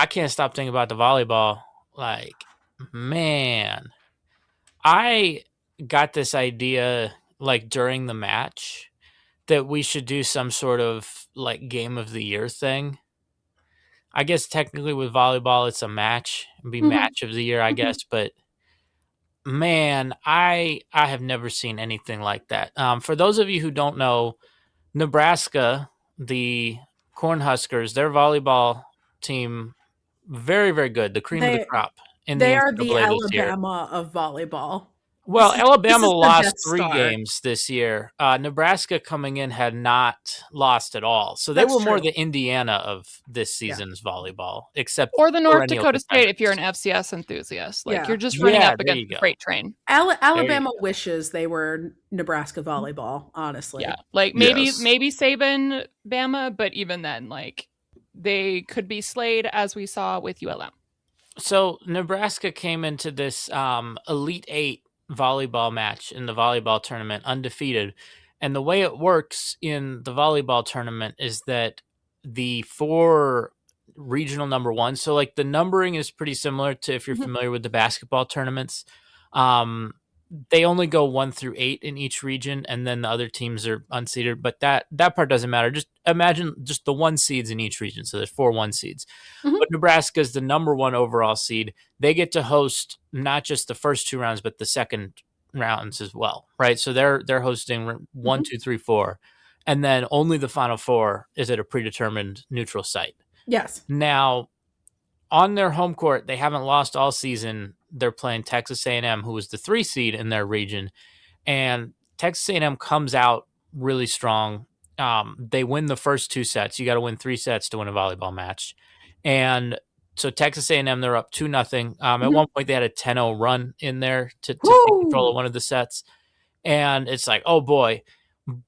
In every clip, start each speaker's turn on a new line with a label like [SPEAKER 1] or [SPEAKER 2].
[SPEAKER 1] I can't stop thinking about the volleyball. Like, man, I got this idea like during the match that we should do some sort of like game of the year thing. I guess technically with volleyball, it's a match. It'd be
[SPEAKER 2] Mhm.
[SPEAKER 1] match of the year, I
[SPEAKER 2] Mhm.
[SPEAKER 1] guess. But man, I have never seen anything like that. For those of you who don't know, Nebraska, the Cornhuskers, their volleyball team, very, very good. The cream of the
[SPEAKER 2] They
[SPEAKER 1] crop in the
[SPEAKER 2] they are the
[SPEAKER 1] NCAA this year.
[SPEAKER 2] Alabama of volleyball.
[SPEAKER 1] Well,
[SPEAKER 2] This
[SPEAKER 1] Alabama
[SPEAKER 2] is the
[SPEAKER 1] lost
[SPEAKER 2] Death
[SPEAKER 1] 3
[SPEAKER 2] Star.
[SPEAKER 1] games this year. Nebraska coming in had not lost at all. So they
[SPEAKER 2] That's
[SPEAKER 1] were more
[SPEAKER 2] true.
[SPEAKER 1] the Indiana of this
[SPEAKER 2] Yeah.
[SPEAKER 1] season's volleyball, except
[SPEAKER 3] Or the North
[SPEAKER 1] perennial
[SPEAKER 3] Dakota State if you're an
[SPEAKER 1] contenders.
[SPEAKER 3] FCS enthusiast. Like,
[SPEAKER 2] Yeah.
[SPEAKER 3] you're just running
[SPEAKER 1] Yeah,
[SPEAKER 3] up
[SPEAKER 1] there
[SPEAKER 3] against
[SPEAKER 1] you
[SPEAKER 3] the
[SPEAKER 1] go.
[SPEAKER 3] freight train.
[SPEAKER 1] There you
[SPEAKER 2] Alabama
[SPEAKER 1] go.
[SPEAKER 2] wishes they were Nebraska volleyball, honestly.
[SPEAKER 3] Yeah. Like, maybe
[SPEAKER 4] Yes.
[SPEAKER 3] Saban, Bama, but even then, like, they could be slayed as we saw with ULM.
[SPEAKER 1] So Nebraska came into this Elite Eight volleyball match in the volleyball tournament undefeated. And the way it works in the volleyball tournament is that the 4 regional number one, so like the numbering is pretty similar to if you're
[SPEAKER 2] Mhm.
[SPEAKER 1] familiar with the basketball tournaments. They only go 1 through 8 in each region, and then the other teams are unseeded. But that part doesn't matter. Just imagine just the 1 seeds in each region. So there's 4 1 seeds.
[SPEAKER 2] Mhm.
[SPEAKER 1] But Nebraska is the number 1 overall seed. They get to host not just the first 2 rounds, but the second rounds as well, right? So they're hosting 1, 2, 3, 4, and then only the final 4 is at a predetermined neutral site.
[SPEAKER 2] Yes.
[SPEAKER 1] Now, on their home court, they haven't lost all season. They're playing Texas A&M, who was the 3 seed in their region, and Texas A&M comes out really strong. They win the first 2 sets. You got to win 3 sets to win a volleyball match, and so Texas A&M, they're up 2-0. At one point, they had a 10-0 run in there to take control of one of the sets, and it's like, oh boy.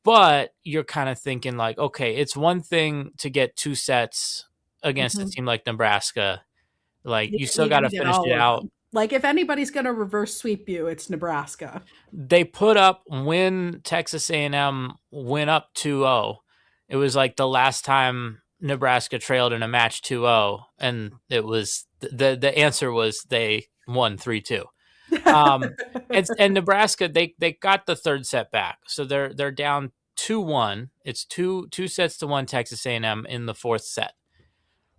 [SPEAKER 1] But you're kind of thinking like, okay, it's one thing to get 2 sets against a team like Nebraska. Like, you still got to finish it out.
[SPEAKER 2] Like, if anybody's going to reverse sweep you, it's Nebraska.
[SPEAKER 1] They put up when Texas A&M went up 2-0. It was like the last time Nebraska trailed in a match 2-0, and it was the answer was they won 3-2. And Nebraska, they got the third set back, so they're down 2-1. It's two sets to 1 Texas A&M in the 4th set.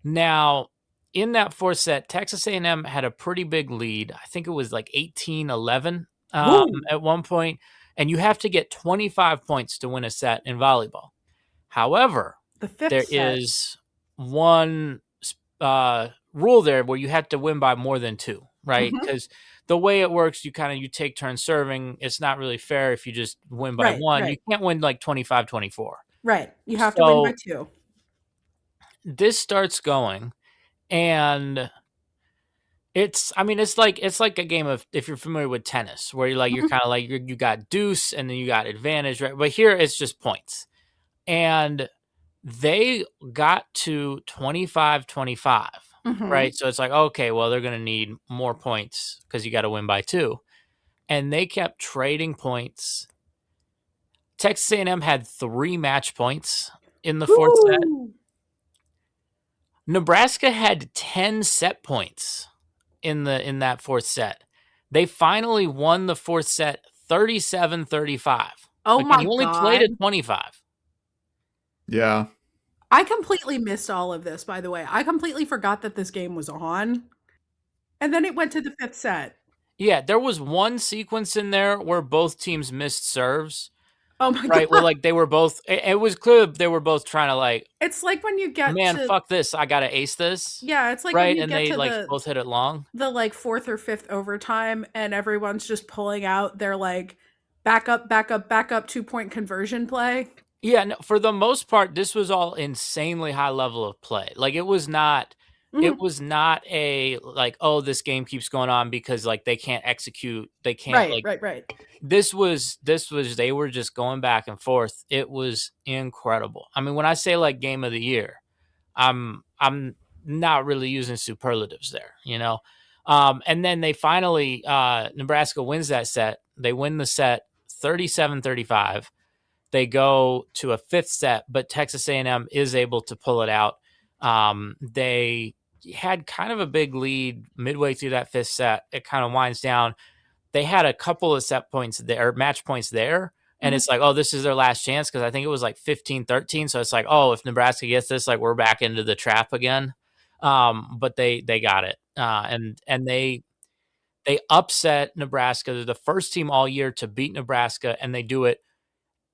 [SPEAKER 1] Now, in that 4th set, Texas A&M had a pretty big lead. I think it was like 18-11 at one point, and you have to get 25 points to win a set in volleyball. However, there is one rule there where you have to win by more than 2, right? Because the way it works, you take turns serving. It's not really fair if you just win by 1.
[SPEAKER 2] Right.
[SPEAKER 1] You can't win like 25-24.
[SPEAKER 2] Right. You have to win by 2.
[SPEAKER 1] This starts going, and it's like a game of, if you're familiar with tennis, where you're kind of like you got deuce and then you got advantage, right? But here it's just points. And they got to 25-25, right? So it's like, okay, well, they're going to need more points because you got to win by 2. And they kept trading points. Texas A&M had 3 match points in the 4th set. Nebraska had 10 set points in that 4th set. They finally won the 4th set 37-35.
[SPEAKER 2] Oh my God.
[SPEAKER 1] You only played at 25.
[SPEAKER 4] Yeah.
[SPEAKER 2] I completely missed all of this, by the way. I completely forgot that this game was on. And then it went to the 5th set.
[SPEAKER 1] Yeah, there was one sequence in there where both teams missed serves.
[SPEAKER 2] Oh my
[SPEAKER 1] right,
[SPEAKER 2] God.
[SPEAKER 1] where like they were both, it was clear they were both trying to like,
[SPEAKER 2] it's like when you get
[SPEAKER 1] fuck this, I gotta ace this.
[SPEAKER 2] Yeah, it's like
[SPEAKER 1] right,
[SPEAKER 2] when you
[SPEAKER 1] and
[SPEAKER 2] get
[SPEAKER 1] they
[SPEAKER 2] to
[SPEAKER 1] like both hit it long.
[SPEAKER 2] The like 4th or 5th overtime, and everyone's just pulling out their like back up 2-point conversion play.
[SPEAKER 1] Yeah, no, for the most part, this was all insanely high level of play. Like, it was not a like, oh, this game keeps going on because like they can't execute, they can't
[SPEAKER 2] right.
[SPEAKER 1] This was they were just going back and forth. It was incredible. I mean, when I say like game of the year, I'm not really using superlatives there, you know. And then they finally Nebraska wins that set. They win the set 37-35. They go to a 5th set, but Texas A&M is able to pull it out. They had kind of a big lead midway through that fifth set. It kind of winds down. They had a couple of set points there, match points there. And it's like, oh, this is their last chance. Cause I think it was like 15-13. So it's like, oh, if Nebraska gets this, like we're back into the trap again. But they got it. And they upset Nebraska. They're the first team all year to beat Nebraska. And they do it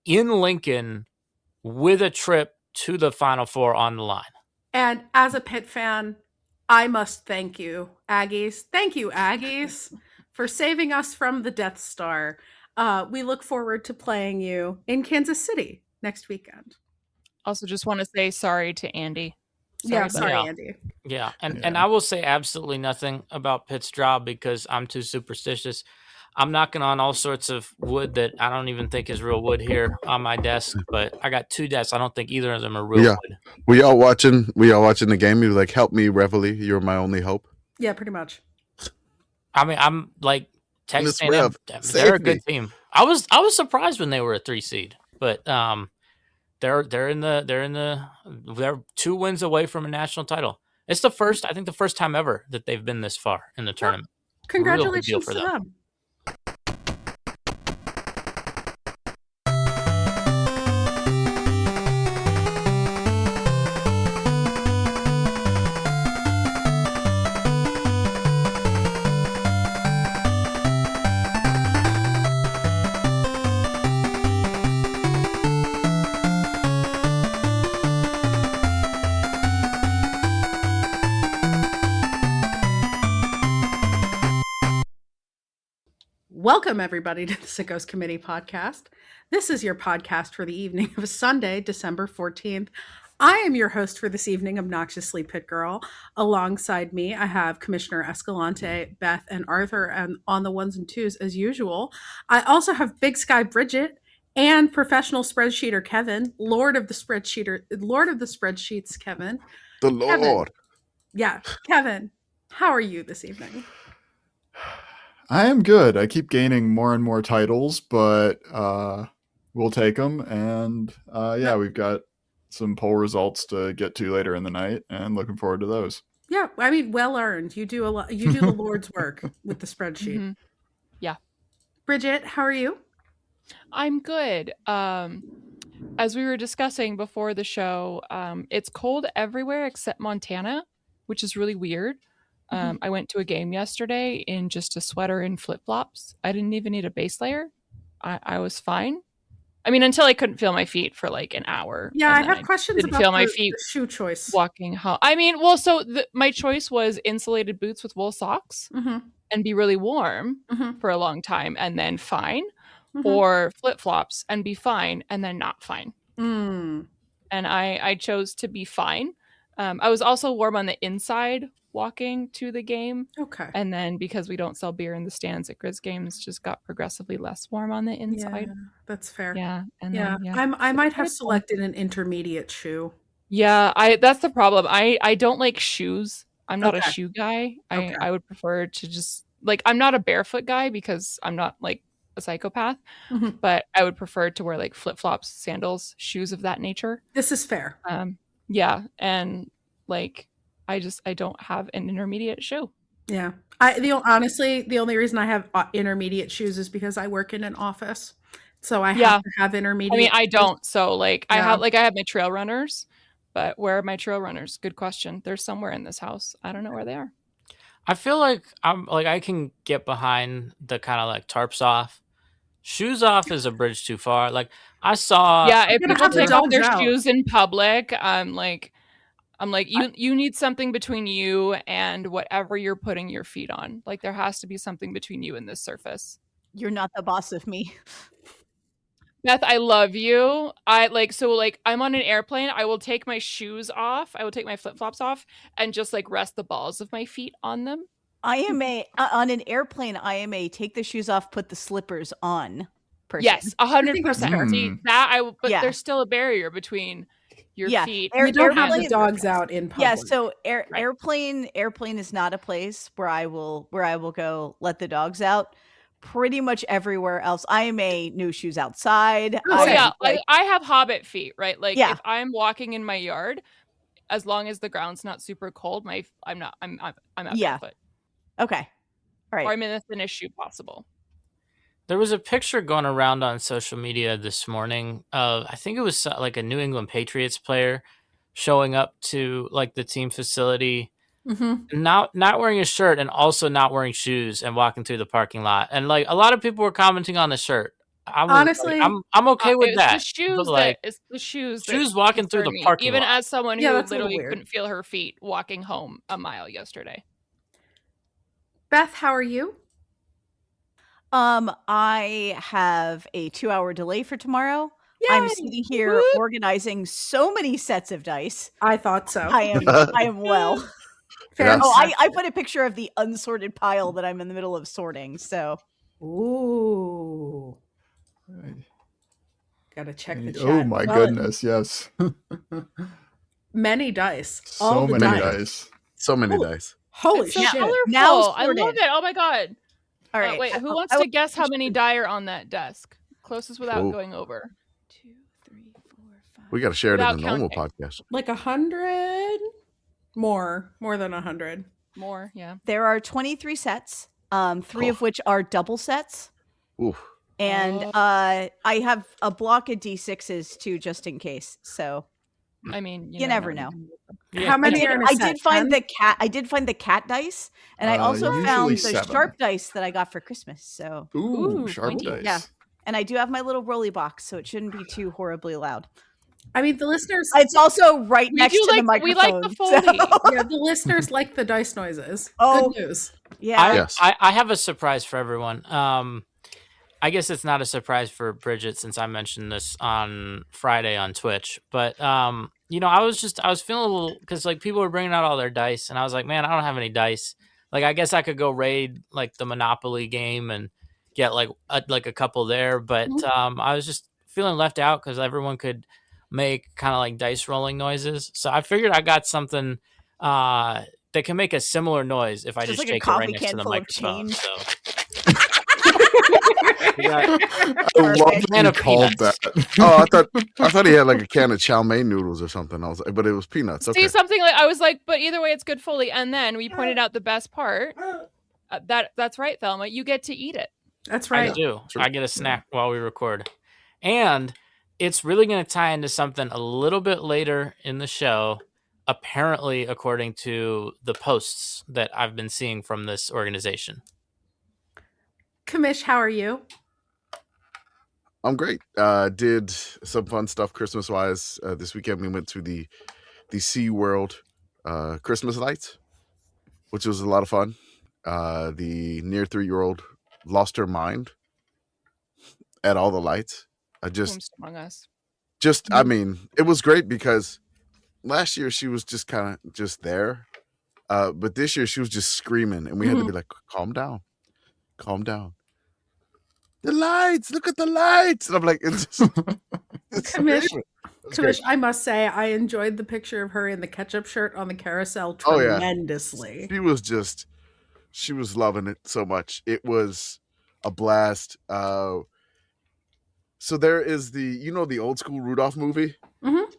[SPEAKER 1] in Lincoln with a trip to the Final Four on the line.
[SPEAKER 2] And as a Pitt fan, I must thank you, Aggies. Thank you, Aggies, for saving us from the Death Star. We look forward to playing you in Kansas City next weekend.
[SPEAKER 3] Also, just want to say sorry to Andy.
[SPEAKER 2] Sorry, Andy.
[SPEAKER 1] Yeah, and I will say absolutely nothing about Pitt's job because I'm too superstitious. I'm knocking on all sorts of wood that I don't even think is real wood here on my desk, but I got 2 desks. I don't think either of them are real wood.
[SPEAKER 5] We all watching the game. You like, help me, Reveille. You're my only hope.
[SPEAKER 2] Yeah, pretty much.
[SPEAKER 1] I mean, I'm like Texas A&M. They're a good team. I was surprised when they were a 3 seed, but they're 2 wins away from a national title. It's the first time ever that they've been this far in the tournament.
[SPEAKER 2] Congratulations to them. Welcome, everybody, to the Sickos Committee podcast. This is your podcast for the evening of Sunday, December 14th. I am your host for this evening, Obnoxiously Pitt Girl. Alongside me, I have Commissioner Escalante, Beth, and Arthur, and on the ones and twos, as usual. I also have Big Sky Brigit and professional spreadsheeter Kevin, Lord of the Spreadsheets Kevin.
[SPEAKER 5] The Lord.
[SPEAKER 2] Kevin. Yeah, Kevin, how are you this evening?
[SPEAKER 4] I am good. I keep gaining more and more titles, but we'll take them. And we've got some poll results to get to later in the night, and looking forward to those.
[SPEAKER 2] Yeah, I mean, well earned. You do a lot. You do the Lord's work with the spreadsheet.
[SPEAKER 3] Mm-hmm. Yeah.
[SPEAKER 2] Brigit, how are you?
[SPEAKER 3] I'm good. As we were discussing before the show, it's cold everywhere except Montana, which is really weird. I went to a game yesterday in just a sweater and flip-flops. I didn't even need a base layer. I was fine. I mean, until I couldn't feel my feet for like an hour.
[SPEAKER 2] Yeah, I have questions about
[SPEAKER 3] feel my feet
[SPEAKER 2] the shoe choice.
[SPEAKER 3] Walking home. I mean, well, so my choice was insulated boots with wool socks and be really warm for a long time and then fine, or flip-flops and be fine and then not fine. And I chose to be fine. I was also warm on the inside walking to the game.
[SPEAKER 2] Okay.
[SPEAKER 3] And then because we don't sell beer in the stands at Grizz games, just got progressively less warm on the inside.
[SPEAKER 2] Yeah, that's fair.
[SPEAKER 3] Yeah. And
[SPEAKER 2] I might have selected an intermediate shoe.
[SPEAKER 3] Yeah, that's the problem. I don't like shoes. I'm not a shoe guy. I would prefer to just like, I'm not a barefoot guy because I'm not like a psychopath, but I would prefer to wear like flip-flops, sandals, shoes of that nature.
[SPEAKER 2] This is fair.
[SPEAKER 3] Yeah. And like, I don't have an intermediate shoe.
[SPEAKER 2] Yeah. Honestly, the only reason I have intermediate shoes is because I work in an office. So I have to have intermediate.
[SPEAKER 3] I mean, I don't. So like I have my trail runners, but where are my trail runners? Good question. They're somewhere in this house. I don't know where they are.
[SPEAKER 1] I feel like I can get behind the kind of like tarps off. Shoes off is a bridge too far. Like I saw.
[SPEAKER 3] Yeah, if people take off their shoes in public, I'm like, you need something between you and whatever you're putting your feet on. Like there has to be something between you and this surface.
[SPEAKER 6] You're not the boss of me.
[SPEAKER 3] Beth, I love you. I'm on an airplane. I will take my shoes off. I will take my flip-flops off and just like rest the balls of my feet on them.
[SPEAKER 6] I am on an airplane. I am a take the shoes off, put the slippers on person.
[SPEAKER 3] Yes, 100%. See that there's still a barrier between your feet.
[SPEAKER 2] You don't have the dogs out in public.
[SPEAKER 6] Yeah, so airplane is not a place where I will go let the dogs out. Pretty much everywhere else, I am a no shoes outside.
[SPEAKER 3] I have hobbit feet, right? Like if I'm walking in my yard, as long as the ground's not super cold, I'm out
[SPEAKER 6] Yeah.
[SPEAKER 3] barefoot.
[SPEAKER 6] Okay. All right.
[SPEAKER 3] Or I'm in a thinnest shoe possible.
[SPEAKER 1] There was a picture going around on social media this morning of, I think it was like a New England Patriots player showing up to like the team facility, not wearing a shirt and also not wearing shoes and walking through the parking lot. And like a lot of people were commenting on the shirt.
[SPEAKER 2] Honestly,
[SPEAKER 1] I'm okay with that.
[SPEAKER 3] It's the shoes
[SPEAKER 1] walking through the parking
[SPEAKER 3] even
[SPEAKER 1] lot.
[SPEAKER 3] as someone who
[SPEAKER 2] that's
[SPEAKER 3] literally couldn't feel her feet walking home a mile yesterday.
[SPEAKER 2] Beth, how are you?
[SPEAKER 6] I have a 2-hour delay for tomorrow. Yay! I'm sitting here organizing so many sets of dice.
[SPEAKER 2] I thought so.
[SPEAKER 6] I am well.
[SPEAKER 4] Yes.
[SPEAKER 6] Oh, I put a picture of the unsorted pile that I'm in the middle of sorting. So,
[SPEAKER 2] ooh, gotta check the chat.
[SPEAKER 4] Oh my goodness, yes.
[SPEAKER 2] Many dice.
[SPEAKER 4] So many dice.
[SPEAKER 5] So many dice.
[SPEAKER 2] Holy
[SPEAKER 3] so
[SPEAKER 2] shit!
[SPEAKER 3] colorful.
[SPEAKER 6] Now
[SPEAKER 3] I love it. Oh my god!
[SPEAKER 6] All right,
[SPEAKER 3] wait, who wants to guess how many die are on that desk? Closest without going over.
[SPEAKER 6] 2, 3, 4, 5.
[SPEAKER 5] We got to share it in the normal podcast.
[SPEAKER 2] Like 100 more than 100.
[SPEAKER 3] More, yeah.
[SPEAKER 6] There are 23 sets, 3 of which are double sets.
[SPEAKER 5] Ooh.
[SPEAKER 6] And I have a block of D6s too, just in case. So,
[SPEAKER 3] I mean,
[SPEAKER 6] you never know.
[SPEAKER 2] How many are in a set?
[SPEAKER 6] I did find the cat dice, and I also found the
[SPEAKER 4] 7.
[SPEAKER 6] sharp dice that I got for Christmas. So,
[SPEAKER 4] Ooh, sharp dice.
[SPEAKER 6] Yeah, and I do have my little rolly box, so it shouldn't be too horribly loud.
[SPEAKER 2] I mean, the listeners.
[SPEAKER 6] It's also right next to the microphone.
[SPEAKER 3] We like the Foley.
[SPEAKER 6] So.
[SPEAKER 2] Yeah, the listeners like the dice noises.
[SPEAKER 6] Oh,
[SPEAKER 2] good news.
[SPEAKER 6] Yeah.
[SPEAKER 1] I have a surprise for everyone. I guess it's not a surprise for Bridget since I mentioned this on Friday on Twitch, but you know, I was feeling a little, because like people were bringing out all their dice, and I was like, man, I don't have any dice. Like, I guess I could go raid like the Monopoly game and get like a couple there, but I was just feeling left out because everyone could make kind of like dice rolling noises. So I figured I got something that can make a similar noise if I just shake it right next to the microphone. So.
[SPEAKER 5] I love that you called that. Oh, I thought he had like a can of chow mein noodles or something. I was like, but it was peanuts. Okay.
[SPEAKER 3] See, something like I was like, but either way, it's good Foley. And then we pointed out the best part. That's right, Thelma. You get to eat it.
[SPEAKER 2] That's right.
[SPEAKER 1] I do. I get a snack while we record, and it's really going to tie into something a little bit later in the show. Apparently, according to the posts that I've been seeing from this organization.
[SPEAKER 2] Commish, how are you?
[SPEAKER 5] I'm great. Did some fun stuff Christmas wise. This weekend we went to the SeaWorld Christmas lights, which was a lot of fun. The near 3-year-old lost her mind at all the lights.
[SPEAKER 3] Among us.
[SPEAKER 5] I mean, it was great because last year she was just kind of just there. But this year she was just screaming, and we had to be like, calm down. The lights, look at the lights. And I'm like, it's
[SPEAKER 2] Commish, I must say, I enjoyed the picture of her in the ketchup shirt on the carousel tremendously.
[SPEAKER 5] Oh, yeah. She was loving it so much. It was a blast. So there is the old school Rudolph movie.
[SPEAKER 2] Mm-hmm.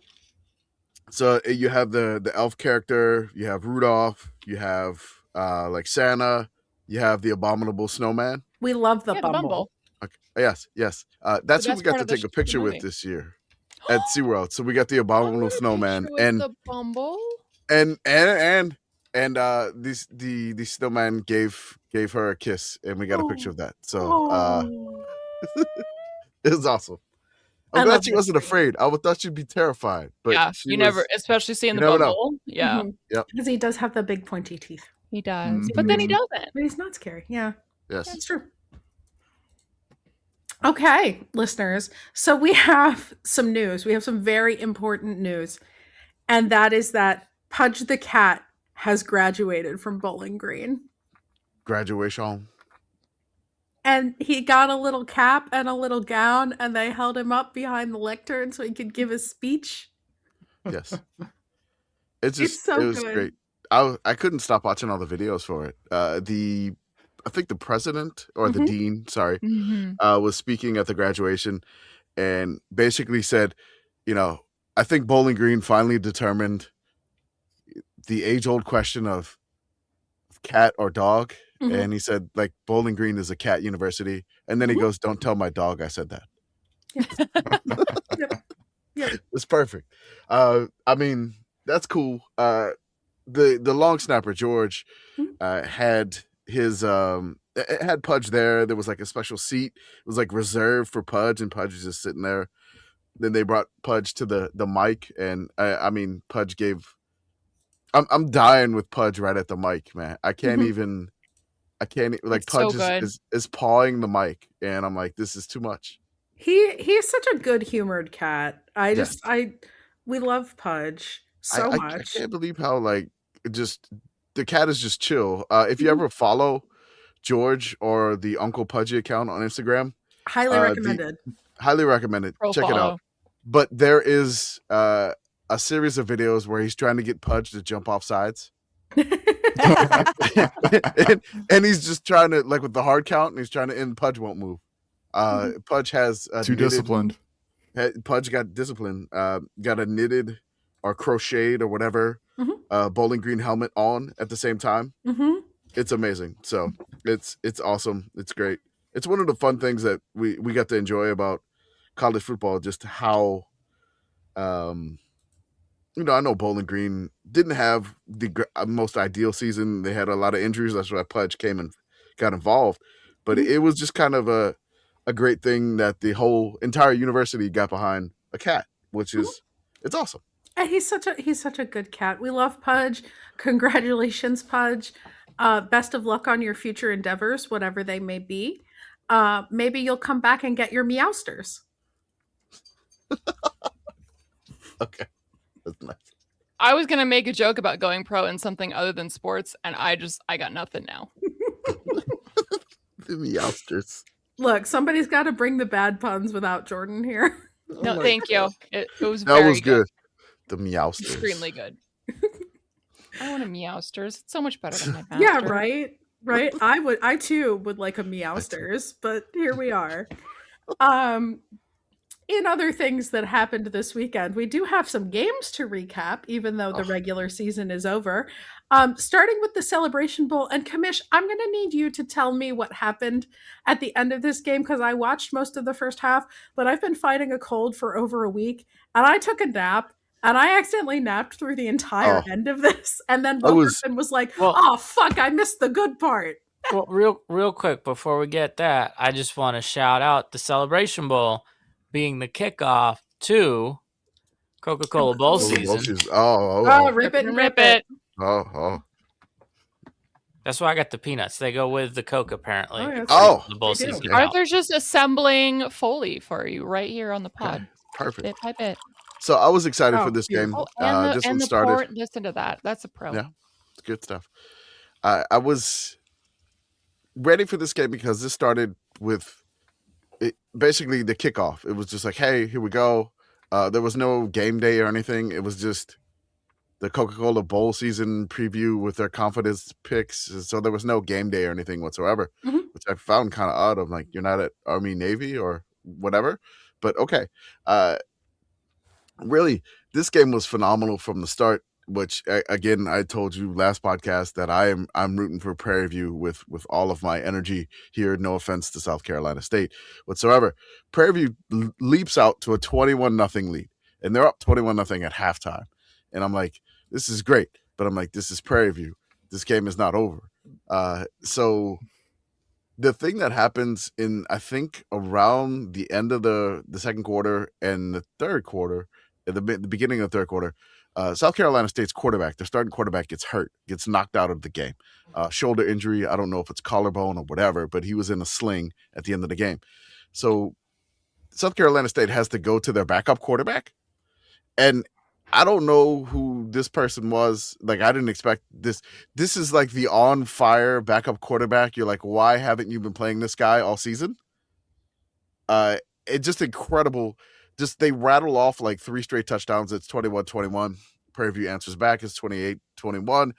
[SPEAKER 5] So you have the elf character, you have Rudolph, you have like Santa, you have the abominable snowman.
[SPEAKER 2] We love the Bumble.
[SPEAKER 5] Okay. Yes. That's who we got to take a picture with this year at SeaWorld. So we got the abominable snowman and
[SPEAKER 3] the Bumble.
[SPEAKER 5] And the snowman gave her a kiss, and we got a picture of that. So it was awesome. I'm glad she wasn't afraid. I would thought she'd be terrified. But
[SPEAKER 3] yeah, never, especially seeing the Bumble. Yeah.
[SPEAKER 2] Mm-hmm. Yep. Because he does have the big pointy teeth.
[SPEAKER 3] He does. But then he doesn't.
[SPEAKER 2] But he's not scary. Yeah.
[SPEAKER 5] Yes.
[SPEAKER 2] That's true. Okay, listeners. So we have some news. We have some very important news. And that is that Pudge the cat has graduated from Bowling Green.
[SPEAKER 5] Graduation.
[SPEAKER 2] And he got a little cap and a little gown, and they held him up behind the lectern so he could give his speech.
[SPEAKER 5] Yes.
[SPEAKER 2] It was good.
[SPEAKER 5] Great. I couldn't stop watching all the videos for it. I think the president or the dean, was speaking at the graduation and basically said, I think Bowling Green finally determined the age-old question of cat or dog, and he said like Bowling Green is a cat university, and then he goes, "Don't tell my dog I said that."
[SPEAKER 2] Yep.
[SPEAKER 5] It's perfect. I mean, that's cool. The long snapper George had his it had Pudge there. There was like a special seat. It was like reserved for Pudge, and Pudge was just sitting there. Then they brought Pudge to the mic, and I mean, Pudge gave. I'm dying with Pudge right at the mic, man. I can't even. Like
[SPEAKER 3] It's so
[SPEAKER 5] Pudge
[SPEAKER 3] good.
[SPEAKER 5] is pawing the mic, and I'm like, this is too much.
[SPEAKER 2] He's such a good humored cat.
[SPEAKER 5] Yes.
[SPEAKER 2] We love Pudge so
[SPEAKER 5] I
[SPEAKER 2] much.
[SPEAKER 5] can't believe how like just the cat is just chill. If you ever follow George or the Uncle Pudgy account on Instagram,
[SPEAKER 2] Highly recommended.
[SPEAKER 5] highly recommended.
[SPEAKER 3] Pro
[SPEAKER 5] Check it
[SPEAKER 3] follow.
[SPEAKER 5] out. But there is a series of videos where he's trying to get Pudge to jump off sides. and he's just trying to like with the hard count, and he's trying to end. Pudge won't move. Pudge has
[SPEAKER 4] Too disciplined.
[SPEAKER 5] Pudge got disciplined. Got a knitted or crocheted or whatever Bowling Green helmet on at the same time. It's amazing. So it's awesome. It's great. It's one of the fun things that we got to enjoy about college football. Just how I know Bowling Green didn't have the most ideal season. They had a lot of injuries. That's why Pudge came and got involved. But it was just kind of a great thing that the whole entire university got behind a cat, which is it's awesome.
[SPEAKER 2] And he's such a good cat. We love Pudge. Congratulations, Pudge. Best of luck on your future endeavors, whatever they may be. Maybe you'll come back and get your Meowsters.
[SPEAKER 5] Okay. That's nice.
[SPEAKER 3] I was gonna make a joke about going pro in something other than sports, and I got nothing now.
[SPEAKER 5] The Meowsters.
[SPEAKER 2] Look, somebody's got to bring the bad puns without Jordan here.
[SPEAKER 3] No, thank you. It was
[SPEAKER 5] That
[SPEAKER 3] very
[SPEAKER 5] was good. The Meowsters.
[SPEAKER 3] Extremely good. I want a Meowsters. It's so much better than my master.
[SPEAKER 2] Yeah, right. I too would like a Meowsters, but here we are. In other things that happened this weekend, we do have some games to recap, even though the regular season is over. Starting with the Celebration Bowl. And Commish, I'm going to need you to tell me what happened at the end of this game, because I watched most of the first half, but I've been fighting a cold for over a week, and I took a nap, and I accidentally napped through the entire end of this, and then woke up and was like, oh, fuck, I missed the good part.
[SPEAKER 1] Well, real quick, before we get that, I just want to shout out the Celebration Bowl being the kickoff to Coca-Cola Bowl season.
[SPEAKER 2] Rip it and rip
[SPEAKER 3] it.
[SPEAKER 1] That's why I got the peanuts. They go with the Coke, apparently.
[SPEAKER 2] The
[SPEAKER 1] bowl season.
[SPEAKER 3] Arthur's just assembling Foley for you right here on the pod.
[SPEAKER 5] Okay, perfect.
[SPEAKER 3] Bit by bit.
[SPEAKER 5] So I was excited for this game. This one started.
[SPEAKER 3] Listen to that. That's a pro.
[SPEAKER 5] Yeah, it's good stuff. I was ready for this game because this started with basically the kickoff. It was just like, hey, here we go. There was no game day or anything. It was just the Coca-Cola Bowl season preview with their confidence picks. So there was no game day or anything whatsoever, which I found kind of odd. I'm like, you're not at Army, Navy or whatever, but okay. Really, this game was phenomenal from the start, which again, I told you last podcast that I'm rooting for Prairie View with all of my energy here. No offense to South Carolina State whatsoever. Prairie View leaps out to a 21-0 lead, and they're up 21-0 at halftime. And I'm like, this is great, but I'm like, this is Prairie View. This game is not over. So the thing that happens in, I think, around the end of the second quarter and the third quarter, at the beginning of the third quarter, South Carolina State's quarterback, their starting quarterback, gets hurt, gets knocked out of the game. Shoulder injury. I don't know if it's collarbone or whatever, but he was in a sling at the end of the game. So South Carolina State has to go to their backup quarterback. And I don't know who this person was. Like, I didn't expect this. This is like the on fire backup quarterback. You're like, why haven't you been playing this guy all season? It's just incredible. Just they rattle off like 3 straight touchdowns. It's 21-21. Prairie View answers back. It's 28-21.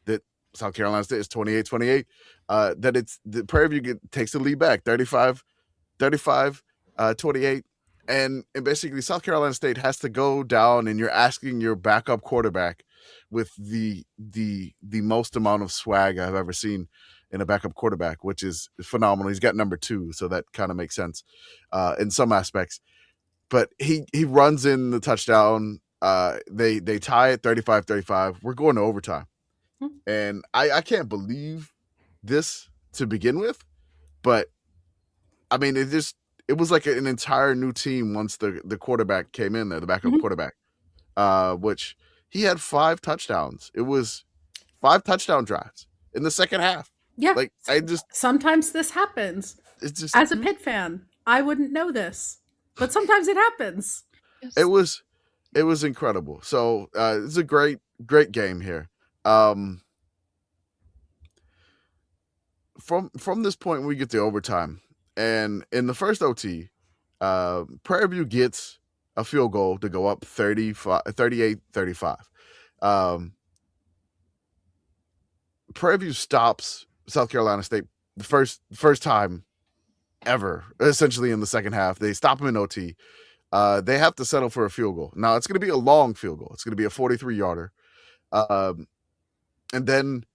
[SPEAKER 5] That South Carolina State is 28-28. That it's the Prairie View takes the lead back 35-28. And basically South Carolina State has to go down, and you're asking your backup quarterback, with the most amount of swag I've ever seen in a backup quarterback, which is phenomenal. He's got number 2, so that kind of makes sense in some aspects. But he runs in the touchdown. They tie it 35-35. We're going to overtime. And I can't believe this to begin with, but I mean, it was like an entire new team once the quarterback came in there, the backup quarterback, which he had 5 touchdowns. It was 5 touchdown drives in the second half.
[SPEAKER 2] Yeah.
[SPEAKER 5] Like
[SPEAKER 2] sometimes this happens.
[SPEAKER 5] It's just,
[SPEAKER 2] as a Pitt fan, I wouldn't know this, but sometimes it happens.
[SPEAKER 3] Yes.
[SPEAKER 5] It was incredible. So it's a great game here. From this point, we get to overtime, and in the first OT, Prairie View gets a field goal to go up 38-35. Prairie View stops South Carolina State the first time ever, essentially in the second half. They stop them in OT. They have to settle for a field goal. Now, it's going to be a long field goal. It's going to be a 43-yarder. And then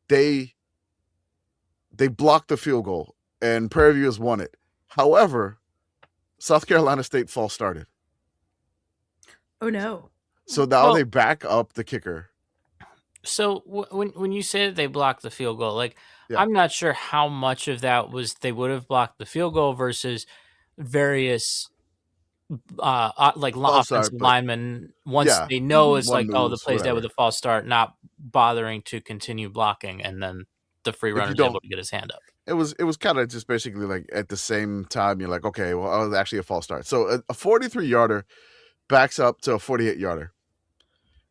[SPEAKER 5] they block the field goal, and Prairie View has won it. However, South Carolina State false started.
[SPEAKER 2] Oh, no.
[SPEAKER 5] So now they back up the kicker.
[SPEAKER 1] So when you say that they blocked the field goal, like,
[SPEAKER 5] Yeah.
[SPEAKER 1] I'm not sure how much of that was they would have blocked the field goal versus various offensive linemen once they know it's like, oh, the play's dead with a false start, not bothering to continue blocking, and then the free runner's able to get his hand up.
[SPEAKER 5] It was kind of just basically like at the same time you're like, okay, well, it was actually a false start. So a 43-yarder backs up to a 48-yarder,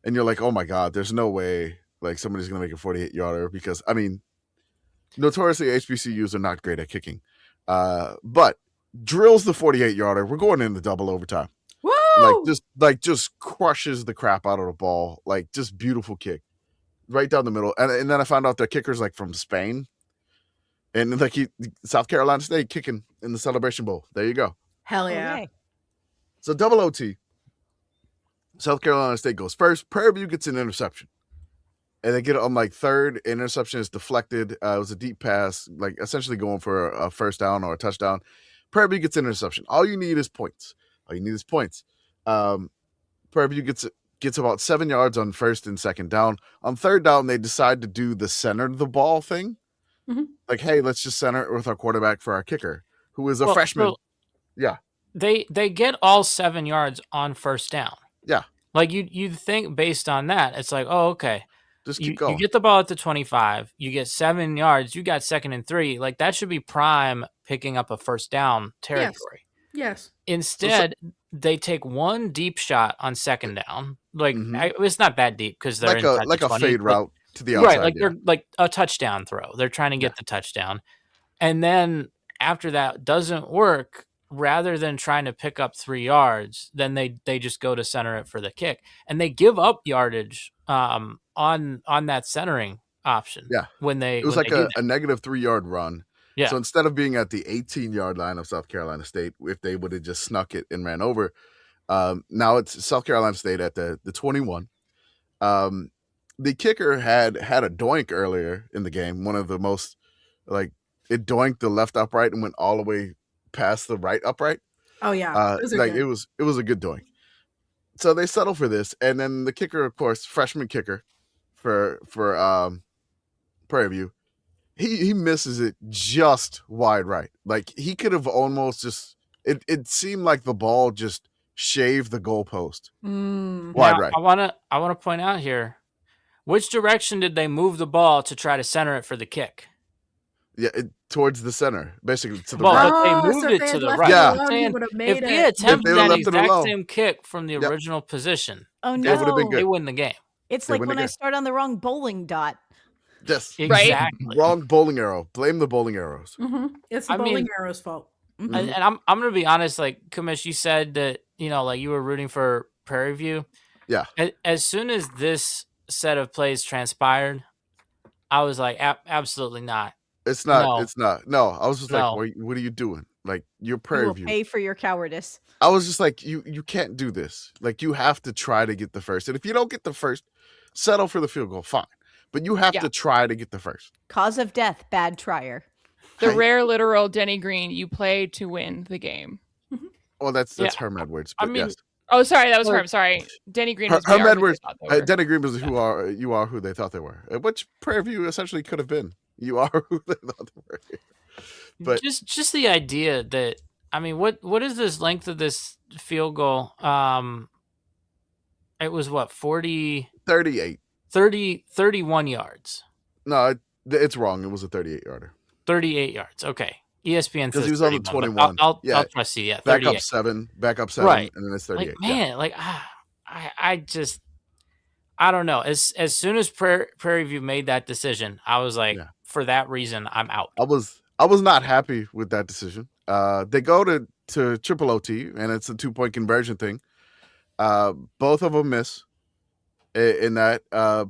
[SPEAKER 5] and you're like, oh my God, there's no way like somebody's gonna make a 48-yarder, because I mean, notoriously HBCUs are not great at kicking, but drills the 48-yarder. We're going into double overtime.
[SPEAKER 2] Woo!
[SPEAKER 5] Just crushes the crap out of the ball. Like, just beautiful kick right down the middle. And then I found out their kicker's like from Spain, and like South Carolina State kicking in the Celebration Bowl. There you go.
[SPEAKER 2] Hell yeah.
[SPEAKER 6] Okay.
[SPEAKER 5] So double OT. South Carolina State goes first. Prairie View gets an interception, and they get it on like third. Interception is deflected. It was a deep pass, like essentially going for a first down or a touchdown. Prairie View gets an interception. All you need is points. Prairie View gets about 7 yards on first and second down. On third down, they decide to do the center the ball thing. Like, hey, let's just center it with our quarterback for our kicker, who is a freshman.
[SPEAKER 1] So
[SPEAKER 5] yeah.
[SPEAKER 1] They get all 7 yards on first down.
[SPEAKER 5] Yeah.
[SPEAKER 1] Like, you'd think based on that, it's like, oh, okay.
[SPEAKER 5] Just keep going.
[SPEAKER 1] You get the ball at the 25. You get 7 yards. You got 2nd and 3. Like, that should be prime picking up a first down territory.
[SPEAKER 2] Yes.
[SPEAKER 1] Instead, they take one deep shot on second down. Like, it's not that deep because they're
[SPEAKER 5] like a fade route to the outside.
[SPEAKER 1] Right, like they're like a touchdown throw. They're trying to get the touchdown. And then after that doesn't work, rather than trying to pick up 3 yards, then they just go to center it for the kick. And they give up yardage on that centering option.
[SPEAKER 5] Yeah.
[SPEAKER 1] It
[SPEAKER 5] was like a negative 3-yard run.
[SPEAKER 1] Yeah.
[SPEAKER 5] So instead of being at the 18-yard line of South Carolina State, if they would have just snuck it and ran over, now it's South Carolina State at the 21. The kicker had a doink earlier in the game. One of the most, like, it doinked the left upright and went all the way past the right upright.
[SPEAKER 2] Oh yeah.
[SPEAKER 5] It was a good doink. So they settle for this, and then the kicker, of course, freshman kicker for Prairie View, he misses it just wide right. Like, he could have almost just it seemed like the ball just shaved the goalpost wide right.
[SPEAKER 1] I wanna point out here, which direction did they move the ball to try to center it for the kick?
[SPEAKER 5] Yeah, towards the center, basically to the
[SPEAKER 1] right.
[SPEAKER 5] right.
[SPEAKER 1] They moved it to the right.
[SPEAKER 5] Yeah.
[SPEAKER 1] If we attempted that exact same kick from the original position,
[SPEAKER 6] oh no,
[SPEAKER 5] it would have been good.
[SPEAKER 1] They win the game.
[SPEAKER 6] It's like when I start on the wrong bowling dot.
[SPEAKER 5] Yes,
[SPEAKER 1] exactly.
[SPEAKER 5] Wrong bowling arrow. Blame the bowling arrows.
[SPEAKER 2] It's the bowling arrow's fault.
[SPEAKER 1] And I'm gonna be honest. Like, Commish, you said that like you were rooting for Prairie View.
[SPEAKER 5] Yeah.
[SPEAKER 1] As soon as this set of plays transpired, I was like, absolutely not.
[SPEAKER 5] It's not. It's not. No, I was just like, what are you doing? Like, you're Prairie View.
[SPEAKER 6] Pay for your cowardice.
[SPEAKER 5] I was just like, you can't do this. Like, you have to try to get the first. And if you don't get the first, settle for the field goal, fine. But you have to try to get the first.
[SPEAKER 6] Cause of death, bad trier.
[SPEAKER 3] The rare literal Denny Green, you play to win the game.
[SPEAKER 5] Well, that's Herm Edwards. But yes.
[SPEAKER 3] Oh, sorry, that was Herm. Sorry, Denny Green was
[SPEAKER 5] Herm Edwards. Denny Green was you are who they thought they were, which Prairie View essentially could have been. You are who they thought they were. But
[SPEAKER 1] just the idea that, I mean, what is this length of this field goal? It was what,
[SPEAKER 5] 38.
[SPEAKER 1] 31 yards.
[SPEAKER 5] No, it's wrong. It was a 38-yarder.
[SPEAKER 1] 38 yards. Okay. ESPN says
[SPEAKER 5] because he was on the 21.
[SPEAKER 1] I'll trust you. Yeah,
[SPEAKER 5] back up seven,
[SPEAKER 1] right.
[SPEAKER 5] and then it's 38.
[SPEAKER 1] Like, man, I don't know. As soon as Prairie View made that decision, I was like, for that reason, I'm out.
[SPEAKER 5] I was not happy with that decision. They go to triple OT, and it's a 2-point conversion thing. Both of them miss. In that,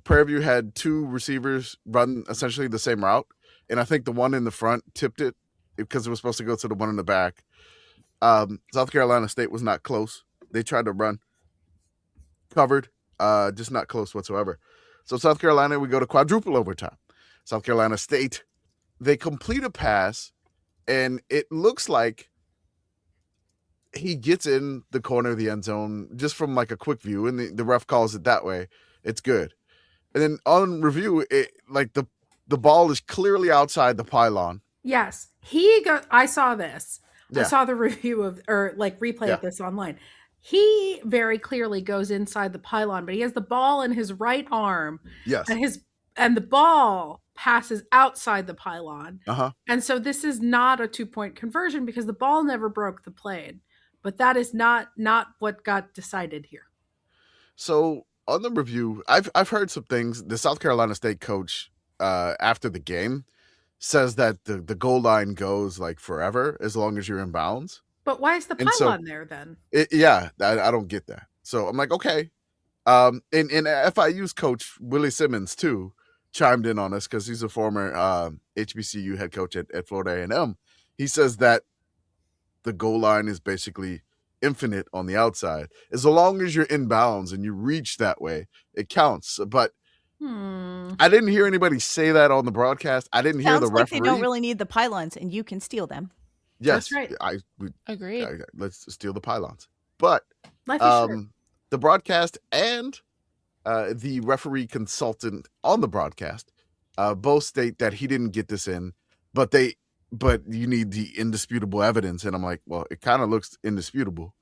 [SPEAKER 5] Prairie View had 2 receivers run essentially the same route, and I think the one in the front tipped it because it was supposed to go to the one in the back. South Carolina State was not close. They tried to run, covered, just not close whatsoever. So South Carolina, we go to quadruple overtime. South Carolina State, they complete a pass, and it looks like he gets in the corner of the end zone just from like a quick view, and the ref calls it that way. It's good. And then on review, the ball is clearly outside the pylon.
[SPEAKER 2] Yes. I saw this. Yeah. I saw the review replay of this online. He very clearly goes inside the pylon, but he has the ball in his right arm.
[SPEAKER 5] Yes.
[SPEAKER 2] And the ball passes outside the pylon.
[SPEAKER 5] Uh-huh.
[SPEAKER 2] And so this is not a 2-point conversion because the ball never broke the plane. But that is not what got decided here.
[SPEAKER 5] So on the review, I've heard some things. The South Carolina State coach after the game says that the goal line goes like forever as long as you're in bounds.
[SPEAKER 2] But why is the pylon there then?
[SPEAKER 5] I don't get that. So I'm like, okay. And FIU's coach Willie Simmons too chimed in on us because he's a former HBCU head coach at Florida A&M. He says that the goal line is basically infinite on the outside. As long as you're in bounds and you reach that way, it counts. But I didn't hear anybody say that on the broadcast. I didn't hear the referee.
[SPEAKER 6] Sounds like they don't really need the pylons, and you can steal them.
[SPEAKER 5] Yes,
[SPEAKER 2] that's right.
[SPEAKER 5] I
[SPEAKER 3] agree.
[SPEAKER 5] Let's steal the pylons. But
[SPEAKER 2] the
[SPEAKER 5] broadcast and the referee consultant on the broadcast both state that he didn't get this in, but you need the indisputable evidence. And I'm like, well, it kind of looks indisputable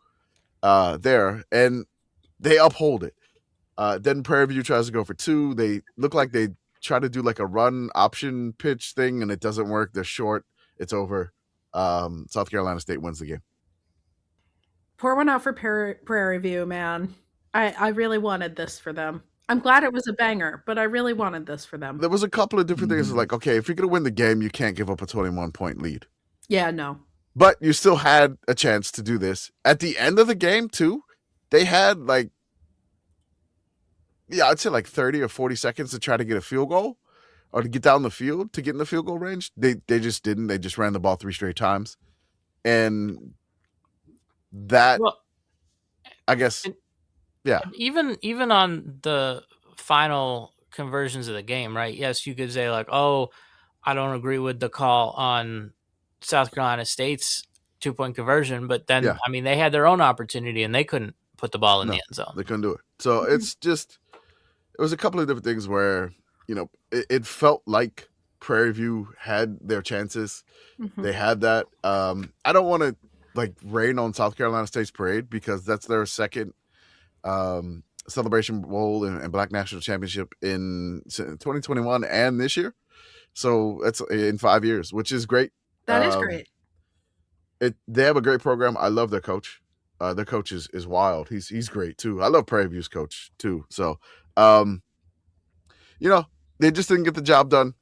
[SPEAKER 5] there. And they uphold it. Then Prairie View tries to go for 2. They look like they try to do like a run option pitch thing, and it doesn't work. They're short. It's over. South Carolina State wins the game.
[SPEAKER 2] Pour one out for Prairie View, man. I really wanted this for them. I'm glad it was a banger, but I really wanted this for them.
[SPEAKER 5] There was a couple of different things like, okay, if you're going to win the game, you can't give up a 21-point lead.
[SPEAKER 2] Yeah, no.
[SPEAKER 5] But you still had a chance to do this. At the end of the game, too, they had I'd say 30 or 40 seconds to try to get a field goal or to get down the field to get in the field goal range. They just didn't. They just ran the ball 3 straight times. And that, I guess... Yeah.
[SPEAKER 1] Even on the final conversions of the game, right? Yes, you could say I don't agree with the call on South Carolina State's 2-point conversion, but then I mean they had their own opportunity and they couldn't put the ball in the end zone.
[SPEAKER 5] They couldn't do it. So it's just it was a couple of different things where it felt like Prairie View had their chances. Mm-hmm. They had that. I don't want to rain on South Carolina State's parade because that's their second Celebration Bowl and Black National Championship in 2021 and this year. So that's in 5 years, which is great.
[SPEAKER 2] That is great.
[SPEAKER 5] They have a great program. I love their coach. Their coach is wild. He's great too. I love Prairie View's coach too. So, they just didn't get the job done.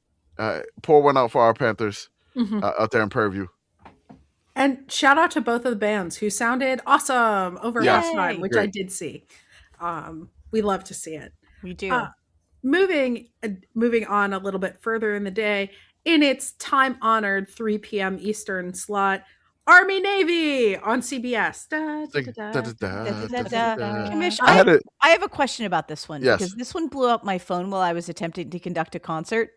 [SPEAKER 5] Pour one out for our Panthers out there in Prairie View.
[SPEAKER 2] And shout out to both of the bands who sounded awesome over halftime, which I did see. We love to see it.
[SPEAKER 6] We do.
[SPEAKER 2] Moving on a little bit further in the day, in its time-honored 3 p.m. Eastern slot, Army Navy on CBS.
[SPEAKER 6] Commish,
[SPEAKER 5] I
[SPEAKER 6] I have a question about this one
[SPEAKER 5] Yes.
[SPEAKER 6] because this one blew up my phone while I was attempting to conduct a concert.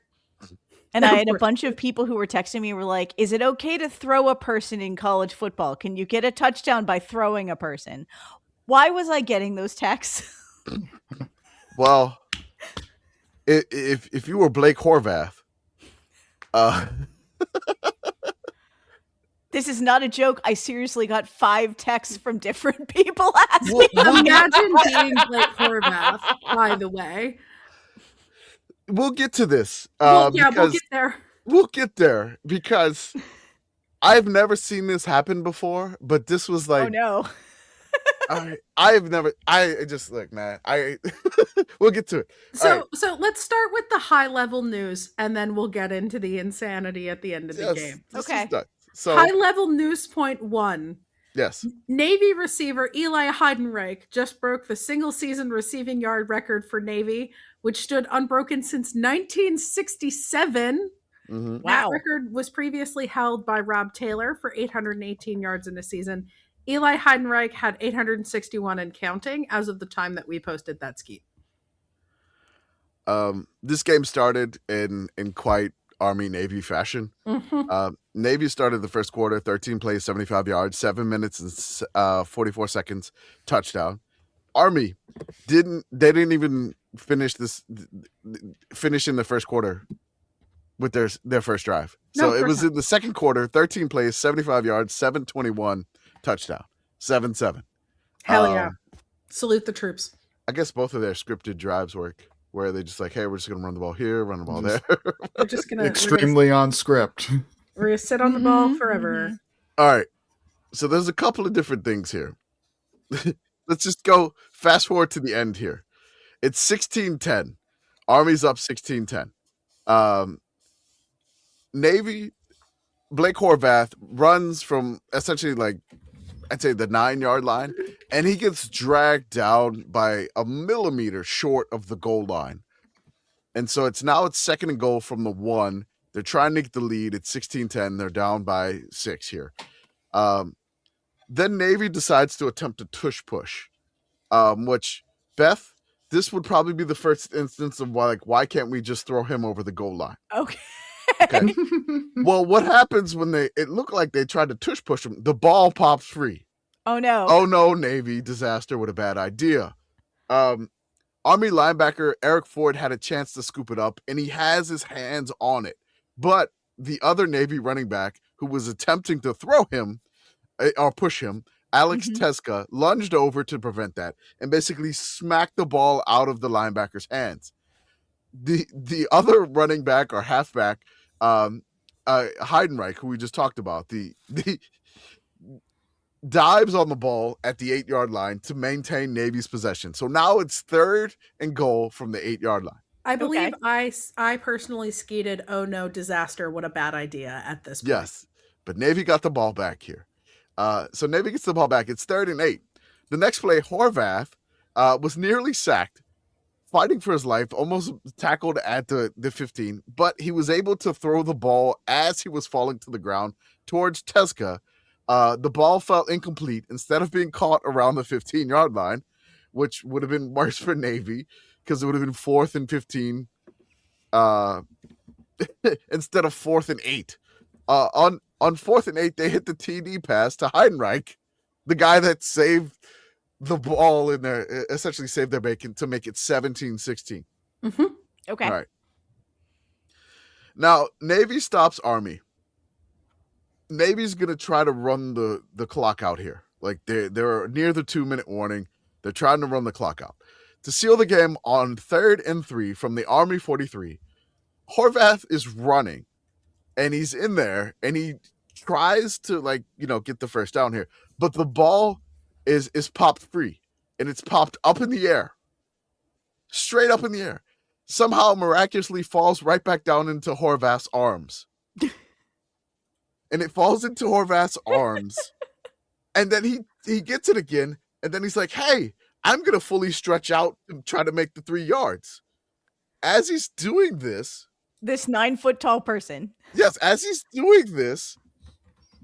[SPEAKER 6] And
[SPEAKER 2] Of
[SPEAKER 6] I had a
[SPEAKER 2] course.
[SPEAKER 6] bunch of people who were texting me were like, is it okay to throw a person in college football? Can you get a touchdown by throwing a person? Why was I getting those texts?
[SPEAKER 5] Well, if you were Blake Horvath,
[SPEAKER 6] This is not a joke. I seriously got 5 texts from different people asking.
[SPEAKER 2] Imagine being Blake Horvath, by the way.
[SPEAKER 5] we'll get to this.
[SPEAKER 2] We'll
[SPEAKER 5] because
[SPEAKER 2] get there.
[SPEAKER 5] We'll get there because I've never seen this happen before, but this was like,
[SPEAKER 6] Oh no.
[SPEAKER 5] I just look, man. We'll get to it.
[SPEAKER 2] So let's start with the high level news, and then we'll get into the insanity at the end of the game.
[SPEAKER 6] Okay.
[SPEAKER 5] So
[SPEAKER 2] High level news point 1.
[SPEAKER 5] yes,
[SPEAKER 2] Navy receiver Eli Heidenreich just broke the single season receiving yard record for Navy, which stood unbroken since 1967.
[SPEAKER 5] mm-hmm.
[SPEAKER 2] That record was previously held by Rob Taylor for 818 yards in a season. Eli Heidenreich had 861 and counting as of the time that we posted that skeet.
[SPEAKER 5] This game started in quite Army Navy fashion.
[SPEAKER 2] Mm-hmm.
[SPEAKER 5] Navy started the first quarter, 13 plays, 75 yards, 7 minutes and 44 seconds, touchdown. Army didn't even finish in the first quarter with their first drive. So it was in the second quarter, 13 plays, 75 yards, 721, touchdown, 7-7.
[SPEAKER 2] Hell yeah. Salute the troops.
[SPEAKER 5] I guess both of their scripted drives work, where they just like, hey, we're just going to run the ball here, run the ball there.
[SPEAKER 2] We're just going to...
[SPEAKER 4] Extremely on script.
[SPEAKER 2] We're going to sit on the ball forever.
[SPEAKER 5] All right. So there's a couple of different things here. Let's just go fast forward to the end here. It's 16-10. Army's up 16-10. Navy, Blake Horvath runs from essentially like, I'd say the 9-yard line, and he gets dragged down by a millimeter short of the goal line. And so it's second and goal from the 1. They're trying to get the lead. It's 16-10. They're down by 6 here. Then Navy decides to attempt a tush push, which, Beth, this would probably be the first instance of why can't we just throw him over the goal line?
[SPEAKER 6] Okay.
[SPEAKER 5] Well, what happens when it looked like they tried to tush push him? The ball pops free.
[SPEAKER 6] Oh no.
[SPEAKER 5] Oh no, Navy disaster. What a bad idea. Army linebacker Eric Ford had a chance to scoop it up, and he has his hands on it. But the other Navy running back who was attempting to throw him or push him, Alex Teska, lunged over to prevent that and basically smacked the ball out of the linebacker's hands. The other running back or halfback, Heidenreich, who we just talked about, the dives on the ball at the 8-yard line to maintain Navy's possession. So now it's 3rd and goal from the 8-yard line.
[SPEAKER 2] I believe I personally skeeted, oh no, disaster, what a bad idea at this point.
[SPEAKER 5] Yes, but Navy got the ball back here. So Navy gets the ball back. It's 3rd and 8. The next play, Horvath was nearly sacked, fighting for his life, almost tackled at the 15, but he was able to throw the ball as he was falling to the ground towards Teska. The ball fell incomplete instead of being caught around the 15-yard line, which would have been worse for Navy because it would have been 4th and 15 instead of 4th and 8. On 4th and 8, they hit the TD pass to Heidenreich, the guy that saved the ball in there, essentially saved their bacon to make it 17-16.
[SPEAKER 6] Mm-hmm. Okay.
[SPEAKER 5] All right. Now, Navy stops Army. Navy's going to try to run the clock out here. Like they're near the 2-minute warning. They're trying to run the clock out. To seal the game on 3rd and 3 from the Army 43, Horvath is running, and he's in there, and he tries to get the first down here. But the ball is popped free, and it's popped up in the air. Straight up in the air. Somehow miraculously falls right back down into Horvath's arms. And it falls into Horvath's arms. And then he gets it again. And then he's like, hey, I'm going to fully stretch out and try to make the 3 yards. As he's doing this.
[SPEAKER 6] This 9-foot tall person.
[SPEAKER 5] Yes, as he's doing this,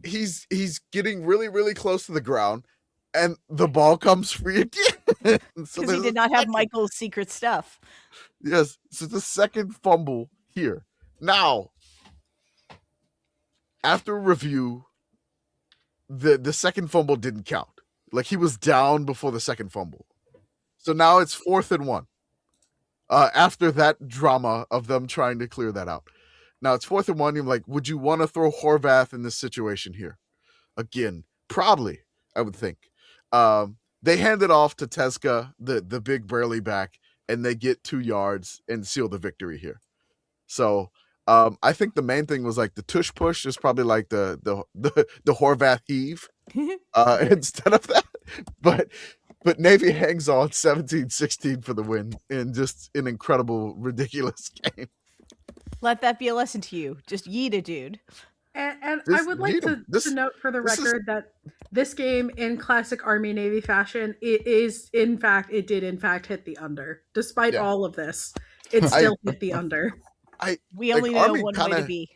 [SPEAKER 5] he's getting really, really close to the ground, and the ball comes free again. So
[SPEAKER 6] Because he did not have Michael's secret stuff.
[SPEAKER 5] Yes, so the second fumble here. Now, after review, the second fumble didn't count. Like, he was down before the second fumble. So now it's 4th and 1. After that drama of them trying to clear that out. Now it's 4th and 1. You're like, would you want to throw Horvath in this situation here? Again, probably, I would think. They hand it off to Teska, the big burly back, and they get 2 yards and seal the victory here. So I think the main thing was like the tush push is probably like the Horvath heave instead of that. But Navy hangs on 17-16 for the win in just an incredible, ridiculous game.
[SPEAKER 6] Let that be a lesson to you. Just yeet a dude.
[SPEAKER 2] And I would like to note for the record that this game, in classic Army Navy fashion, it did in fact hit the under. Despite all of this, it still hit the under.
[SPEAKER 6] We only know one way to be.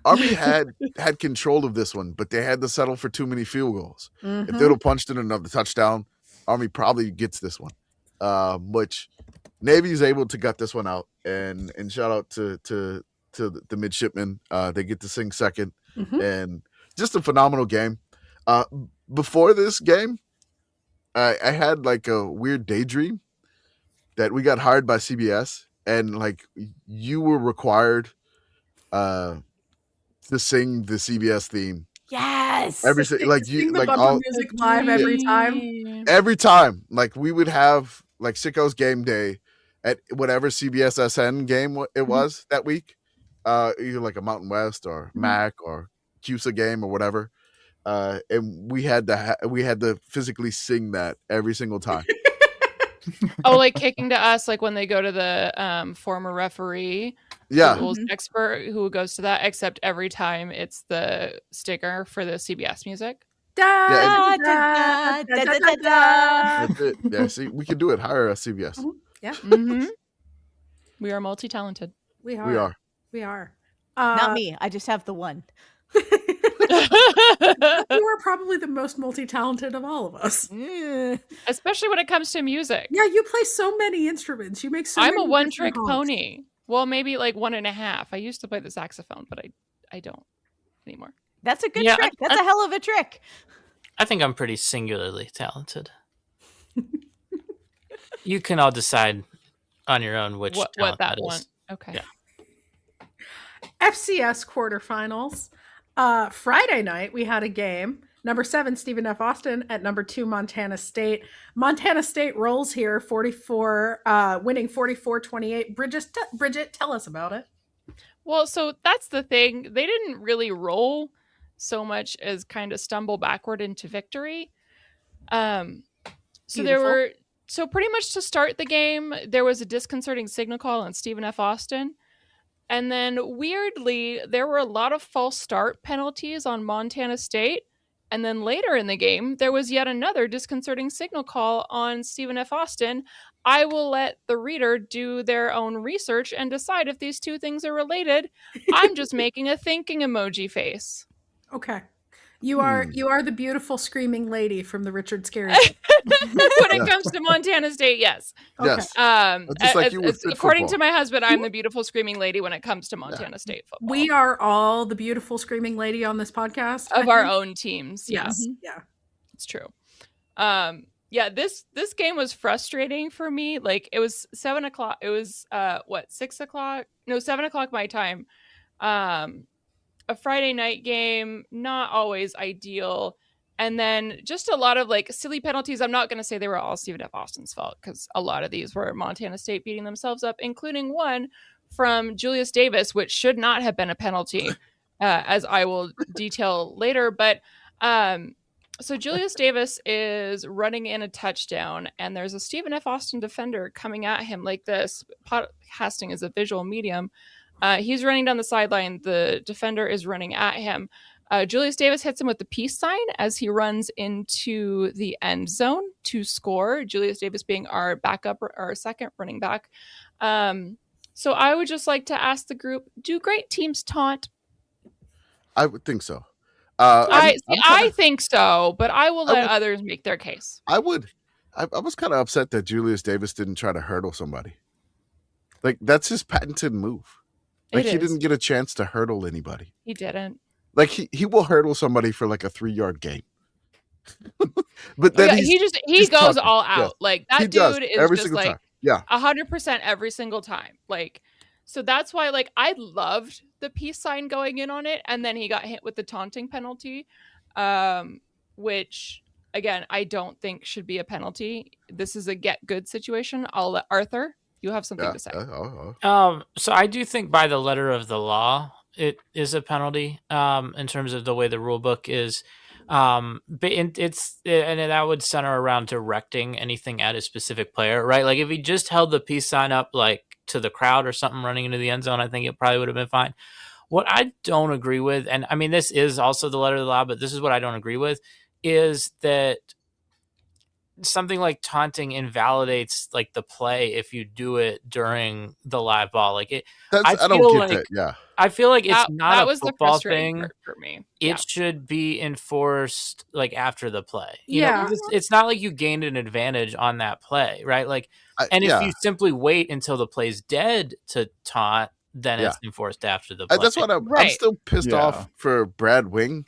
[SPEAKER 5] Army had control of this one, but they had to settle for too many field goals. Mm-hmm. If they'd have punched in another touchdown, Army probably gets this one. Which Navy's able to gut this one out, and shout out to the midshipmen. They get to sing second, and just a phenomenal game. Before this game, I had like a weird daydream that we got hired by CBS, and like you were required to sing the CBS theme.
[SPEAKER 6] Yes.
[SPEAKER 2] Sing the bumper music live every time.
[SPEAKER 5] Every time, like we would have like Sickos game day at whatever CBS SN game it was that week, either like a Mountain West or MAC or CUSA game or whatever, and we had to physically sing that every single time.
[SPEAKER 3] Oh, like kicking to us, like when they go to the former referee, rules expert who goes to that, except every time it's the sticker for the CBS music.
[SPEAKER 5] That's it. Yeah, see, we can do it. Hire a CBS.
[SPEAKER 2] Yeah.
[SPEAKER 3] We are multi-talented.
[SPEAKER 2] We are.
[SPEAKER 6] Not me. I just have the one.
[SPEAKER 2] You are probably the most multi-talented of all of us.
[SPEAKER 3] Especially when it comes to music.
[SPEAKER 2] Yeah, you play so many instruments. You make so many.
[SPEAKER 3] I'm a one-trick pony. Well, maybe like 1.5. I used to play the saxophone, but I don't anymore.
[SPEAKER 6] That's a good trick. That's a hell of a trick.
[SPEAKER 1] I think I'm pretty singularly talented. You can all decide on your own which
[SPEAKER 3] what that
[SPEAKER 1] is.
[SPEAKER 3] one. Okay.
[SPEAKER 1] Yeah.
[SPEAKER 2] FCS quarterfinals. Friday night, we had a game. Number 7, Stephen F. Austin at number 2, Montana State. Montana State rolls here, 44, winning 44-28. Brigit, tell us about it.
[SPEAKER 3] Well, so that's the thing. They didn't really roll so much as kind of stumble backward into victory. So pretty much to start the game, there was a disconcerting signal call on Stephen F. Austin. And then weirdly, there were a lot of false start penalties on Montana State. And then later in the game, there was yet another disconcerting signal call on Stephen F. Austin. I will let the reader do their own research and decide if these two things are related. I'm just making a thinking emoji face.
[SPEAKER 2] Okay. You are the beautiful screaming lady from the Richard Scarry.
[SPEAKER 3] When it comes to Montana State, yes.
[SPEAKER 2] Okay.
[SPEAKER 5] Yes.
[SPEAKER 3] According to my husband, I'm the beautiful screaming lady when it comes to Montana State football.
[SPEAKER 2] We are all the beautiful screaming lady on this podcast.
[SPEAKER 3] Of our own teams.
[SPEAKER 2] Yes.
[SPEAKER 3] Yeah.
[SPEAKER 2] Yeah.
[SPEAKER 3] It's true. This game was frustrating for me. Like it was 7 o'clock. It was 6 o'clock? No, 7 o'clock my time. A Friday night game, not always ideal. And then just a lot of like silly penalties. I'm not going to say they were all Stephen F. Austin's fault because a lot of these were Montana State beating themselves up, including one from Julius Davis, which should not have been a penalty, as I will detail later. But so Julius Davis is running in a touchdown, and there's a Stephen F. Austin defender coming at him. Like this podcasting is a visual medium. He's running down the sideline. The defender is running at him. Julius Davis hits him with the peace sign as he runs into the end zone to score. Julius Davis being our backup, our second running back. So I would just like to ask the group, do great teams taunt?
[SPEAKER 5] I would think so.
[SPEAKER 3] I think so, but I will let others make their case.
[SPEAKER 5] I would. I was kind of upset that Julius Davis didn't try to hurdle somebody. Like, that's his patented move. Like, he didn't get a chance to hurdle anybody.
[SPEAKER 3] He didn't.
[SPEAKER 5] Like, he will hurdle somebody for like a 3-yard gain. But then
[SPEAKER 3] he goes
[SPEAKER 5] talking.
[SPEAKER 3] all out.
[SPEAKER 5] Yeah.
[SPEAKER 3] Like, that
[SPEAKER 5] he
[SPEAKER 3] dude
[SPEAKER 5] does,
[SPEAKER 3] is
[SPEAKER 5] every
[SPEAKER 3] just
[SPEAKER 5] single
[SPEAKER 3] like
[SPEAKER 5] time. Yeah.
[SPEAKER 3] 100% every single time. Like, so that's why, like, I loved the peace sign going in on it, and then he got hit with the taunting penalty, which, again, I don't think should be a penalty. This is a get good situation. I'll let Arthur, you have something to say.
[SPEAKER 1] So I do think by the letter of the law, it is a penalty in terms of the way the rule book is. But that would center around directing anything at a specific player, right? Like if he just held the peace sign up like to the crowd or something running into the end zone, I think it probably would have been fine. What I don't agree with, and I mean, this is also the letter of the law, but this is what I don't agree with, is that something like taunting invalidates like the play if you do it during the live ball. Like it, I don't get that.
[SPEAKER 5] Yeah.
[SPEAKER 1] I feel like it's not a football thing.
[SPEAKER 3] For me.
[SPEAKER 1] It should be enforced like after the play. You
[SPEAKER 2] Yeah.
[SPEAKER 1] know, it's not like you gained an advantage on that play, right? Like, if you simply wait until the play's dead to taunt, then it's enforced after the play.
[SPEAKER 5] That's what I'm still pissed off for Brad Wing.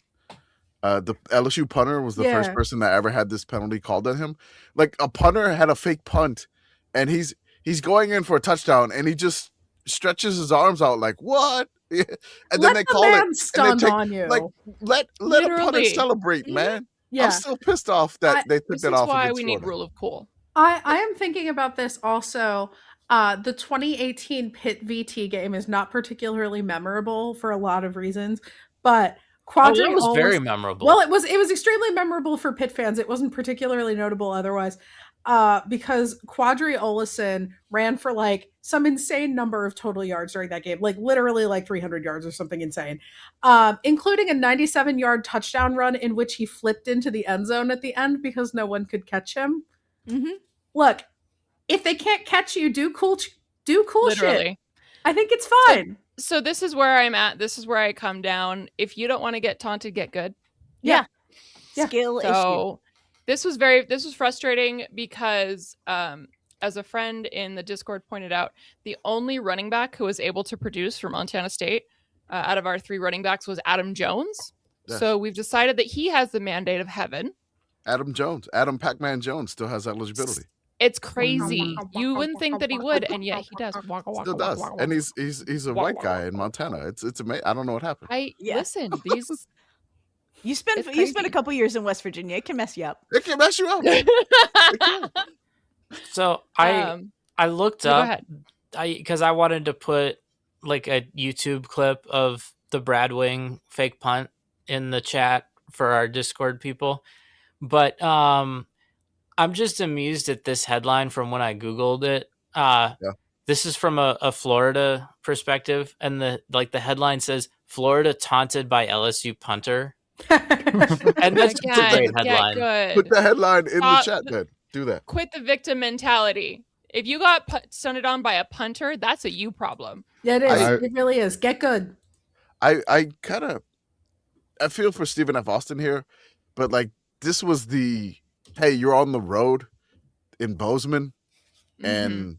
[SPEAKER 5] The LSU punter was the first person that ever had this penalty called on him. Like a punter had a fake punt, and he's going in for a touchdown, and he just stretches his arms out like what? And then they call it.
[SPEAKER 2] Stunned on you.
[SPEAKER 5] Like let a punter celebrate, man. Yeah. I'm still pissed off that they took that off.
[SPEAKER 3] This is why we need rule of cool.
[SPEAKER 2] I am thinking about this also. The 2018 Pitt VT game is not particularly memorable for a lot of reasons, but
[SPEAKER 1] Quadruple was very memorable.
[SPEAKER 2] Well, it was extremely memorable for Pitt fans. It wasn't particularly notable otherwise, because Quadri Olison ran for like some insane number of total yards during that game, like literally like 300 yards or something insane, including a 97-yard touchdown run in which he flipped into the end zone at the end because no one could catch him.
[SPEAKER 6] Mm-hmm.
[SPEAKER 2] Look, if they can't catch you, do cool
[SPEAKER 3] literally.
[SPEAKER 2] shit. I think it's fine.
[SPEAKER 3] So this is where I'm at. This is where I come down. If you don't want to get taunted, get good.
[SPEAKER 6] Yeah. Skill issue.
[SPEAKER 3] This was frustrating because, as a friend in the Discord pointed out, the only running back who was able to produce for Montana State out of our 3 running backs was Adam Jones. Yes. So we've decided that he has the mandate of heaven.
[SPEAKER 5] Adam Pac-Man Jones still has eligibility.
[SPEAKER 3] It's crazy. You wouldn't think that he would, and yet he does.
[SPEAKER 5] Still does, and he's a white guy in Montana. It's amazing. I don't know what happened.
[SPEAKER 3] Listen, these.
[SPEAKER 6] You spent a couple years in West Virginia. It can mess you up.
[SPEAKER 5] It can mess you up.
[SPEAKER 1] So I looked up because I wanted to put like a YouTube clip of the Brad Wing fake punt in the chat for our Discord people, but I'm just amused at this headline from when I Googled it. This is from a Florida perspective, and the headline says Florida taunted by LSU punter. And that's a great headline.
[SPEAKER 5] Put the headline in the chat then. Do that.
[SPEAKER 3] Quit the victim mentality. If you got stunted on by a punter, that's a you problem.
[SPEAKER 2] Yeah, it is. It really is. Get good.
[SPEAKER 5] I feel for Stephen F. Austin here, but like this was hey, you're on the road in Bozeman, and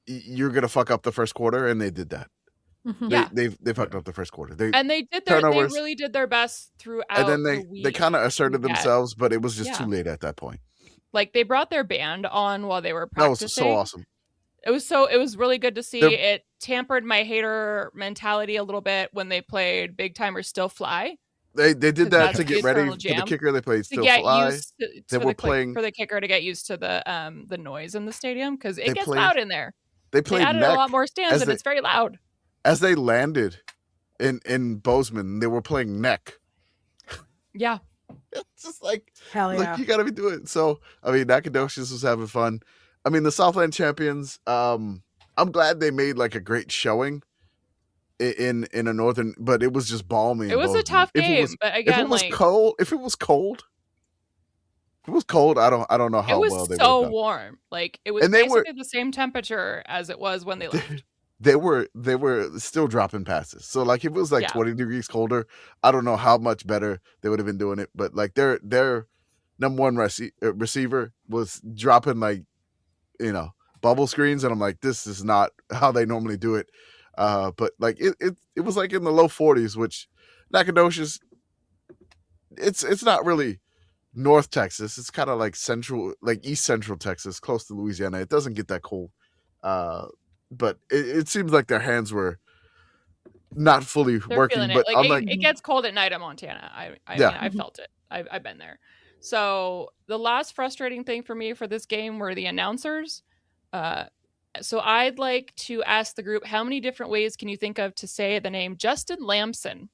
[SPEAKER 5] you're gonna fuck up the first quarter, and they did that. Mm-hmm. They fucked up the first quarter. They
[SPEAKER 3] really did their best throughout.
[SPEAKER 5] And then they kind of asserted themselves, but it was just too late at that point.
[SPEAKER 3] Like they brought their band on while they were practicing.
[SPEAKER 5] That was so awesome.
[SPEAKER 3] It was really good to see. It tampered my hater mentality a little bit when they played Big Timers Still Fly.
[SPEAKER 5] They did that to get ready for the kicker. They played Still Fly. They were playing
[SPEAKER 3] for the kicker to get used to the noise in the stadium because it gets loud in there.
[SPEAKER 5] They added
[SPEAKER 3] a lot more stands and it's very loud.
[SPEAKER 5] As they landed in Bozeman, they were playing neck.
[SPEAKER 3] Yeah.
[SPEAKER 5] It's just like,
[SPEAKER 2] hell yeah.
[SPEAKER 5] You got to be doing it. So, I mean, Nacogdoches was having fun. I mean, the Southland champions, I'm glad they made like a great showing in a northern, but it was just balmy.
[SPEAKER 3] It was a tough game, but again,
[SPEAKER 5] if it was cold, I don't know how well they would have done.
[SPEAKER 3] It was so warm. Like it was basically the same temperature as it was when they left.
[SPEAKER 5] they were still dropping passes. So like if it was like 20 degrees colder, I don't know how much better they would have been doing it. But like their number one receiver was dropping like, bubble screens, and I'm like, this is not how they normally do it. But like it was like in the low 40s, which Nacogdoches, it's not really North Texas. It's kind of like East Central Texas, close to Louisiana. It doesn't get that cold. But it seems like their hands were not fully working. But
[SPEAKER 3] it gets cold at night in Montana. I mean, I felt it. I've been there. So the last frustrating thing for me for this game were the announcers. So I'd like to ask the group, how many different ways can you think of to say the name Justin Lamson?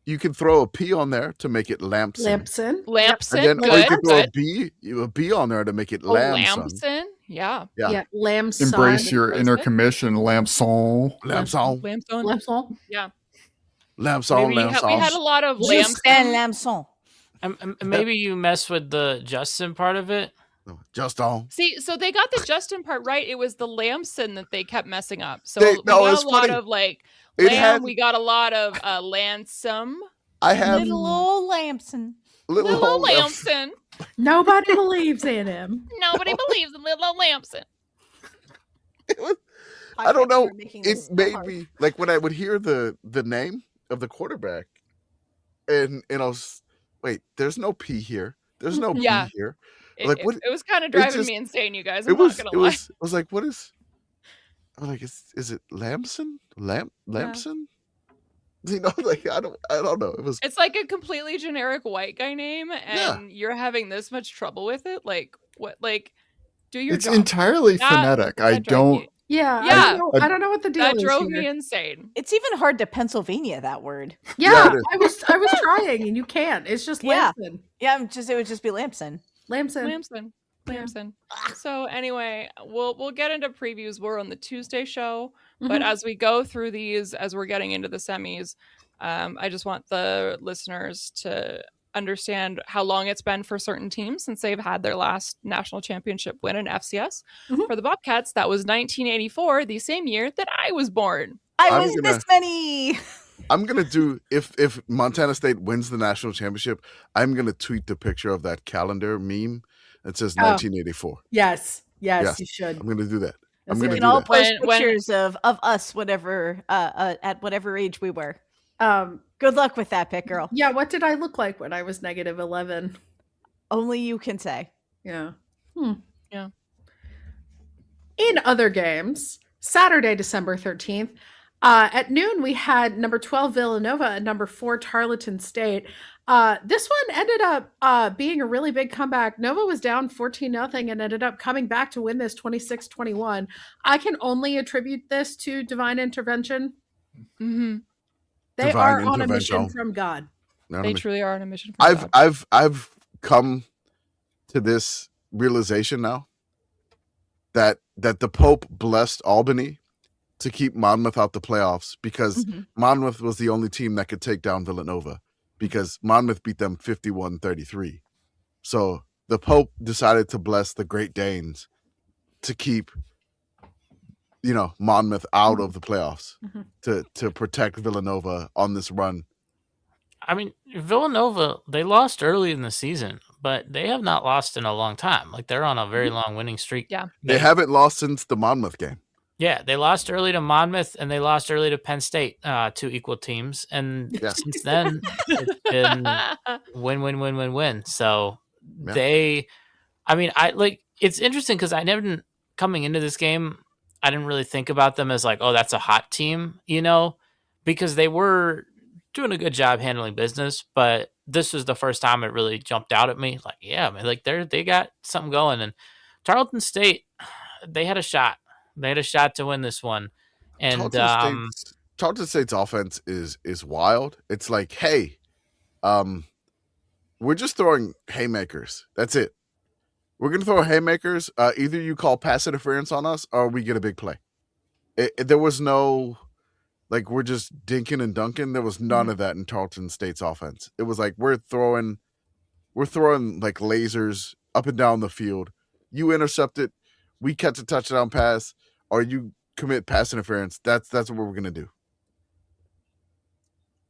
[SPEAKER 5] You can throw a P on there to make it Lampson.
[SPEAKER 3] Lampson.
[SPEAKER 5] And then,
[SPEAKER 3] good.
[SPEAKER 5] Or you can throw a B on there to make it Lamson.
[SPEAKER 3] Lampson. Yeah.
[SPEAKER 2] Lamson.
[SPEAKER 4] Embrace your inner commission, Lamson.
[SPEAKER 3] Yeah.
[SPEAKER 5] Lamson.
[SPEAKER 3] We had a lot of
[SPEAKER 6] Lamson.
[SPEAKER 1] Maybe you mess with the Justin part of it.
[SPEAKER 5] Justin.
[SPEAKER 3] See, so they got the Justin part right. It was the Lamson that they kept messing up. So
[SPEAKER 5] we got
[SPEAKER 3] a lot of like lamb. We got a lot of Lansome.
[SPEAKER 5] I have
[SPEAKER 6] little old Lamson.
[SPEAKER 3] Little old Lamson.
[SPEAKER 2] Nobody believes in him.
[SPEAKER 3] Nobody believes in little old Lamson.
[SPEAKER 5] I don't know. It made me like when I would hear the name of the quarterback, and I was wait. There's no P here. There's no P here. Like what?
[SPEAKER 3] It was kind of driving me insane, you guys. I'm not gonna lie.
[SPEAKER 5] I was like, what is? I'm like, is it Lamson? Lampson? Yeah. Like I don't know.
[SPEAKER 3] It's like a completely generic white guy name, and you're having this much trouble with it. Like what? Like do your job.
[SPEAKER 4] It's entirely phonetic. I don't.
[SPEAKER 2] Yeah. I don't know what the deal is.
[SPEAKER 3] That drove me insane.
[SPEAKER 6] It's even hard to Pennsylvania that word.
[SPEAKER 2] Yeah, I was trying, and you can't. It's just Lamson.
[SPEAKER 6] Yeah, it would just be Lamson.
[SPEAKER 2] Lamson.
[SPEAKER 3] So anyway, we'll get into previews. We're on the Tuesday show, but as we go through these, as we're getting into the semis, I just want the listeners to understand how long it's been for certain teams since they've had their last national championship win in FCS. For the Bobcats, that was 1984, the same year that I was born.
[SPEAKER 6] I was this many.
[SPEAKER 5] I'm gonna do if Montana State wins the national championship, I'm gonna tweet the picture of that calendar meme that says 1984.
[SPEAKER 2] Yes, you should.
[SPEAKER 5] I'm gonna do that. I'm
[SPEAKER 6] gonna all post pictures of us, whatever at whatever age we were. Good luck with that, Pitt Girl.
[SPEAKER 2] Yeah, what did I look like when I was -11?
[SPEAKER 6] Only you can say.
[SPEAKER 2] Yeah.
[SPEAKER 3] Yeah.
[SPEAKER 2] In other games, Saturday, December 13th, at noon, we had number 12 Villanova and number 4 Tarleton State. This one ended up being a really big comeback. Nova was down 14-0 and ended up coming back to win this 26-21. I can only attribute this to divine intervention.
[SPEAKER 3] Mm-hmm.
[SPEAKER 2] They are on a mission from God.
[SPEAKER 3] They truly are on a mission from God.
[SPEAKER 5] I've come to this realization now that the Pope blessed Albany to keep Monmouth out the playoffs because Monmouth was the only team that could take down Villanova because Monmouth beat them 51-33. So the Pope decided to bless the Great Danes to keep Monmouth out of the playoffs to protect Villanova on this run.
[SPEAKER 1] I mean, Villanova, they lost early in the season, but they have not lost in a long time. Like they're on a very long winning streak.
[SPEAKER 3] Yeah.
[SPEAKER 5] They haven't lost since the Monmouth game.
[SPEAKER 1] Yeah, they lost early to Monmouth and they lost early to Penn State, two equal teams. And since then, it's been win. So it's interesting because I never, coming into this game, I didn't really think about them as like, oh, that's a hot team, because they were doing a good job handling business. But this was the first time it really jumped out at me. Like, yeah, man, like they got something going. And Tarleton State, they had a shot. They had a shot to win this one. And
[SPEAKER 5] Tarleton State's offense is wild. It's like, hey, we're just throwing haymakers. That's it. We're going to throw haymakers. Either you call pass interference on us or we get a big play. There was no, like, we're just dinking and dunking. There was none of that in Tarleton State's offense. It was like, we're throwing like lasers up and down the field. You intercept it. We catch a touchdown pass, or you commit pass interference, that's what we're gonna do.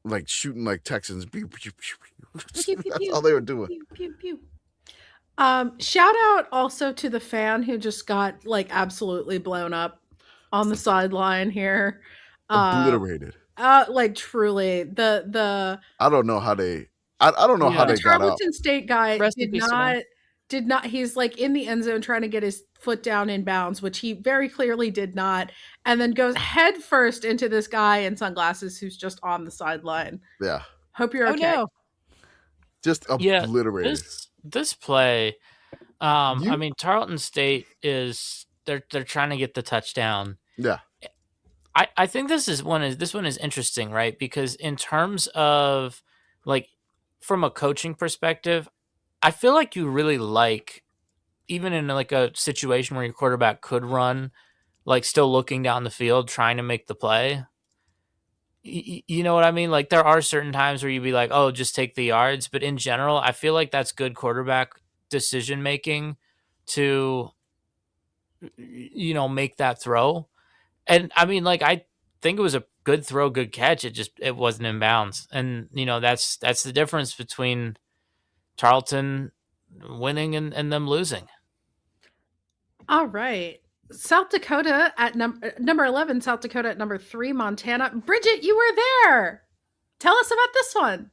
[SPEAKER 5] Like shooting like Texans.
[SPEAKER 6] Pew, pew,
[SPEAKER 5] That's
[SPEAKER 6] pew,
[SPEAKER 5] all they were doing.
[SPEAKER 6] pew, pew, pew.
[SPEAKER 2] Shout out also to the fan who just got like absolutely blown up on the sideline here.
[SPEAKER 5] Obliterated.
[SPEAKER 2] Like truly the
[SPEAKER 5] I don't know how they. I don't know how
[SPEAKER 2] the
[SPEAKER 5] they got up.
[SPEAKER 2] Tarleton State guy
[SPEAKER 3] Rest in peace to him.
[SPEAKER 2] did not. He's like in the end zone trying to get his foot down in bounds, which he very clearly did not, and then goes head first into this guy in sunglasses who's just on the sideline.
[SPEAKER 5] Yeah.
[SPEAKER 2] Hope you're okay.
[SPEAKER 6] Oh no.
[SPEAKER 5] Just obliterated.
[SPEAKER 1] This play, I mean, Tarleton State is they're trying to get the touchdown.
[SPEAKER 5] Yeah.
[SPEAKER 1] I think this one is interesting, right? Because in terms of like from a coaching perspective, I feel like you really like, even in like a situation where your quarterback could run, like still looking down the field trying to make the play. You know what I mean? Like there are certain times where you'd be like, oh, just take the yards. But in general, I feel like that's good quarterback decision making to, make that throw. And I mean, like, I think it was a good throw, good catch. It wasn't in bounds. And, that's the difference between Tarleton winning and them losing.
[SPEAKER 2] All right. South Dakota at number 11, South Dakota at number 3, Montana. Brigit, you were there. Tell us about this one.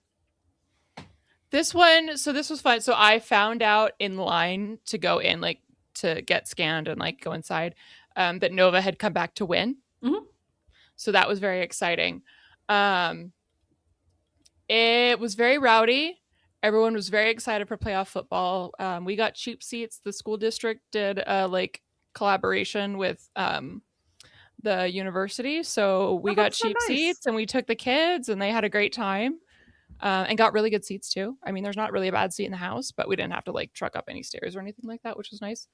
[SPEAKER 3] This was fun. So I found out in line to go in, like to get scanned and like go inside, that Nova had come back to win.
[SPEAKER 2] Mm-hmm.
[SPEAKER 3] So that was very exciting. It was very rowdy. Everyone was very excited for playoff football. We got cheap seats. The school district did like collaboration with the university, so we got cheap seats and we took the kids and they had a great time, and got really good seats too. I mean, there's not really a bad seat in the house, but we didn't have to like truck up any stairs or anything like that, which was nice.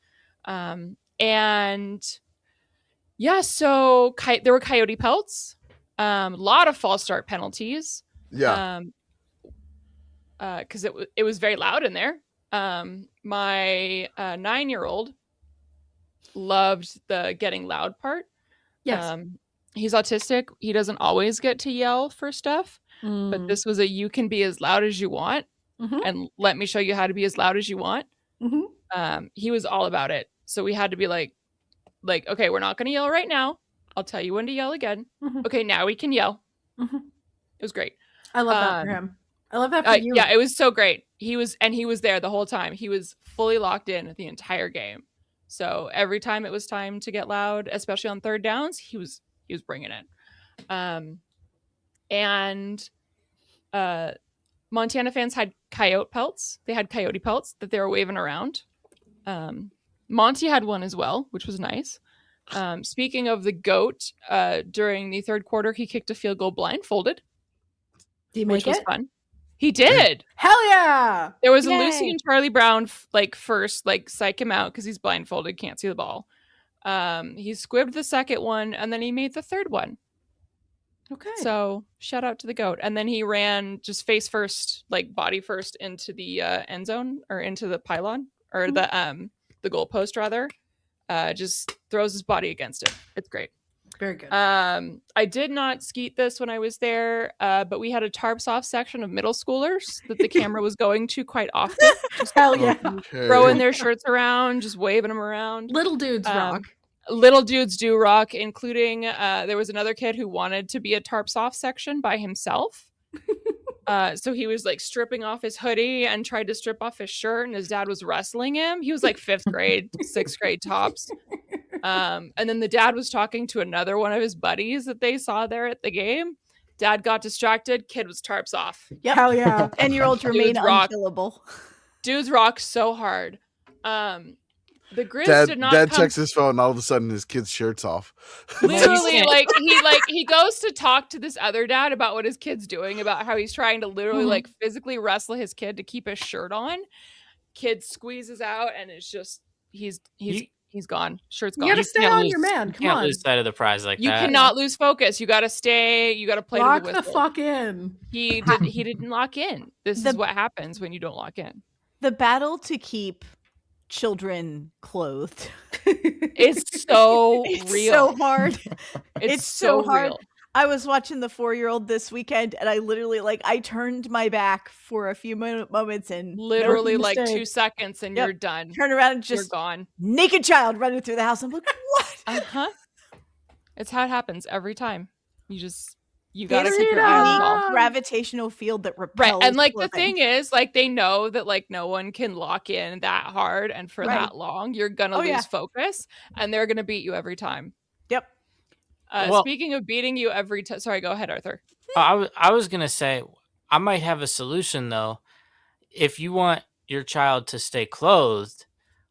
[SPEAKER 3] And yeah, so there were coyote pelts, a lot of false start penalties.
[SPEAKER 5] Yeah.
[SPEAKER 3] Because it was very loud in there. My 9-year-old loved the getting loud part.
[SPEAKER 2] Yes.
[SPEAKER 3] He's autistic. He doesn't always get to yell for stuff, but this was you can be as loud as you want, and let me show you how to be as loud as you want. He was all about it. So we had to be like, okay, we're not going to yell right now. I'll tell you when to yell again. Okay, now we can yell. It was great.
[SPEAKER 2] I love that for him. I love that for you.
[SPEAKER 3] Yeah, it was so great. He was there the whole time. He was fully locked in the entire game. So every time it was time to get loud, especially on third downs, he was bringing it. And Montana fans had coyote pelts. They had coyote pelts that they were waving around. Monty had one as well, which was nice. Speaking of the GOAT, during the third quarter, he kicked a field goal blindfolded.
[SPEAKER 2] Did he make
[SPEAKER 3] which was
[SPEAKER 2] it?
[SPEAKER 3] fun. He did.
[SPEAKER 2] Hell yeah!
[SPEAKER 3] There was
[SPEAKER 6] Yay.
[SPEAKER 3] a Lucy and Charlie Brown first psych him out because he's blindfolded, can't see the ball. He squibbed the second one and then he made the third one.
[SPEAKER 2] Okay.
[SPEAKER 3] So shout out to the GOAT. And then he ran just face first, body first into the end zone or into the pylon or the goalpost rather. Just throws his body against it. It's great.
[SPEAKER 2] Very good.
[SPEAKER 3] I did not skeet this when I was there, but we had a tarps off section of middle schoolers that the camera was going to quite often. Just
[SPEAKER 2] Hell yeah.
[SPEAKER 3] throwing their shirts around, just waving them around.
[SPEAKER 2] Little dudes rock.
[SPEAKER 3] Little dudes do rock, including there was another kid who wanted to be a tarps off section by himself. So he was stripping off his hoodie and tried to strip off his shirt, and his dad was wrestling him. He was 5th grade, 6th grade tops. And then the dad was talking to another one of his buddies that they saw there at the game. Dad got distracted. Kid was tarps off.
[SPEAKER 2] Yep. Hell yeah.
[SPEAKER 6] 10-year-olds remain unkillable.
[SPEAKER 3] Dudes rock so hard. The Grizz did not
[SPEAKER 5] Dad
[SPEAKER 3] come...
[SPEAKER 5] checks his phone and all of a sudden his kid's shirt's off.
[SPEAKER 3] Literally, he goes to talk to this other dad about what his kid's doing, about how he's trying to literally physically wrestle his kid to keep his shirt on. Kid squeezes out and it's just he's gone. Shirt's gone.
[SPEAKER 2] You gotta stay on your man. Come on.
[SPEAKER 1] You can't lose sight of the prize like that.
[SPEAKER 3] You cannot lose focus. You gotta stay. You gotta play
[SPEAKER 2] Lock
[SPEAKER 3] to the whistle.
[SPEAKER 2] the fuck in.
[SPEAKER 3] He didn't lock in. This is what happens when you don't lock in.
[SPEAKER 6] The battle to keep children clothed.
[SPEAKER 3] It's so
[SPEAKER 6] It's
[SPEAKER 3] real.
[SPEAKER 6] so hard.
[SPEAKER 3] It's so
[SPEAKER 6] hard.
[SPEAKER 3] real.
[SPEAKER 6] I was watching the 4-year-old this weekend, and I literally I turned my back for a few moments and
[SPEAKER 3] Literally
[SPEAKER 6] no
[SPEAKER 3] like 2
[SPEAKER 6] mistake,
[SPEAKER 3] seconds and
[SPEAKER 6] Yep.
[SPEAKER 3] you're done.
[SPEAKER 6] turn around and
[SPEAKER 3] You're
[SPEAKER 6] just
[SPEAKER 3] gone.
[SPEAKER 6] naked child running through the house. I'm like, what?
[SPEAKER 3] Uh-huh. It's how it happens every time. You
[SPEAKER 6] They
[SPEAKER 3] gotta
[SPEAKER 6] have
[SPEAKER 3] keep
[SPEAKER 6] such
[SPEAKER 3] your
[SPEAKER 6] a
[SPEAKER 3] eye on the
[SPEAKER 6] unique
[SPEAKER 3] ball.
[SPEAKER 6] gravitational field that
[SPEAKER 3] Right.
[SPEAKER 6] repels.
[SPEAKER 3] And like
[SPEAKER 6] clothing.
[SPEAKER 3] the thing is, like they know that like no one can lock in that hard and for
[SPEAKER 6] Right.
[SPEAKER 3] that long. You're gonna
[SPEAKER 6] Oh,
[SPEAKER 3] lose
[SPEAKER 6] yeah.
[SPEAKER 3] focus and they're gonna beat you every time.
[SPEAKER 6] Yep.
[SPEAKER 1] Well-
[SPEAKER 3] Speaking of beating you every time, sorry, go ahead, Arthur.
[SPEAKER 1] I was gonna say I might have a solution though. If you want your child to stay clothed,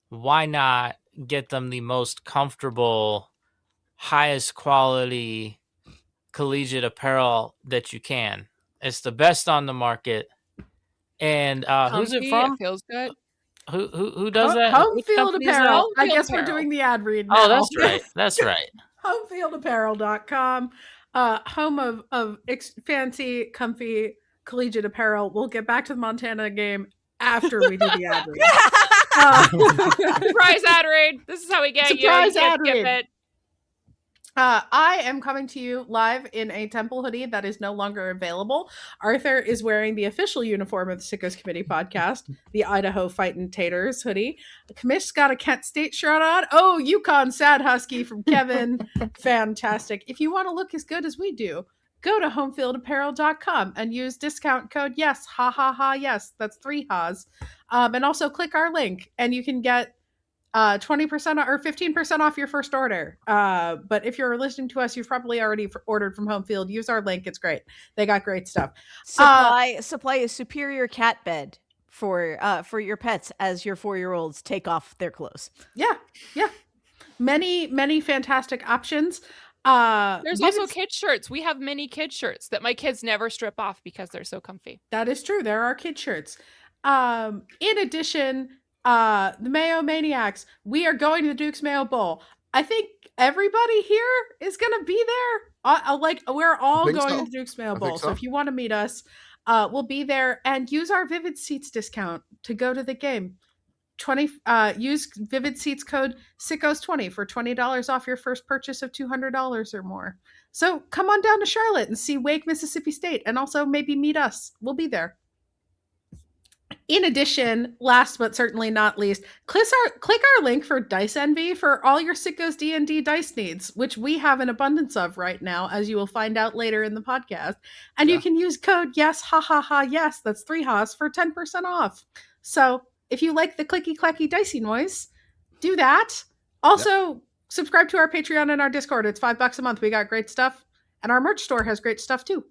[SPEAKER 1] why not get them the most comfortable, highest quality collegiate apparel that you can? It's the best on the market. And who's it
[SPEAKER 3] Comfy,
[SPEAKER 1] from?
[SPEAKER 3] It feels good.
[SPEAKER 1] Who does that?
[SPEAKER 2] Home
[SPEAKER 1] Which
[SPEAKER 2] Field
[SPEAKER 1] company is that?
[SPEAKER 2] Apparel. I
[SPEAKER 3] Field
[SPEAKER 2] guess we're
[SPEAKER 3] Apparel.
[SPEAKER 2] doing the ad read now.
[SPEAKER 1] Oh, that's right. That's right.
[SPEAKER 2] homefieldapparel.com, home of fancy, comfy collegiate apparel. We'll get back to the Montana game after we do the ad read.
[SPEAKER 3] Surprise ad raid. This is how we get you.
[SPEAKER 2] Surprise
[SPEAKER 3] You can't
[SPEAKER 2] ad
[SPEAKER 3] skip
[SPEAKER 2] read.
[SPEAKER 3] it.
[SPEAKER 2] I am coming to you live in a Temple hoodie that is no longer available. Arthur is wearing the official uniform of the Sickos Committee podcast, the Idaho Fightin' Taters hoodie. Commish's got a Kent State shirt on. Oh, Yukon Sad Husky from Kevin. Fantastic. If you want to look as good as we do, go to homefieldapparel.com and use discount code yes, ha ha ha yes. That's 3 ha's. And also click our link and you can get 20% or 15% off your first order. But if you're listening to us, you've probably already ordered from Home Field. Use our link. It's great. They got great stuff.
[SPEAKER 6] Supply a superior cat bed for your pets as your 4-year-olds take off their clothes.
[SPEAKER 2] Yeah. Many fantastic options.
[SPEAKER 3] There's also kid shirts. We have many kid shirts that my kids never strip off because they're so comfy.
[SPEAKER 2] That is true. There are kid shirts. In addition, the Mayo Maniacs, we are going to the Duke's Mayo Bowl. I think everybody here is going to be there. We're all going to the Duke's Mayo Bowl. So if you want to meet us, we'll be there and use our Vivid Seats discount to go to the game. Use Vivid Seats code Sickos20 for $20 off your first purchase of $200 or more. So come on down to Charlotte and see Wake, Mississippi State, and also maybe meet us. We'll be there. In addition, last but certainly not least, click our link for Dice Envy for all your Sickos D&D dice needs, which we have an abundance of right now, as you will find out later in the podcast. And you can use code yes, ha ha ha yes, that's 3 ha's for 10% off. So if you like the clicky clacky dicey noise, do that. Also, subscribe to our Patreon and our Discord. It's $5 a month. We got great stuff. And our merch store has great stuff too.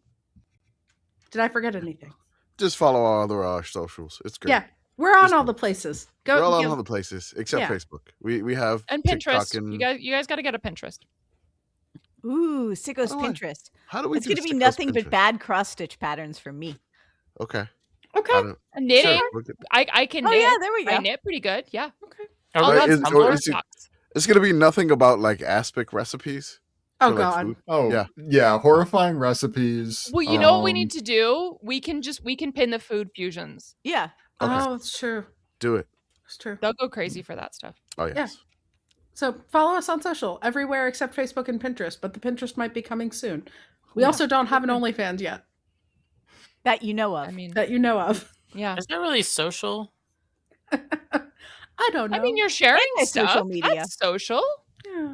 [SPEAKER 2] Did I forget anything?
[SPEAKER 5] Just follow all other socials. It's great.
[SPEAKER 2] Yeah, we're on all the places.
[SPEAKER 5] We're all on all the places except
[SPEAKER 2] Yeah.
[SPEAKER 5] Facebook. We have
[SPEAKER 3] And
[SPEAKER 5] TikTok
[SPEAKER 3] Pinterest.
[SPEAKER 5] and
[SPEAKER 3] You guys got to get a Pinterest.
[SPEAKER 6] Ooh, Sickos
[SPEAKER 5] Oh,
[SPEAKER 6] Pinterest.
[SPEAKER 5] how do we?
[SPEAKER 6] It's
[SPEAKER 5] do
[SPEAKER 6] going to be
[SPEAKER 5] Sickos
[SPEAKER 6] nothing
[SPEAKER 5] Pinterest?
[SPEAKER 6] but bad cross stitch patterns from me.
[SPEAKER 5] Okay.
[SPEAKER 2] Okay.
[SPEAKER 3] Knitting.
[SPEAKER 5] Sure.
[SPEAKER 3] I can
[SPEAKER 6] Oh
[SPEAKER 3] knit.
[SPEAKER 6] yeah, there we go.
[SPEAKER 3] I knit pretty good. Yeah.
[SPEAKER 2] Okay.
[SPEAKER 1] Are
[SPEAKER 5] Right,
[SPEAKER 1] we
[SPEAKER 5] is-
[SPEAKER 1] on
[SPEAKER 5] or
[SPEAKER 1] Tumblr?
[SPEAKER 5] is it- It's gonna be nothing about like aspic recipes.
[SPEAKER 2] Oh
[SPEAKER 5] for, like,
[SPEAKER 2] God.
[SPEAKER 5] food.
[SPEAKER 4] Oh
[SPEAKER 5] Yeah.
[SPEAKER 4] horrifying recipes.
[SPEAKER 3] Well, you know what we need to do? We can pin the food fusions.
[SPEAKER 6] Yeah.
[SPEAKER 5] Okay.
[SPEAKER 2] Oh, it's true.
[SPEAKER 5] Do it.
[SPEAKER 2] It's true.
[SPEAKER 3] They'll go crazy for that stuff.
[SPEAKER 5] Oh yes.
[SPEAKER 2] So follow us on social everywhere except Facebook and Pinterest, but the Pinterest might be coming soon. We also don't have an OnlyFans yet
[SPEAKER 6] That you know of.
[SPEAKER 3] I mean,
[SPEAKER 2] that you know of.
[SPEAKER 3] yeah.
[SPEAKER 1] Is that really social?
[SPEAKER 2] I don't know.
[SPEAKER 3] I mean, you're sharing
[SPEAKER 6] Anti-social
[SPEAKER 3] stuff.
[SPEAKER 6] media.
[SPEAKER 3] That's social.
[SPEAKER 2] Yeah.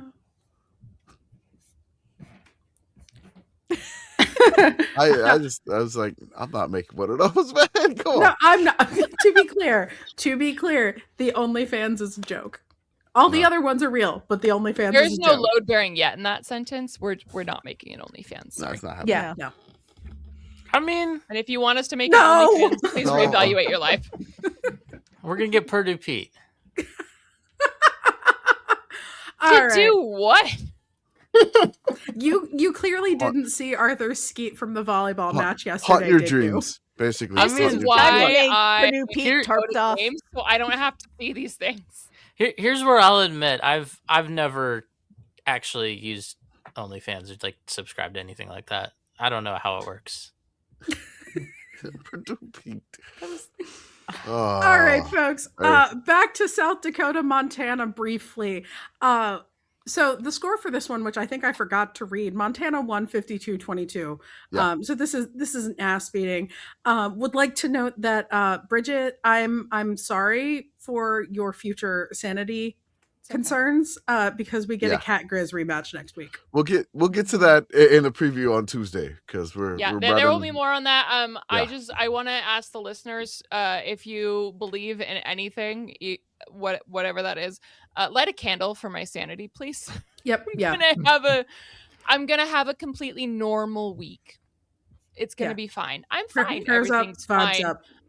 [SPEAKER 5] I was like, I'm not making one of those, man. Come
[SPEAKER 2] No,
[SPEAKER 5] on.
[SPEAKER 2] I'm not. To be clear, the OnlyFans is a joke. All the
[SPEAKER 5] No.
[SPEAKER 2] other ones are real, but the OnlyFans
[SPEAKER 3] There's
[SPEAKER 2] is a
[SPEAKER 3] no
[SPEAKER 2] joke.
[SPEAKER 3] load bearing yet in that sentence. We're not making an OnlyFans.
[SPEAKER 5] No,
[SPEAKER 3] Sorry.
[SPEAKER 5] it's not happening.
[SPEAKER 2] Yeah, no.
[SPEAKER 1] I mean,
[SPEAKER 3] And if you want us to make
[SPEAKER 2] No!
[SPEAKER 3] an OnlyFans, please
[SPEAKER 5] No.
[SPEAKER 3] reevaluate your life.
[SPEAKER 1] we're gonna get Purdue Pete.
[SPEAKER 2] All
[SPEAKER 3] To
[SPEAKER 2] right.
[SPEAKER 3] do what?
[SPEAKER 2] You clearly didn't see Arthur skeet from the volleyball match yesterday.
[SPEAKER 5] Haunt your
[SPEAKER 2] did you?
[SPEAKER 5] dreams, basically.
[SPEAKER 1] I
[SPEAKER 3] This
[SPEAKER 1] mean,
[SPEAKER 3] is
[SPEAKER 5] Haunt your
[SPEAKER 3] why
[SPEAKER 5] dreams.
[SPEAKER 3] I
[SPEAKER 6] Purdue Pete
[SPEAKER 1] here-
[SPEAKER 3] go
[SPEAKER 6] tarped
[SPEAKER 3] to
[SPEAKER 6] off.
[SPEAKER 3] games, so I don't have to see these things.
[SPEAKER 1] Here's where I'll admit I've never actually used OnlyFans or like subscribed to anything like that. I don't know how it works.
[SPEAKER 5] Purdue Pete.
[SPEAKER 2] All right, folks. Back to South Dakota, Montana briefly. So the score for this one, which I think I forgot to read, Montana won 52-22.
[SPEAKER 5] Yeah.
[SPEAKER 2] So this is an ass beating. Would like to note that Brigit, I'm sorry for your future sanity concerns because we get a Cat Grizz rematch next week.
[SPEAKER 5] We'll get to that in the preview on Tuesday because we're
[SPEAKER 3] there will be more on that. I want to ask the listeners if you believe in anything, whatever that is, light a candle for my sanity, please.
[SPEAKER 2] Yep.
[SPEAKER 3] I'm gonna have a completely normal week. It's gonna be fine. I'm fine. Everything's fine.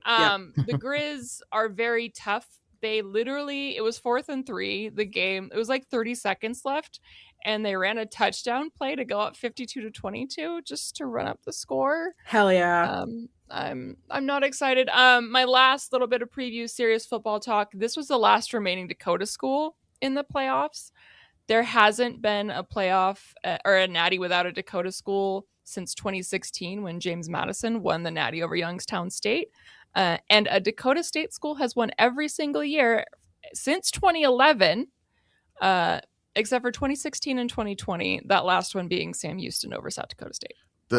[SPEAKER 3] The Grizz are very tough. They literally, it was 4th and 3. The game, it was like 30 seconds left, and they ran a touchdown play to go up 52-22 just to run up the score.
[SPEAKER 2] Hell yeah.
[SPEAKER 3] I'm not excited. My last little bit of preview, serious football talk. This was the last remaining Dakota school in the playoffs. There hasn't been a playoff or a natty without a Dakota school since 2016 when James Madison won the natty over Youngstown State. And a Dakota State school has won every single year since 2011, except for 2016 and 2020. That last one being Sam Houston over South Dakota State.
[SPEAKER 5] The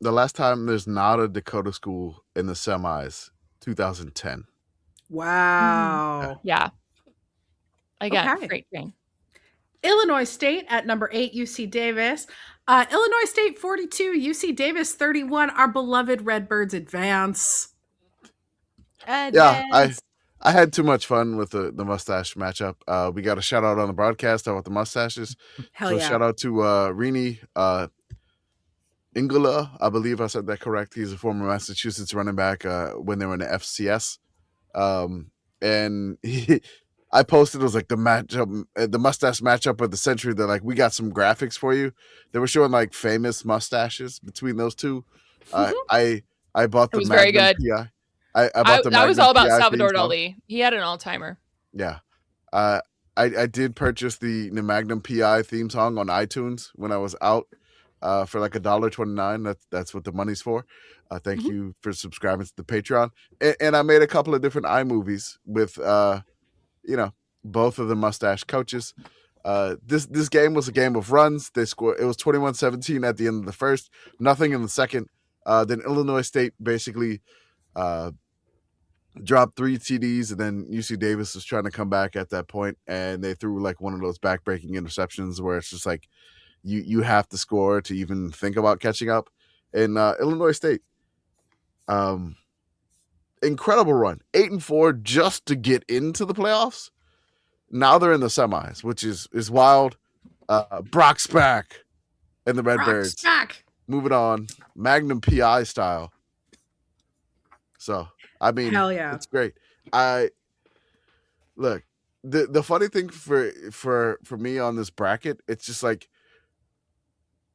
[SPEAKER 5] last time there's not a Dakota school in the semis, 2010.
[SPEAKER 2] Wow.
[SPEAKER 3] Yeah. Again, great thing.
[SPEAKER 2] Illinois State at number 8, UC Davis. Illinois State 42, UC Davis 31. Our beloved Redbirds advance.
[SPEAKER 5] Yeah, I had too much fun with the mustache matchup. We got a shout out on the broadcast about the mustaches. Shout out to Rini Ingela. I believe I said that correct. He's a former Massachusetts running back when they were in the FCS. And I posted, it was like the matchup, the mustache matchup of the century. They're like, we got some graphics for you. They were showing like famous mustaches between those two. I bought the
[SPEAKER 3] Magnum very good.
[SPEAKER 5] PI. I bought the
[SPEAKER 3] that was all about
[SPEAKER 5] PI
[SPEAKER 3] Salvador Dali. He had an all-timer.
[SPEAKER 5] Yeah. I did purchase the Magnum PI theme song on iTunes when I was out for like $1.29. That's what the money's for. Thank you for subscribing to the Patreon. And I made a couple of different iMovies with both of the mustache coaches. This game was a game of runs. They scored. It was 21-17 at the end of the first. Nothing in the second. Then Illinois State basically dropped 3 TDs, and then UC Davis was trying to come back at that point, and they threw like one of those back-breaking interceptions where it's just like you have to score to even think about catching up. And Illinois State, incredible run, 8-4 just to get into the playoffs. Now they're in the semis, which is wild. Brock's back, and the Redbirds moving on, Magnum PI style. So I mean,
[SPEAKER 2] hell yeah,
[SPEAKER 5] it's great. Look, the funny thing for me on this bracket, it's just like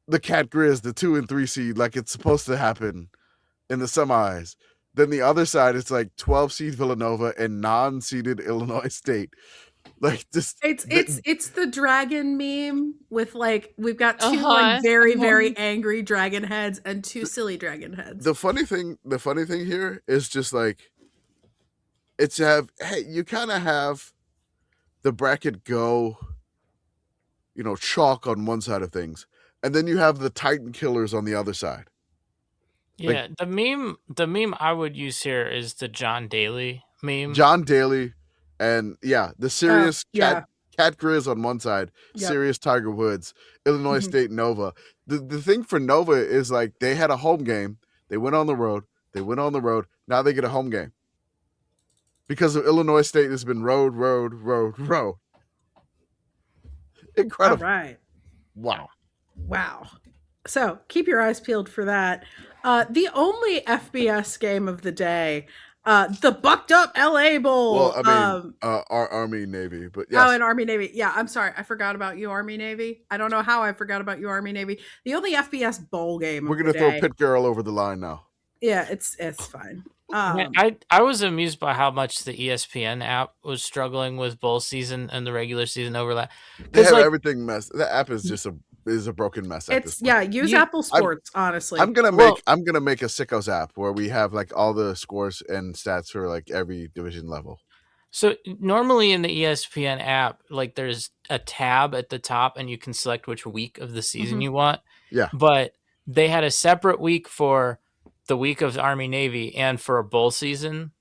[SPEAKER 5] the Cat Grizz, the 2 and 3 seed, like it's supposed to happen in the semis. Then the other side, it's like 12 seed Villanova and non-seeded Illinois State. Like just
[SPEAKER 2] it's the dragon meme with like we've got 2 like very very angry dragon heads and 2 silly dragon heads.
[SPEAKER 5] The funny thing here is just like you kind of have the bracket go, chalk on one side of things, and then you have the Titan killers on the other side.
[SPEAKER 1] Yeah, like, the meme I would use here is the John Daly meme.
[SPEAKER 5] John Daly. And the serious Cat Grizz on one side, serious Tiger Woods, Illinois State Nova. The thing for Nova is like they had a home game. They went on the road. Now they get a home game. Because of Illinois State has been road. Incredible.
[SPEAKER 2] All right.
[SPEAKER 5] Wow.
[SPEAKER 2] So keep your eyes peeled for that. The only FBS game of the day, the Bucked Up LA Bowl.
[SPEAKER 5] Well, I mean, our Army Navy, but yes.
[SPEAKER 2] Oh, and Army Navy. Yeah, I'm sorry, I forgot about you, Army Navy. I don't know how I forgot about you, Army Navy. The only FBS bowl game.
[SPEAKER 5] We're gonna throw Pitt Girl over the line now.
[SPEAKER 2] Yeah, it's fine.
[SPEAKER 1] I was amused by how much the ESPN app was struggling with bowl season and the regular season overlap.
[SPEAKER 5] They have everything messed. The app is just a is a broken mess at this
[SPEAKER 2] It's
[SPEAKER 5] point.
[SPEAKER 2] use Apple Sports, honestly.
[SPEAKER 5] I'm gonna make a Sickos app where we have like all the scores and stats for like every division level.
[SPEAKER 1] So normally in the ESPN app, like there's a tab at the top and you can select which week of the season you want.
[SPEAKER 5] Yeah.
[SPEAKER 1] But they had a separate week for the week of Army Navy and for a bowl season.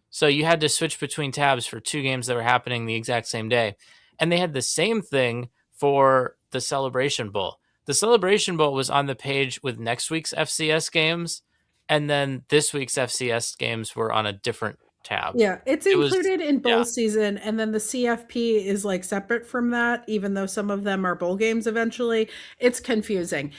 [SPEAKER 1] So you had to switch between tabs for 2 games that were happening the exact same day. And they had the same thing for the Celebration Bowl. The Celebration Bowl was on the page with next week's FCS games, and then this week's FCS games were on a different tab.
[SPEAKER 2] Yeah, it's included in bowl season, and then the CFP is like separate from that, even though some of them are bowl games eventually. It's confusing.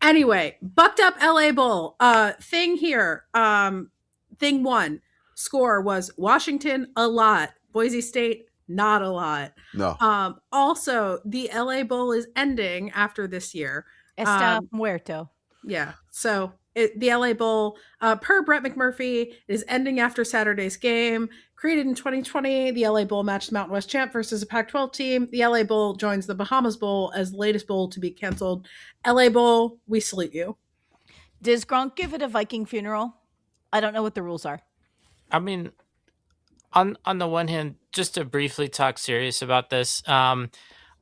[SPEAKER 2] Anyway, Bucked Up LA Bowl. Thing here. Thing 1. Score was Washington a lot. Boise State not a lot.
[SPEAKER 5] No.
[SPEAKER 2] Also, the LA Bowl is ending after this year.
[SPEAKER 6] Está muerto.
[SPEAKER 2] Yeah. So the LA Bowl, per Brett McMurphy, is ending after Saturday's game. Created in 2020, the LA Bowl matched Mountain West champ versus a Pac-12 team. The LA Bowl joins the Bahamas Bowl as the latest bowl to be canceled. LA Bowl, we salute you.
[SPEAKER 6] Does Gronk give it a Viking funeral? I don't know what the rules are.
[SPEAKER 1] I mean, on the one hand, just to briefly talk serious about this,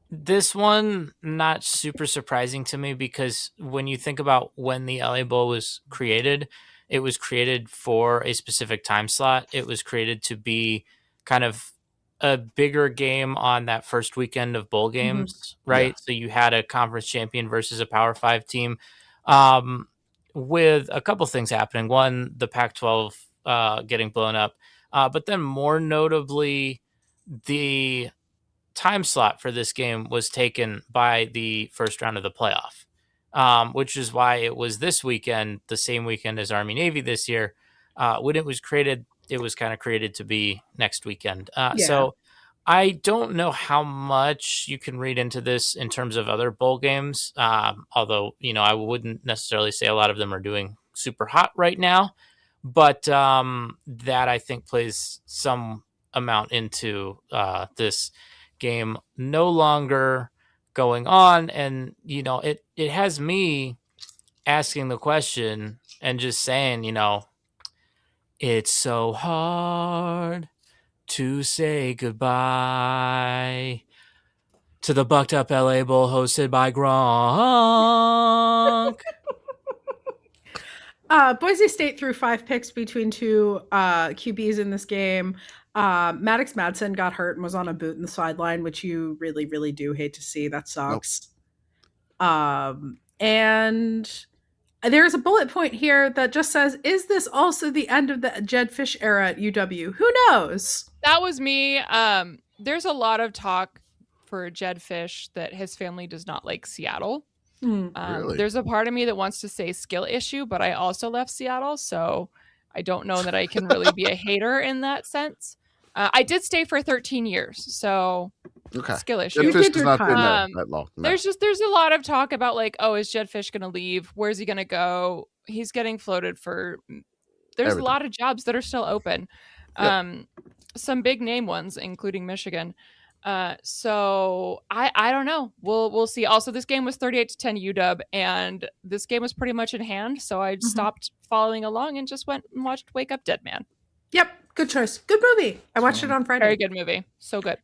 [SPEAKER 1] this one, not super surprising to me because when you think about when the LA Bowl was created, it was created for a specific time slot. It was created to be kind of a bigger game on that first weekend of bowl games, right? Yeah. So you had a conference champion versus a Power 5 team with a couple things happening. One, the Pac-12 getting blown up, but then more notably, the time slot for this game was taken by the first round of the playoff, which is why it was this weekend, the same weekend as Army Navy this year. When it was created, it was kind of created to be next weekend. So I don't know how much you can read into this in terms of other bowl games, although, I wouldn't necessarily say a lot of them are doing super hot right now, but that I think plays some amount into this game no longer going on. And it has me asking the question and just saying, it's so hard to say goodbye to the Bucked Up LA Bowl hosted by Gronk.
[SPEAKER 2] Boise State threw 5 picks between 2 QBs in this game. Maddox Madsen got hurt and was on a boot in the sideline, which you really, really do hate to see. That sucks. Nope. And there's a bullet point here that just says, is this also the end of the Jed Fish era at UW? Who knows?
[SPEAKER 3] That was me. There's a lot of talk for Jed Fish that his family does not like Seattle.
[SPEAKER 5] Really?
[SPEAKER 3] There's a part of me that wants to say skill issue, but I also left Seattle, so I don't know that I can really be a hater in that sense. I did stay for 13 years, so skill issue.
[SPEAKER 5] Jed Fish has not been that long. No.
[SPEAKER 3] There's a lot of talk about like, oh, is Jed Fish going to leave? Where's he going to go? He's getting floated for. There's everything. A lot of jobs that are still open. Yep. Some big name ones, including Michigan. So I don't know. We'll see. Also, this game was 38-10 UW, and this game was pretty much in hand. So I stopped following along and just went and watched Wake Up Dead Man.
[SPEAKER 2] Yep. Good choice. Good movie. I watched it on Friday.
[SPEAKER 3] Very good movie. So good.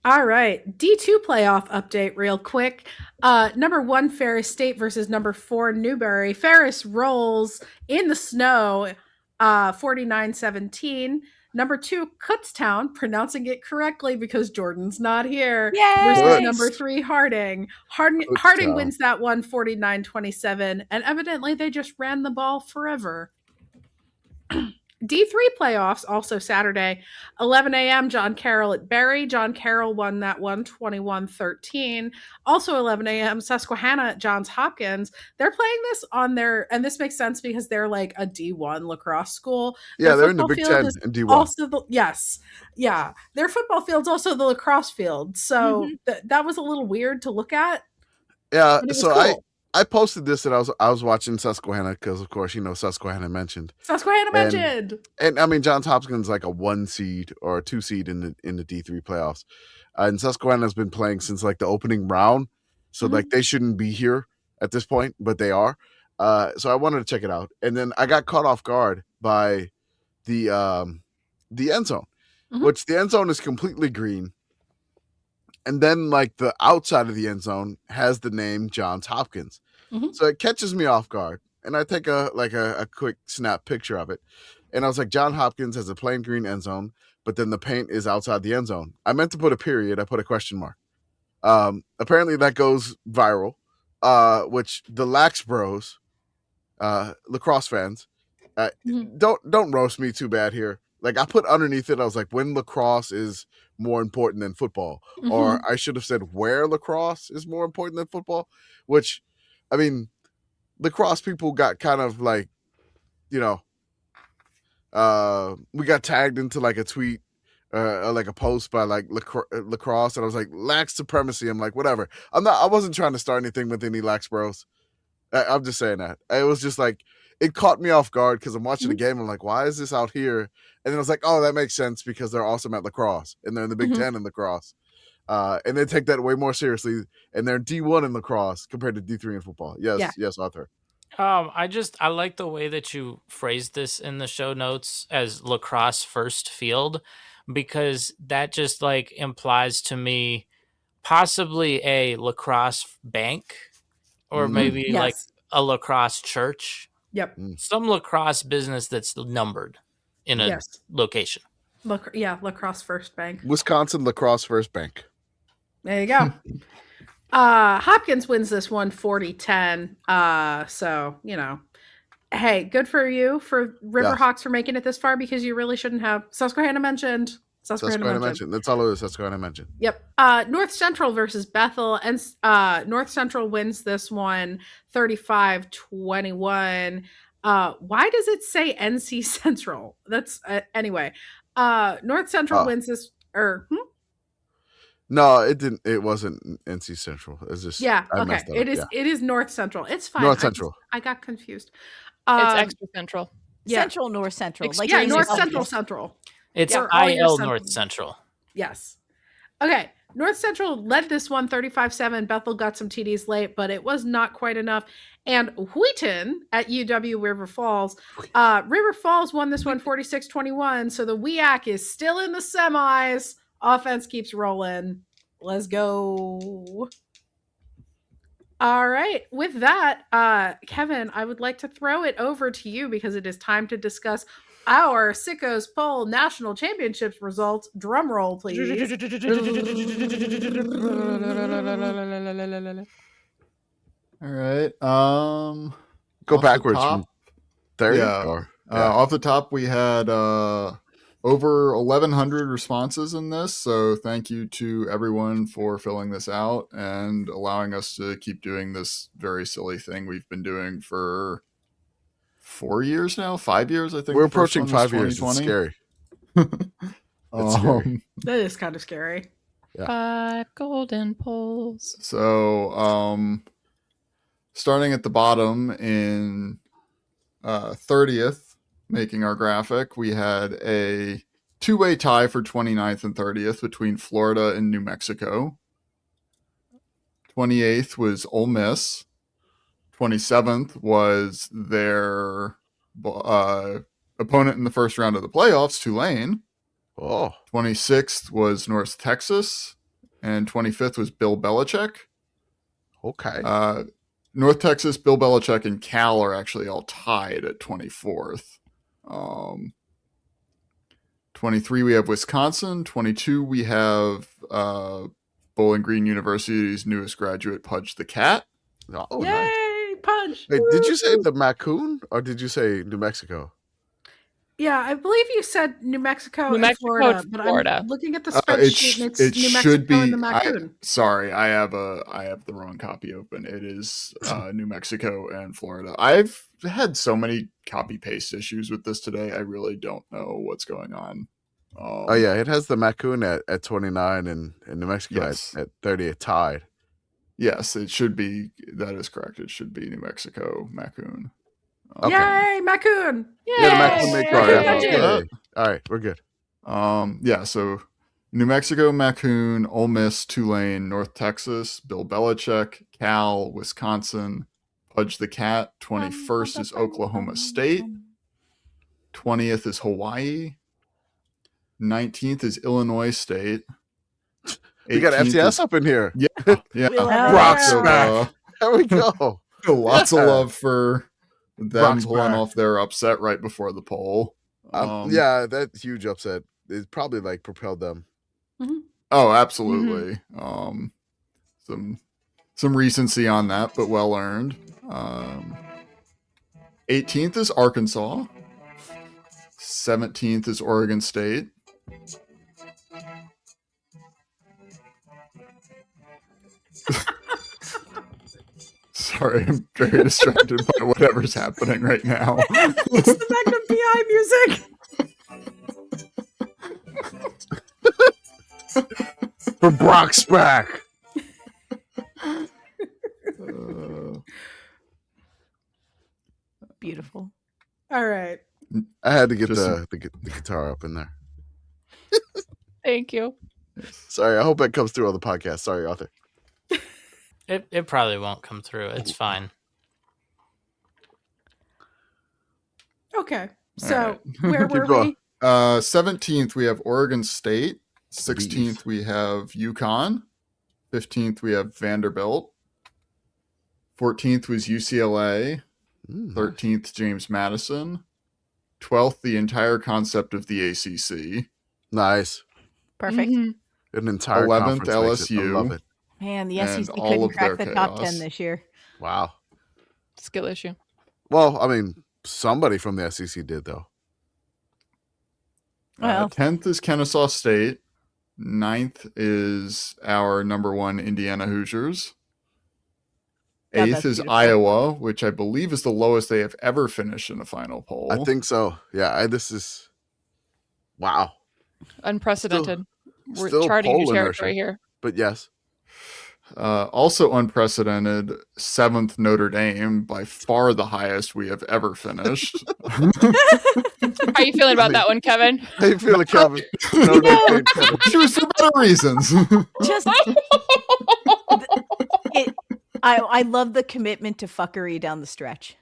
[SPEAKER 2] All right. D2 playoff update real quick. Number 1, Ferris State versus number 4, Newberry. Ferris rolls in the snow, 49-17. Number 2, Kutztown, pronouncing it correctly because Jordan's not here.
[SPEAKER 6] Yay!
[SPEAKER 2] Versus number 3, Harding. Harding wins that one 49-27. And evidently they just ran the ball forever. D3 playoffs, also Saturday, 11 a.m., John Carroll at Berry. John Carroll won that one 21-13. Also 11 a.m., Susquehanna at Johns Hopkins. They're playing this on and this makes sense because they're like a D1 lacrosse school.
[SPEAKER 5] Yeah, they're in the Big Ten and D1.
[SPEAKER 2] Also yes. Yeah. Their football field's also the lacrosse field. So that was a little weird to look at.
[SPEAKER 5] Yeah, so cool. I posted this and I was watching Susquehanna because, of course, Susquehanna mentioned. And I mean, Johns Hopkins like a 1 seed or a 2 seed in the D3 playoffs, and Susquehanna's been playing since like the opening round, So like they shouldn't be here at this point, but they are. So I wanted to check it out, and then I got caught off guard by the end zone, which the end zone is completely green, and then like the outside of the end zone has the name Johns Hopkins. So it catches me off guard, and I take a quick snap picture of it, and I was like, John Hopkins has a plain green end zone, but then the paint is outside the end zone. I meant to put a period. I put a question mark. Apparently that goes viral, which the Lax Bros, lacrosse fans, don't roast me too bad here. Like I put underneath it, I was like, when lacrosse is more important than football, or I should have said where lacrosse is more important than football, which, I mean, lacrosse people got kind of like, we got tagged into like a tweet, like a post by like lacrosse, and I was like, lax supremacy. I'm like, whatever. I wasn't trying to start anything with any Lax Bros. I'm just saying that. It was just like, it caught me off guard because I'm watching the game. I'm like, why is this out here? And then I was like, oh, that makes sense because they're awesome at lacrosse and they're in the Big Ten in lacrosse. And they take that way more seriously, and they're D1 in lacrosse compared to D3 in football. Yes, Arthur.
[SPEAKER 1] I like the way that you phrased this in the show notes as lacrosse first field, because that just like implies to me possibly a lacrosse bank, or maybe like a lacrosse church.
[SPEAKER 2] Yep.
[SPEAKER 1] Some lacrosse business that's numbered in a location.
[SPEAKER 2] Lacrosse First Bank.
[SPEAKER 5] Wisconsin Lacrosse First Bank.
[SPEAKER 2] There you go. Hopkins wins this one 40-10. So, hey, good for you, for Riverhawks for making it this far, because you really shouldn't have. Susquehanna mentioned.
[SPEAKER 5] Susquehanna mentioned. That's all it is. Susquehanna mentioned.
[SPEAKER 2] Yep. North Central versus Bethel, and North Central wins this one 35-21. Why does it say NC Central? That's anyway. North Central wins this.
[SPEAKER 5] No, it didn't. It wasn't NC Central. It's just
[SPEAKER 2] okay. It is. It is North Central. It's fine.
[SPEAKER 5] North Central.
[SPEAKER 2] I got confused.
[SPEAKER 3] It's extra central.
[SPEAKER 6] Central, North Central.
[SPEAKER 2] Like North Central, Central.
[SPEAKER 1] It's IL North Central.
[SPEAKER 2] Yes. Okay. North Central led this one 35-7. Bethel got some TDs late, but it was not quite enough. And Wheaton at UW River Falls. River Falls won this one 46-21. So the WEAC is still in the semis. Offense keeps rolling. Let's go. All right. With that, Kevin, I would like to throw it over to you because it is time to discuss our Sickos Bowl National Championships results. Drum roll, please.
[SPEAKER 4] All right.
[SPEAKER 5] Go backwards from 30.
[SPEAKER 4] Off the top, we had over 1,100 responses in this. So thank you to everyone for filling this out and allowing us to keep doing this very silly thing we've been doing for 4 years now, 5 years, I think.
[SPEAKER 5] We're approaching 5 years. It's scary.
[SPEAKER 2] It's scary. That is kind of scary.
[SPEAKER 3] Yeah. 5 golden poles.
[SPEAKER 4] So, starting at the bottom in 30th, making our graphic, we had a two-way tie for 29th and 30th between Florida and New Mexico. 28th was Ole Miss. 27th was their opponent in the first round of the playoffs, Tulane. 26th was North Texas, and 25th was Bill Belichick.
[SPEAKER 5] Okay.
[SPEAKER 4] North Texas, Bill Belichick, and Cal are actually all tied at 24th. 23 we have Wisconsin. 22 we have Bowling Green University's newest graduate, Pudge the Cat.
[SPEAKER 5] Oh,
[SPEAKER 2] yay,
[SPEAKER 5] nice.
[SPEAKER 2] Pudge!
[SPEAKER 5] Wait, did you say the Macoon or did you say New Mexico?
[SPEAKER 2] Yeah, I believe you said New Mexico and Florida, but I'm looking at the spreadsheet and it's New Mexico and the Macoon.
[SPEAKER 4] Sorry, I have the wrong copy open. It is New Mexico and Florida. I've had so many copy paste issues with this today. I really don't know what's going on.
[SPEAKER 5] It has the Macoon at 29 and New Mexico at 30 tied.
[SPEAKER 4] Yes, it should be. That is correct. It should be New Mexico, Macoon.
[SPEAKER 2] Okay. Yay, Macoon! Yay!
[SPEAKER 5] Yeah, the Macoon make All right, we're good.
[SPEAKER 4] So New Mexico, Maccoon, Ole Miss, Tulane, North Texas, Bill Belichick, Cal, Wisconsin, Pudge the Cat. 21st is Oklahoma State. 20th is Hawaii. 19th is Illinois State.
[SPEAKER 5] We got
[SPEAKER 4] 18th
[SPEAKER 5] FCS
[SPEAKER 4] is-
[SPEAKER 5] up in here.
[SPEAKER 4] Yeah.
[SPEAKER 6] We'll have
[SPEAKER 5] Brock's
[SPEAKER 6] that.
[SPEAKER 5] back. There we go.
[SPEAKER 4] Lots of love for them
[SPEAKER 5] Brock's
[SPEAKER 4] pulling
[SPEAKER 5] back.
[SPEAKER 4] off their upset right before the poll.
[SPEAKER 5] Yeah, that huge upset. It probably like propelled them.
[SPEAKER 4] Oh, absolutely. Some recency on that, but well earned. 18th is Arkansas. 17th is Oregon State. Sorry, I'm very distracted by whatever's happening right now.
[SPEAKER 2] It's the Magnum PI music.
[SPEAKER 5] For Brock's back.
[SPEAKER 6] Beautiful.
[SPEAKER 2] All right.
[SPEAKER 5] I had to get
[SPEAKER 4] Just-
[SPEAKER 5] the guitar up in there.
[SPEAKER 3] Thank you.
[SPEAKER 5] Sorry, I hope that comes through on the podcast. Sorry, Arthur.
[SPEAKER 1] It probably won't come through. It's fine.
[SPEAKER 2] Okay. So
[SPEAKER 4] right.
[SPEAKER 2] where
[SPEAKER 5] Keep
[SPEAKER 2] were
[SPEAKER 5] going.
[SPEAKER 2] we?
[SPEAKER 4] 17th, we have Oregon State. 16th,
[SPEAKER 5] Bees.
[SPEAKER 4] we have UConn. 15th, we have Vanderbilt. 14th was UCLA. 13th, James Madison. 12th, the entire concept of the ACC.
[SPEAKER 5] Nice.
[SPEAKER 6] Perfect.
[SPEAKER 3] Mhm.
[SPEAKER 5] An entire
[SPEAKER 4] 11th,
[SPEAKER 5] conference makes it. I
[SPEAKER 4] LSU.
[SPEAKER 5] love it.
[SPEAKER 6] Man, the
[SPEAKER 4] And
[SPEAKER 6] SEC
[SPEAKER 4] all
[SPEAKER 6] couldn't
[SPEAKER 4] of
[SPEAKER 6] crack
[SPEAKER 4] their
[SPEAKER 6] the top
[SPEAKER 4] chaos.
[SPEAKER 6] 10 this year.
[SPEAKER 5] Wow.
[SPEAKER 3] Skill issue.
[SPEAKER 5] Well, I mean, somebody from the SEC did though.
[SPEAKER 6] Well.
[SPEAKER 4] 10th is Kennesaw State. 9th is our number one Indiana Hoosiers.
[SPEAKER 6] God,
[SPEAKER 4] 8th
[SPEAKER 6] that's
[SPEAKER 4] is
[SPEAKER 6] beautiful.
[SPEAKER 4] Iowa, which I believe is the lowest they have ever finished in a final poll.
[SPEAKER 5] I think so. Yeah, this is wow.
[SPEAKER 3] Unprecedented. We're
[SPEAKER 5] Still
[SPEAKER 3] charting new
[SPEAKER 5] poll
[SPEAKER 3] territory
[SPEAKER 5] inertia.
[SPEAKER 3] here.
[SPEAKER 5] But yes.
[SPEAKER 4] Also unprecedented, 7th Notre Dame, by far the highest we have ever finished.
[SPEAKER 3] How are you feeling about that one, Kevin?
[SPEAKER 5] How you feeling, Kevin? No, Kevin.
[SPEAKER 4] Choose for better reasons.
[SPEAKER 6] Just I love the commitment to fuckery down the stretch.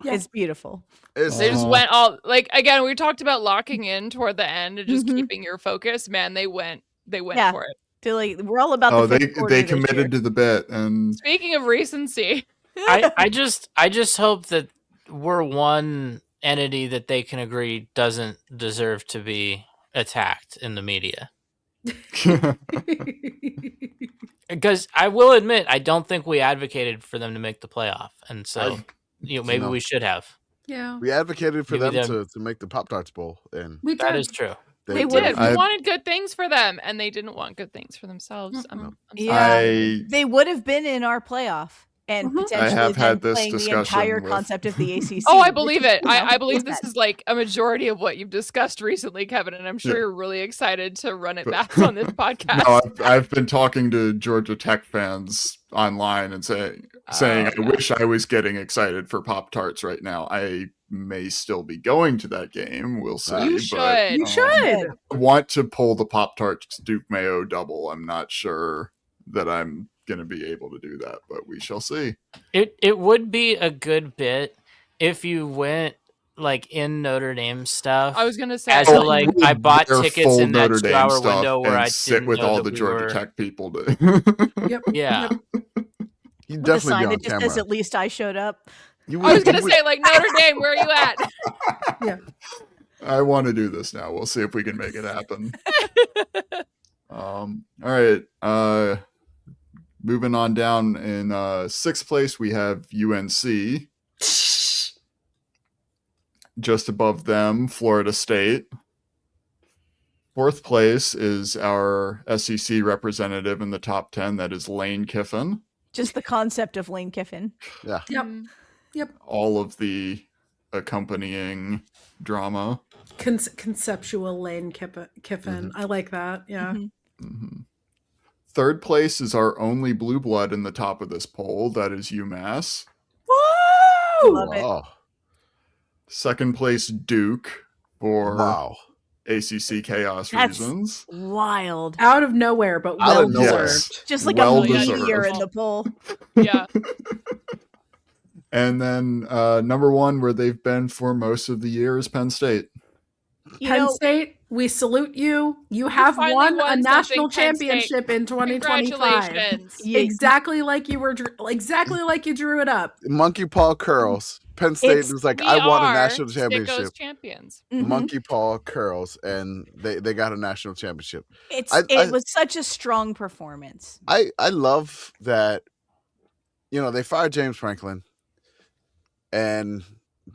[SPEAKER 2] Yeah.
[SPEAKER 6] It's beautiful.
[SPEAKER 5] It's-
[SPEAKER 3] They just
[SPEAKER 4] Oh.
[SPEAKER 3] went all like again. We talked about locking in toward the end and just keeping your focus. Man, they went
[SPEAKER 6] Yeah.
[SPEAKER 3] for it.
[SPEAKER 6] They're like, we're all about
[SPEAKER 4] Oh,
[SPEAKER 6] the
[SPEAKER 4] they
[SPEAKER 6] fifth quarter this
[SPEAKER 4] committed
[SPEAKER 6] year.
[SPEAKER 4] to the bit, and
[SPEAKER 3] Speaking of recency,
[SPEAKER 1] I just hope that we're one entity that they can agree doesn't deserve to be attacked in the media. Because I will admit, I don't think we advocated for them to make the playoff, and so maybe
[SPEAKER 5] No.
[SPEAKER 1] we should have.
[SPEAKER 2] Yeah.
[SPEAKER 5] We advocated for
[SPEAKER 1] Maybe
[SPEAKER 5] them to make the Pop-Tarts Bowl, and
[SPEAKER 2] We
[SPEAKER 1] That
[SPEAKER 2] did.
[SPEAKER 1] is true.
[SPEAKER 3] they
[SPEAKER 5] did.
[SPEAKER 3] did.
[SPEAKER 4] I-
[SPEAKER 3] We wanted good things for them, and they didn't want good things for themselves. I'm sorry.
[SPEAKER 6] Yeah. They would have been in our playoff and
[SPEAKER 2] Mhm. I
[SPEAKER 6] potentially
[SPEAKER 4] have
[SPEAKER 6] then
[SPEAKER 4] had this
[SPEAKER 6] playing the
[SPEAKER 4] discussion
[SPEAKER 6] entire
[SPEAKER 4] with-
[SPEAKER 6] concept of the ACC.
[SPEAKER 3] Oh, I
[SPEAKER 6] which
[SPEAKER 3] believe
[SPEAKER 6] is,
[SPEAKER 3] it.
[SPEAKER 6] you know,
[SPEAKER 3] I believe this
[SPEAKER 6] sad.
[SPEAKER 3] is like a majority of what you've discussed recently, Kevin, and I'm sure
[SPEAKER 4] Yeah.
[SPEAKER 3] you're really excited to run it
[SPEAKER 4] But-
[SPEAKER 3] back on this podcast.
[SPEAKER 4] No, I've been talking to Georgia Tech fans online and saying I
[SPEAKER 3] yeah.
[SPEAKER 4] wish I was getting excited for Pop-Tarts right now. I may still be going to that game. We'll see.
[SPEAKER 3] You
[SPEAKER 4] but,
[SPEAKER 3] should.
[SPEAKER 2] You should.
[SPEAKER 4] I want to pull the Pop-Tarts Duke Mayo double. I'm not sure that I'm going to be able to do that, but we shall see.
[SPEAKER 1] It would be a good bit if you went like in Notre Dame stuff.
[SPEAKER 3] I was gonna say,
[SPEAKER 1] As
[SPEAKER 4] Oh,
[SPEAKER 1] a, like,
[SPEAKER 4] we'll
[SPEAKER 1] I bought
[SPEAKER 4] wear
[SPEAKER 1] tickets
[SPEAKER 4] full
[SPEAKER 1] in that
[SPEAKER 4] Notre Dame
[SPEAKER 1] 2-hour
[SPEAKER 4] stuff
[SPEAKER 1] window where
[SPEAKER 4] and
[SPEAKER 1] I
[SPEAKER 4] sit
[SPEAKER 1] didn't
[SPEAKER 4] with
[SPEAKER 1] know
[SPEAKER 4] all
[SPEAKER 1] that
[SPEAKER 4] the
[SPEAKER 1] we
[SPEAKER 4] Georgia
[SPEAKER 1] were-
[SPEAKER 4] Tech people.
[SPEAKER 2] Yep.
[SPEAKER 1] Yeah.
[SPEAKER 5] you
[SPEAKER 6] With a
[SPEAKER 5] definitely
[SPEAKER 6] sign
[SPEAKER 5] be on
[SPEAKER 6] that just says,
[SPEAKER 5] camera.
[SPEAKER 6] "At least I showed up."
[SPEAKER 5] You
[SPEAKER 3] I was
[SPEAKER 5] would-
[SPEAKER 3] gonna
[SPEAKER 5] you would-
[SPEAKER 3] say, like Notre Dame, where are you at?
[SPEAKER 2] Yeah.
[SPEAKER 4] I want to do this now. We'll see if we can make it happen. All right. Moving on down in 6th place, we have UNC. Just above them, Florida State. 4th place is our SEC representative in the top 10. That is Lane Kiffin.
[SPEAKER 6] Just the concept of Lane Kiffin.
[SPEAKER 5] Yeah.
[SPEAKER 2] Yep.
[SPEAKER 3] Mm.
[SPEAKER 2] Yep.
[SPEAKER 4] All of the accompanying drama.
[SPEAKER 2] Conceptual Lane Kiffin.
[SPEAKER 5] Mhm.
[SPEAKER 2] I like that. Yeah.
[SPEAKER 6] Mhm.
[SPEAKER 4] Mm-hmm. 3rd place is our only blue blood in the top of this poll. That is UMass.
[SPEAKER 2] Woo!
[SPEAKER 6] Love it.
[SPEAKER 5] Wow.
[SPEAKER 4] 2nd place, Duke. For
[SPEAKER 5] Wow.
[SPEAKER 4] ACC chaos
[SPEAKER 6] That's
[SPEAKER 4] reasons.
[SPEAKER 6] wild.
[SPEAKER 2] Out of nowhere, but
[SPEAKER 5] Out
[SPEAKER 2] well
[SPEAKER 5] of nowhere.
[SPEAKER 2] deserved.
[SPEAKER 6] Just like
[SPEAKER 4] Well
[SPEAKER 6] a
[SPEAKER 4] deserved.
[SPEAKER 6] meteor in the poll.
[SPEAKER 3] Yeah.
[SPEAKER 4] And then number one, where they've been for most of the year, is Penn State.
[SPEAKER 6] You
[SPEAKER 2] Penn
[SPEAKER 6] know,
[SPEAKER 2] State, we salute you. You have
[SPEAKER 3] finally
[SPEAKER 2] won a
[SPEAKER 3] won
[SPEAKER 2] national
[SPEAKER 3] something, Penn State.
[SPEAKER 2] championship in 2025.
[SPEAKER 3] Congratulations.
[SPEAKER 2] Exactly like you were, exactly like you drew it up.
[SPEAKER 5] Monkey paw curls. Penn State
[SPEAKER 6] It's-
[SPEAKER 5] was like,
[SPEAKER 3] We
[SPEAKER 5] I won a
[SPEAKER 3] are
[SPEAKER 5] national
[SPEAKER 3] Sickos
[SPEAKER 5] championship.
[SPEAKER 3] champions.
[SPEAKER 6] Mhm.
[SPEAKER 5] Monkey paw curls, and they got a national championship.
[SPEAKER 6] It
[SPEAKER 5] I-
[SPEAKER 6] was such a strong performance.
[SPEAKER 5] I love that, they fired James Franklin and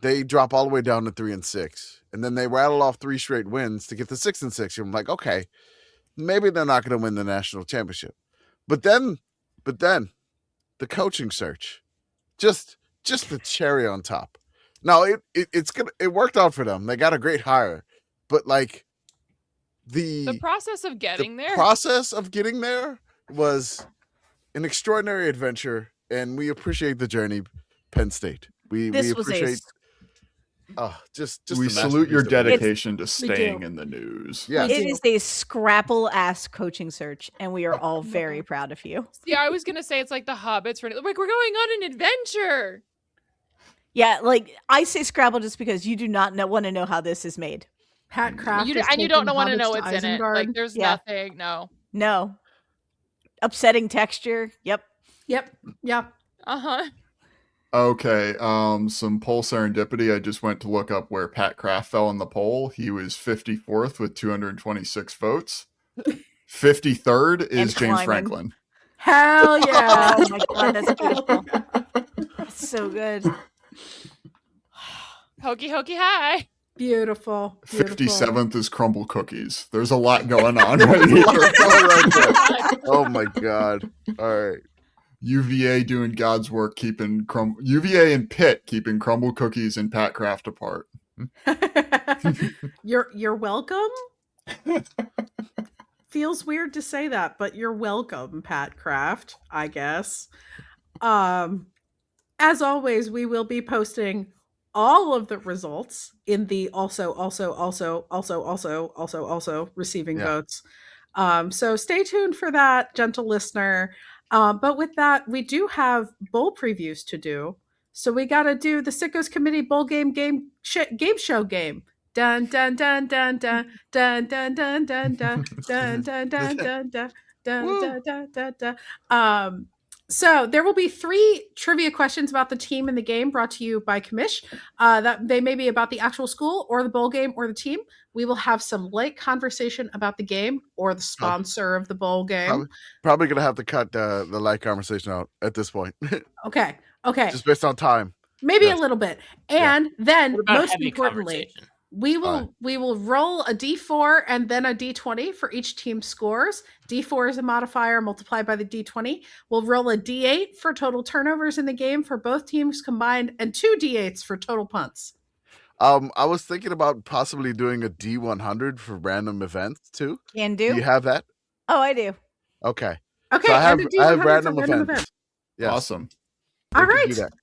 [SPEAKER 5] they drop all the way down to 3-6. And then they rattle off 3 straight wins to get to 6-6. I'm like, okay, maybe they're not going to win the national championship. But then the coaching search, just the cherry on top. Now it worked out for them. They got a great hire, but like
[SPEAKER 3] The process of getting there.
[SPEAKER 5] process of getting there was an extraordinary adventure, and we appreciate the journey, Penn State. We
[SPEAKER 6] This was
[SPEAKER 5] appreciate. Just
[SPEAKER 4] We
[SPEAKER 5] the
[SPEAKER 4] salute your
[SPEAKER 5] masterpiece of it.
[SPEAKER 4] dedication to staying
[SPEAKER 2] do.
[SPEAKER 4] in the news.
[SPEAKER 5] Yeah.
[SPEAKER 6] It is a scrapple ass coaching search, and we are all very proud of you.
[SPEAKER 3] Yeah, I was gonna say it's like the Hobbits. Like we're going on an adventure.
[SPEAKER 6] Yeah, like I say scrapple just because you do not want to know how this is made.
[SPEAKER 2] Pat Kraft
[SPEAKER 3] You
[SPEAKER 2] is
[SPEAKER 3] don't
[SPEAKER 2] taking
[SPEAKER 3] want to
[SPEAKER 2] hobbits
[SPEAKER 3] know what's in it.
[SPEAKER 2] Isengard.
[SPEAKER 3] Like there's
[SPEAKER 6] Yeah.
[SPEAKER 3] nothing. No.
[SPEAKER 6] No. Upsetting texture. Yep.
[SPEAKER 2] Yep.
[SPEAKER 3] Uh-huh.
[SPEAKER 4] Okay, some poll serendipity. I just went to look up where Pat Kraft fell in the poll. He was 54th with 226 votes. 53rd is
[SPEAKER 6] And
[SPEAKER 4] James
[SPEAKER 6] climbing.
[SPEAKER 4] Franklin.
[SPEAKER 2] Hell yeah.
[SPEAKER 6] Oh my god, that's beautiful. That's so good.
[SPEAKER 3] Hokey hi.
[SPEAKER 2] Beautiful.
[SPEAKER 4] 57th is Crumble Cookies. There's a lot going on right here.
[SPEAKER 5] Oh my god! All right.
[SPEAKER 4] UVA doing God's work, keeping UVA and Pitt keeping Crumble Cookies and Pat Kraft apart.
[SPEAKER 2] You're welcome. Feels weird to say that, but you're welcome, Pat Kraft, I guess. As always, we will be posting all of the results in the also receiving
[SPEAKER 5] Yeah.
[SPEAKER 2] votes. So stay tuned for that, gentle listener. But with that, we do have bowl previews to do. So we got to do the Sickos Committee Bowl game show game. Dun dun dun dun dun dun dun dun dun dun dun dun dun dun dun dun dun dun dun. So there will be 3 trivia questions about the team and the game brought to you by Commish. That they may be about the actual school or the bowl game or the team. We will have some light conversation about the game or the sponsor of the bowl game.
[SPEAKER 5] Probably gonna have to cut the light conversation out at this point,
[SPEAKER 2] Okay.
[SPEAKER 5] just based on time.
[SPEAKER 2] Maybe
[SPEAKER 5] Yes.
[SPEAKER 2] a little bit. And then
[SPEAKER 1] What about
[SPEAKER 2] most
[SPEAKER 1] heavy
[SPEAKER 2] importantly,
[SPEAKER 1] conversation?
[SPEAKER 2] we will
[SPEAKER 5] Alright.
[SPEAKER 2] we will roll a D4 and then a D20 for each team's scores. D4 is a modifier multiplied by the D20. We'll roll a D8 for total turnovers in the game for both teams combined and 2 D8s for total punts.
[SPEAKER 5] I was thinking about possibly doing a D100 for random events too.
[SPEAKER 6] Can
[SPEAKER 5] Do you
[SPEAKER 6] do.
[SPEAKER 5] have that?
[SPEAKER 6] Oh, I do.
[SPEAKER 5] Okay.
[SPEAKER 2] Okay,
[SPEAKER 5] So I have
[SPEAKER 2] and a D100 for
[SPEAKER 5] random events.
[SPEAKER 2] event.
[SPEAKER 5] Yes.
[SPEAKER 4] Awesome.
[SPEAKER 2] All
[SPEAKER 5] we can
[SPEAKER 2] right.
[SPEAKER 5] do that.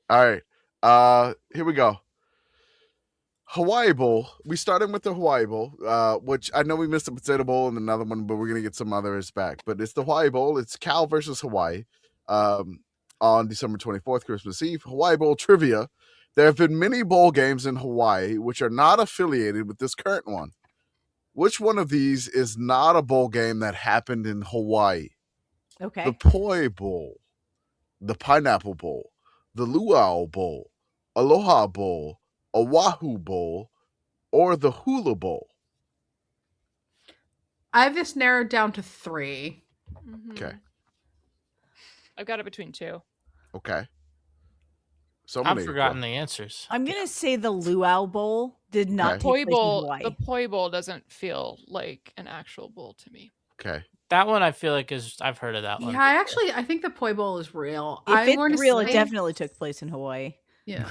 [SPEAKER 5] All right. Here we go. Hawaii Bowl. We started with the Hawaii Bowl, which I know we missed the Potato Bowl and another one, but we're gonna get some others back. But it's the Hawaii Bowl. It's Cal versus Hawaii on December 24th, Christmas Eve. Hawaii Bowl trivia. There have been many bowl games in Hawaii which are not affiliated with this current one. Which one of these is not a bowl game that happened in Hawaii?
[SPEAKER 6] Okay.
[SPEAKER 5] The Poi Bowl, the Pineapple Bowl, the Luau Bowl, Aloha Bowl, Oahu Bowl, or the Hula Bowl.
[SPEAKER 2] I have this narrowed down to 3.
[SPEAKER 3] Mhm.
[SPEAKER 5] Okay.
[SPEAKER 3] I've got it between 2.
[SPEAKER 5] Okay.
[SPEAKER 1] I've forgotten the answers.
[SPEAKER 6] I'm gonna say the Luau Bowl did not
[SPEAKER 5] Okay.
[SPEAKER 6] take
[SPEAKER 3] Poi
[SPEAKER 6] place in
[SPEAKER 3] Bowl.
[SPEAKER 6] Hawaii.
[SPEAKER 3] The Poi Bowl doesn't feel like an actual bowl to me.
[SPEAKER 5] Okay.
[SPEAKER 1] That one I feel like I've heard of that one.
[SPEAKER 2] Yeah, I think the Poi Bowl is real.
[SPEAKER 6] If
[SPEAKER 2] I'm
[SPEAKER 6] it's
[SPEAKER 2] going to
[SPEAKER 6] real, it
[SPEAKER 2] say-
[SPEAKER 6] definitely took place in Hawaii.
[SPEAKER 2] Yeah.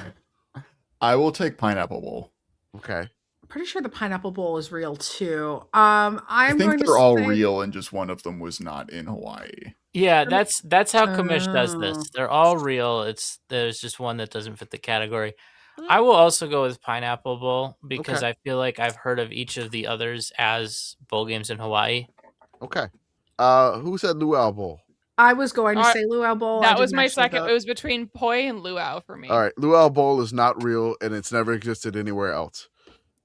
[SPEAKER 4] I will take Pineapple Bowl.
[SPEAKER 5] Okay.
[SPEAKER 2] I'm pretty sure the Pineapple Bowl is real too.
[SPEAKER 4] I
[SPEAKER 2] I'm
[SPEAKER 4] think
[SPEAKER 2] going
[SPEAKER 4] they're
[SPEAKER 2] to
[SPEAKER 4] all
[SPEAKER 2] say-
[SPEAKER 4] real and just one of them was not in Hawaii.
[SPEAKER 1] Yeah, that's how Commish does
[SPEAKER 2] Oh.
[SPEAKER 1] this. They're all real. There's just one that doesn't fit the category. I will also go with Pineapple Bowl because
[SPEAKER 5] Okay.
[SPEAKER 1] I feel like I've heard of each of the others as bowl games in Hawaii.
[SPEAKER 5] Okay. Who said Luau Bowl?
[SPEAKER 2] I was going to
[SPEAKER 3] Uh,
[SPEAKER 2] say Luau Bowl. I
[SPEAKER 3] That was
[SPEAKER 2] didn't
[SPEAKER 3] my
[SPEAKER 2] actually
[SPEAKER 3] second.
[SPEAKER 2] vote.
[SPEAKER 3] It was between Poi and Luau for me.
[SPEAKER 5] All right. Luau Bowl is not real, and it's never existed anywhere else.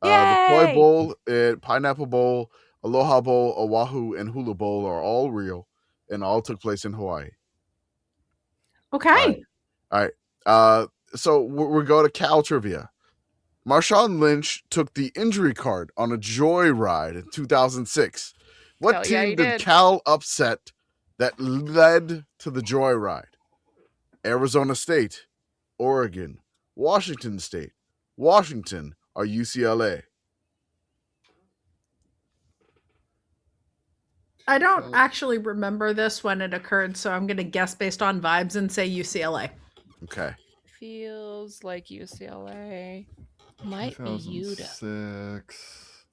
[SPEAKER 5] The Poi
[SPEAKER 6] Yay!
[SPEAKER 5] Bowl, Pineapple Bowl, Aloha Bowl, Oahu, and Hula Bowl are all real, and all took place in Hawaii.
[SPEAKER 2] Okay.
[SPEAKER 5] All right. So we go to Cal trivia. Marshawn Lynch took the injury card on a joyride in 2006. What
[SPEAKER 3] Hell yeah,
[SPEAKER 5] team
[SPEAKER 3] he
[SPEAKER 5] did
[SPEAKER 3] did.
[SPEAKER 5] Cal upset that led to the joyride? Arizona State, Oregon, Washington State, Washington, or UCLA?
[SPEAKER 2] I don't actually remember this when it occurred, so I'm going to guess based on vibes and say UCLA.
[SPEAKER 5] Okay.
[SPEAKER 3] Feels like UCLA. Might be UW.
[SPEAKER 4] 2006.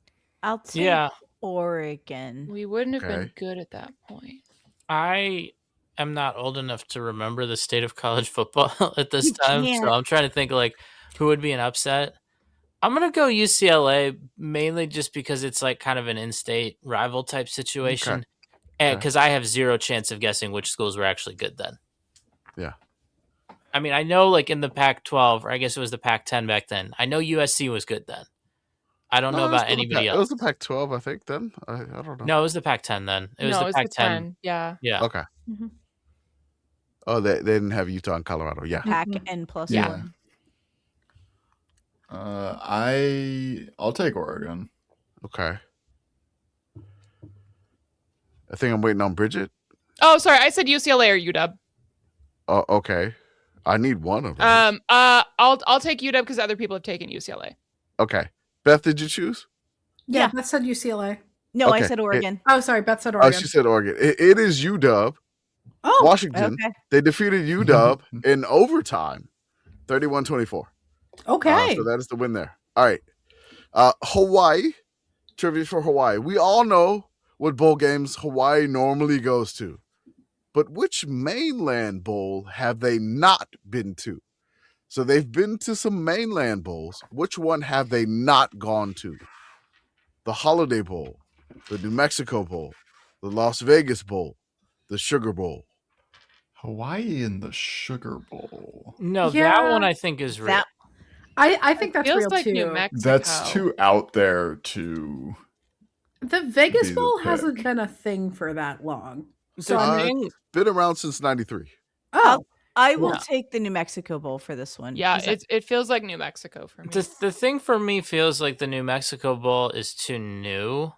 [SPEAKER 6] I'll take
[SPEAKER 1] Yeah,
[SPEAKER 6] Oregon.
[SPEAKER 3] We wouldn't have been
[SPEAKER 5] Okay.
[SPEAKER 3] good at that point.
[SPEAKER 1] I am not old enough to remember the state of college football at this
[SPEAKER 6] You
[SPEAKER 1] time,
[SPEAKER 6] can't.
[SPEAKER 1] so I'm trying to think like who would be an upset. I'm gonna go UCLA mainly just because it's like kind of an in-state rival type situation, and
[SPEAKER 5] Okay.
[SPEAKER 1] because I have zero chance of guessing which schools were actually good then.
[SPEAKER 5] Yeah.
[SPEAKER 1] I mean, I know like in the Pac-12, or I guess it was the Pac-10 back then. I know USC was good then. I don't know
[SPEAKER 5] No, it was
[SPEAKER 1] about
[SPEAKER 5] still the
[SPEAKER 1] anybody
[SPEAKER 5] It
[SPEAKER 1] else.
[SPEAKER 5] was the Pac-12, I think. Then I don't know.
[SPEAKER 1] No, it was the Pac-10 then. It was
[SPEAKER 3] No,
[SPEAKER 1] the
[SPEAKER 3] it was the
[SPEAKER 1] Pac-10.
[SPEAKER 3] 10. Yeah.
[SPEAKER 1] Yeah.
[SPEAKER 5] Okay.
[SPEAKER 2] Mhm.
[SPEAKER 5] Oh, they didn't have Utah and Colorado. Yeah.
[SPEAKER 6] Pack
[SPEAKER 2] Mhm.
[SPEAKER 6] N plus
[SPEAKER 4] Yeah.
[SPEAKER 6] one.
[SPEAKER 4] I'll take Oregon.
[SPEAKER 5] Okay. I think I'm waiting on Bridget.
[SPEAKER 3] Oh, sorry. I said UCLA or UW.
[SPEAKER 5] Oh, okay. I need one of those.
[SPEAKER 3] I'll take UW because other people have taken UCLA.
[SPEAKER 5] Okay. Beth, did you choose?
[SPEAKER 2] Yeah,
[SPEAKER 6] Yeah.
[SPEAKER 2] Beth said UCLA.
[SPEAKER 6] No, I
[SPEAKER 5] Okay.
[SPEAKER 6] said Oregon.
[SPEAKER 2] Oh, sorry, Beth said
[SPEAKER 5] Oh,
[SPEAKER 2] Oregon.
[SPEAKER 5] she said Oregon. It is UW.
[SPEAKER 2] Oh,
[SPEAKER 5] Washington.
[SPEAKER 6] Okay.
[SPEAKER 5] They defeated UW in overtime, 31-24.
[SPEAKER 2] okay.
[SPEAKER 5] So that is the win there. All right. Hawaii. Trivia for Hawaii. We all know what bowl games Hawaii normally goes to. But which mainland bowl have they not been to? So they've been to some mainland bowls. Which one have they not gone to? The Holiday Bowl, the New Mexico Bowl, the Las Vegas Bowl, the Sugar Bowl.
[SPEAKER 4] Hawaii in the Sugar Bowl.
[SPEAKER 1] No,
[SPEAKER 2] Yeah.
[SPEAKER 1] that one I think is real.
[SPEAKER 6] That
[SPEAKER 2] I think that's
[SPEAKER 3] Feels
[SPEAKER 2] real
[SPEAKER 3] like
[SPEAKER 2] too.
[SPEAKER 3] New Mexico.
[SPEAKER 4] That's too out there to.
[SPEAKER 2] The Vegas
[SPEAKER 4] Be the
[SPEAKER 2] Bowl hasn't
[SPEAKER 4] pick.
[SPEAKER 2] been a thing for that long. So
[SPEAKER 1] The
[SPEAKER 2] I'm
[SPEAKER 1] thing-
[SPEAKER 5] Been around since 93.
[SPEAKER 2] oh,
[SPEAKER 6] I will
[SPEAKER 1] Yeah.
[SPEAKER 6] take the New Mexico Bowl for this one.
[SPEAKER 3] Yeah,
[SPEAKER 6] 'cause
[SPEAKER 3] it feels like New Mexico for me.
[SPEAKER 1] the thing for me feels like the New Mexico Bowl is too new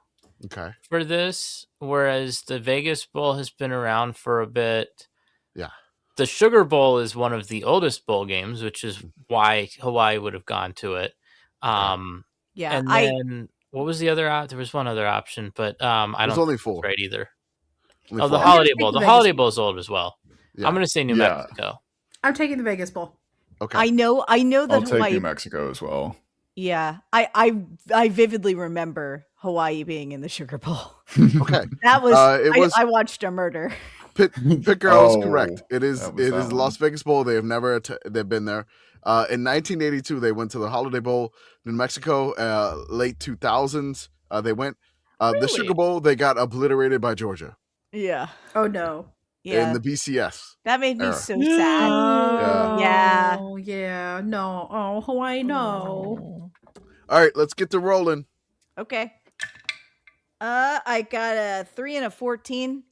[SPEAKER 5] Okay.
[SPEAKER 1] for this, whereas the Vegas Bowl has been around for a bit.
[SPEAKER 5] Yeah.
[SPEAKER 1] The Sugar Bowl is one of the oldest bowl games, which is why Hawaii would have gone to it.
[SPEAKER 6] yeah,
[SPEAKER 1] And then what was the other option? There was one other option, but I
[SPEAKER 5] There's
[SPEAKER 1] don't think
[SPEAKER 5] only
[SPEAKER 1] it's
[SPEAKER 5] four.
[SPEAKER 1] right either.
[SPEAKER 5] Only
[SPEAKER 1] Oh, the
[SPEAKER 5] four.
[SPEAKER 2] Hol-
[SPEAKER 1] Holiday
[SPEAKER 2] take
[SPEAKER 1] Bowl.
[SPEAKER 2] the
[SPEAKER 1] The
[SPEAKER 2] Vegas
[SPEAKER 1] Holiday
[SPEAKER 2] Bowl.
[SPEAKER 1] Bowl is old as well.
[SPEAKER 5] Yeah.
[SPEAKER 1] I'm going to say New
[SPEAKER 4] Yeah.
[SPEAKER 1] Mexico.
[SPEAKER 2] I'm taking the Vegas Bowl.
[SPEAKER 5] Okay.
[SPEAKER 6] I know that
[SPEAKER 4] I'll take
[SPEAKER 6] Hawaii.
[SPEAKER 4] New Mexico as well.
[SPEAKER 6] Yeah, I vividly remember Hawaii being in the Sugar Bowl.
[SPEAKER 5] Okay.
[SPEAKER 6] That was,
[SPEAKER 5] It was
[SPEAKER 6] I watched a murder.
[SPEAKER 5] Pitt Girl is
[SPEAKER 4] Oh,
[SPEAKER 5] correct. It is
[SPEAKER 4] that was that one.
[SPEAKER 5] Las Vegas Bowl. They have never they've been there. In 1982, they went to the Holiday Bowl. New Mexico, late 2000s, they went. The
[SPEAKER 3] Really?
[SPEAKER 5] Sugar Bowl, they got obliterated by Georgia
[SPEAKER 6] Yeah,
[SPEAKER 2] Oh no.
[SPEAKER 6] yeah.
[SPEAKER 5] in the BCS.
[SPEAKER 6] That made me
[SPEAKER 5] era.
[SPEAKER 6] so sad. Yeah.
[SPEAKER 2] Oh, yeah. No. Oh, Hawaii, no.
[SPEAKER 5] All right, let's get to rolling.
[SPEAKER 6] Okay. I got a 3 and a 14.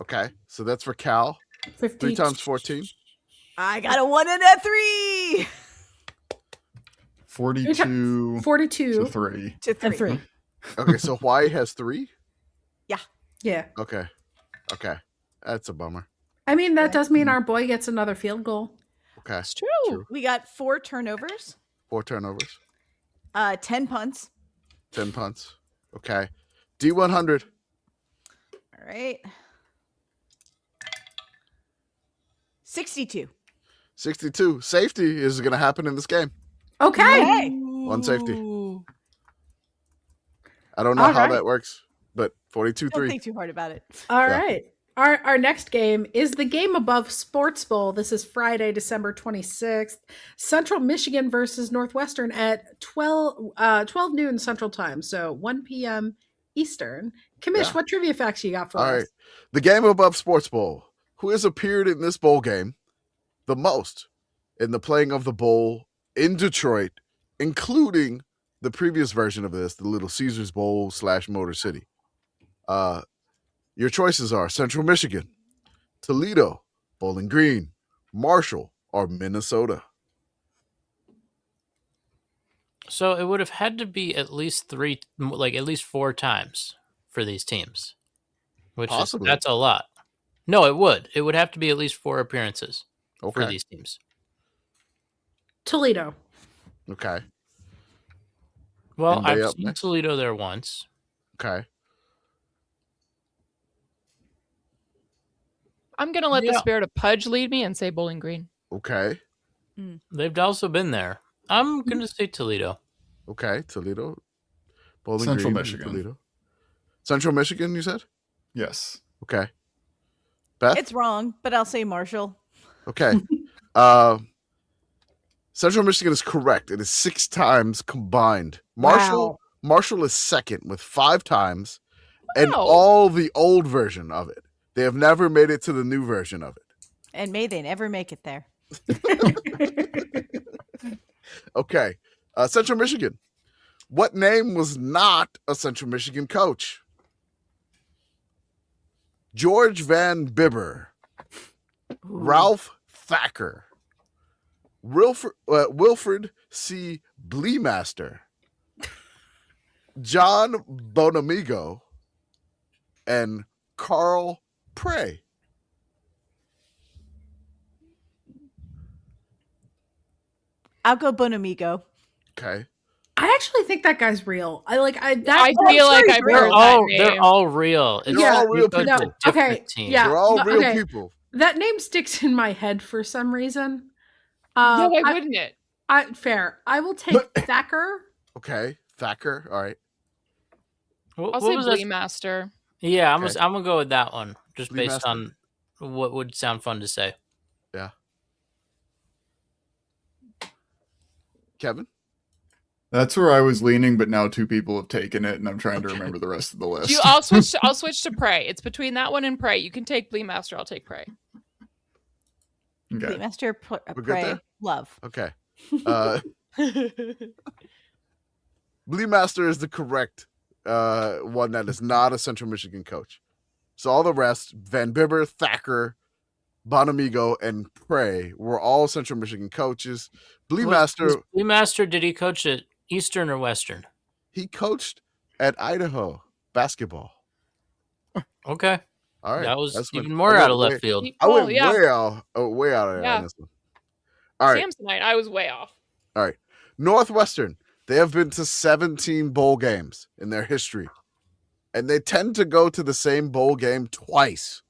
[SPEAKER 5] Okay, so that's for Cal.
[SPEAKER 2] 50.
[SPEAKER 5] 3 times 14.
[SPEAKER 6] I got a 1 and a 3
[SPEAKER 4] 42
[SPEAKER 2] 42
[SPEAKER 4] to 3.
[SPEAKER 6] to 3.
[SPEAKER 2] and 3.
[SPEAKER 5] Okay, so Hawaii has 3.
[SPEAKER 2] Yeah.
[SPEAKER 5] Okay, that's a bummer.
[SPEAKER 2] I mean, that does mean our boy gets another field goal.
[SPEAKER 5] Okay,
[SPEAKER 3] It's true.
[SPEAKER 5] True.
[SPEAKER 6] We got 4 turnovers,
[SPEAKER 5] 4 turnovers,
[SPEAKER 6] 10 punts.
[SPEAKER 5] 10 punts. Okay, D100.
[SPEAKER 6] All right. 62.
[SPEAKER 5] 62. Safety is going to happen in this game.
[SPEAKER 2] Okay.
[SPEAKER 6] Hey.
[SPEAKER 5] One safety.
[SPEAKER 3] Ooh.
[SPEAKER 5] I don't know
[SPEAKER 2] All
[SPEAKER 5] how
[SPEAKER 2] right.
[SPEAKER 5] that works, but
[SPEAKER 6] Don't
[SPEAKER 5] 42-3.
[SPEAKER 6] think too hard about it.
[SPEAKER 2] All
[SPEAKER 5] Yeah.
[SPEAKER 2] right. Our next game is the Game Above Sports Bowl. This is Friday, December 26th. Central Michigan versus Northwestern at 12 noon Central Time, so 1 p.m. Eastern. Commish, what trivia facts you got for us?
[SPEAKER 5] All right. The Game Above Sports Bowl. Who has appeared in this bowl game the most in the playing of the bowl in Detroit, including the previous version of this, the Little Caesars Bowl / Motor City? Your choices are Central Michigan, Toledo, Bowling Green, Marshall, or Minnesota.
[SPEAKER 1] So it would have had to be at least at least 4 times for these teams.
[SPEAKER 5] Possibly.
[SPEAKER 1] That's a lot. No, it would. It would have to be at least 4 appearances for these teams.
[SPEAKER 2] Toledo.
[SPEAKER 5] Okay.
[SPEAKER 1] Well, I've seen Toledo there once.
[SPEAKER 5] Okay.
[SPEAKER 3] I'm going to let the spirit of Pudge lead me and say Bowling Green.
[SPEAKER 5] Okay.
[SPEAKER 1] They've also been there. I'm going to say Toledo.
[SPEAKER 5] Okay, Toledo. Bowling
[SPEAKER 4] Central
[SPEAKER 5] Green,
[SPEAKER 4] Michigan.
[SPEAKER 5] Toledo. Central Michigan, you said?
[SPEAKER 4] Yes.
[SPEAKER 5] Okay. Beth?
[SPEAKER 6] It's wrong, but I'll say Marshall.
[SPEAKER 5] Okay. Central Michigan is correct. It is 6 times combined. Marshall is second with 5 times and all the old version of it. They have never made it to the new version of it.
[SPEAKER 6] And may they never make it there.
[SPEAKER 5] Okay. Central Michigan. What name was not a Central Michigan coach? George Van Bibber. Ralph Thacker. Wilfred C. Bleemaster. John Bonamigo. And Carl Prey.
[SPEAKER 6] I'll go Bonamigo.
[SPEAKER 5] Okay.
[SPEAKER 2] I actually think that guy's real. I feel like I've
[SPEAKER 1] They're
[SPEAKER 2] heard
[SPEAKER 1] all real.
[SPEAKER 5] They're all real people.
[SPEAKER 2] No, okay. Yeah.
[SPEAKER 5] They're all real people.
[SPEAKER 2] That name sticks in my head for some reason.
[SPEAKER 3] Yeah, why wouldn't it?
[SPEAKER 2] Fair. I will take Thacker.
[SPEAKER 5] Okay. Thacker. All right.
[SPEAKER 3] I'll say Bleemaster.
[SPEAKER 1] Yeah, I'm gonna go with that one, just based on what would sound fun to say.
[SPEAKER 5] Yeah. Kevin?
[SPEAKER 4] That's where I was leaning, but now 2 people have taken it, and I'm trying to remember the rest of the list.
[SPEAKER 3] I'll switch to Prey. It's between that one and Prey. You can take Bleemaster. I'll take Prey.
[SPEAKER 4] Okay.
[SPEAKER 6] Bleemaster, Prey, love.
[SPEAKER 5] Okay. Bleemaster is the correct one that is not a Central Michigan coach. So all the rest, Van Bibber, Thacker, Bonamigo, and Prey were all Central Michigan coaches.
[SPEAKER 1] Bleemaster, did he coach at Eastern or Western?
[SPEAKER 5] He coached at Idaho basketball.
[SPEAKER 1] Okay.
[SPEAKER 5] All right.
[SPEAKER 1] That was even more out of left field.
[SPEAKER 5] I went way out of there on this one. All right.
[SPEAKER 3] Samsonite, I was way off.
[SPEAKER 5] All right. Northwestern, they have been to 17 bowl games in their history. And they tend to go to the same bowl game twice.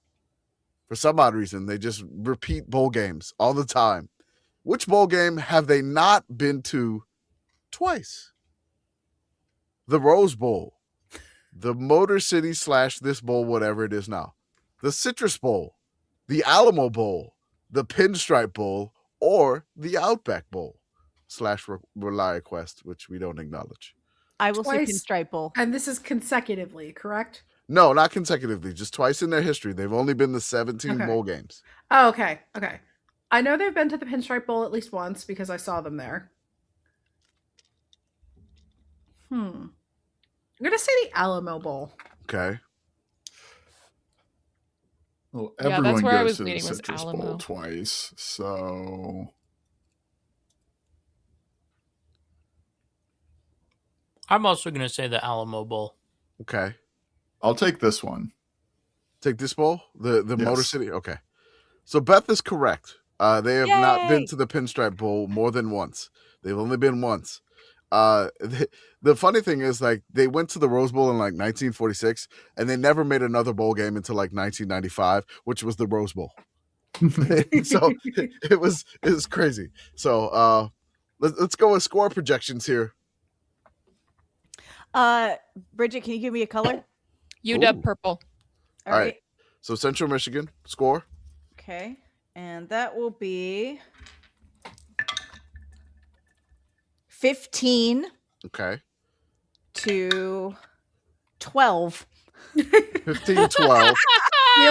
[SPEAKER 5] For some odd reason, they just repeat bowl games all the time. Which bowl game have they not been to twice? The Rose Bowl, the Motor City / this bowl, whatever it is now, the Citrus Bowl, the Alamo Bowl, the Pinstripe Bowl, or the Outback Bowl / Relia Quest, which we don't acknowledge.
[SPEAKER 6] I will say Pinstripe Bowl.
[SPEAKER 2] And this is consecutively, correct?
[SPEAKER 5] No, not consecutively. Just twice in their history. They've only been to 17 bowl games.
[SPEAKER 2] Oh, okay. Okay. I know they've been to the Pinstripe Bowl at least once because I saw them there. I'm going to say the Alamo Bowl.
[SPEAKER 5] Okay.
[SPEAKER 4] Well,
[SPEAKER 3] that's
[SPEAKER 4] everyone
[SPEAKER 3] where I
[SPEAKER 4] goes
[SPEAKER 3] was
[SPEAKER 4] to the
[SPEAKER 3] leaning, was
[SPEAKER 4] Citrus
[SPEAKER 3] Alamo.
[SPEAKER 4] Bowl twice, so
[SPEAKER 1] I'm also going to say the Alamo Bowl.
[SPEAKER 5] Okay.
[SPEAKER 4] I'll take this one.
[SPEAKER 5] Take this bowl? The
[SPEAKER 4] Yes.
[SPEAKER 5] Motor City? Okay. So Beth is correct. They have not been to the Pinstripe Bowl more than once. They've only been once. The funny thing is, like, they went to the Rose Bowl in like 1946, and they never made another bowl game until like 1995, which was the Rose Bowl. So it was crazy. So let's go with score projections here.
[SPEAKER 6] Bridget, can you give me a color?
[SPEAKER 3] UW purple.
[SPEAKER 6] All right.
[SPEAKER 5] So Central Michigan score.
[SPEAKER 6] Okay. And that will be 15
[SPEAKER 5] Okay.
[SPEAKER 6] to 12.
[SPEAKER 5] 15-12.
[SPEAKER 2] Field
[SPEAKER 5] Oh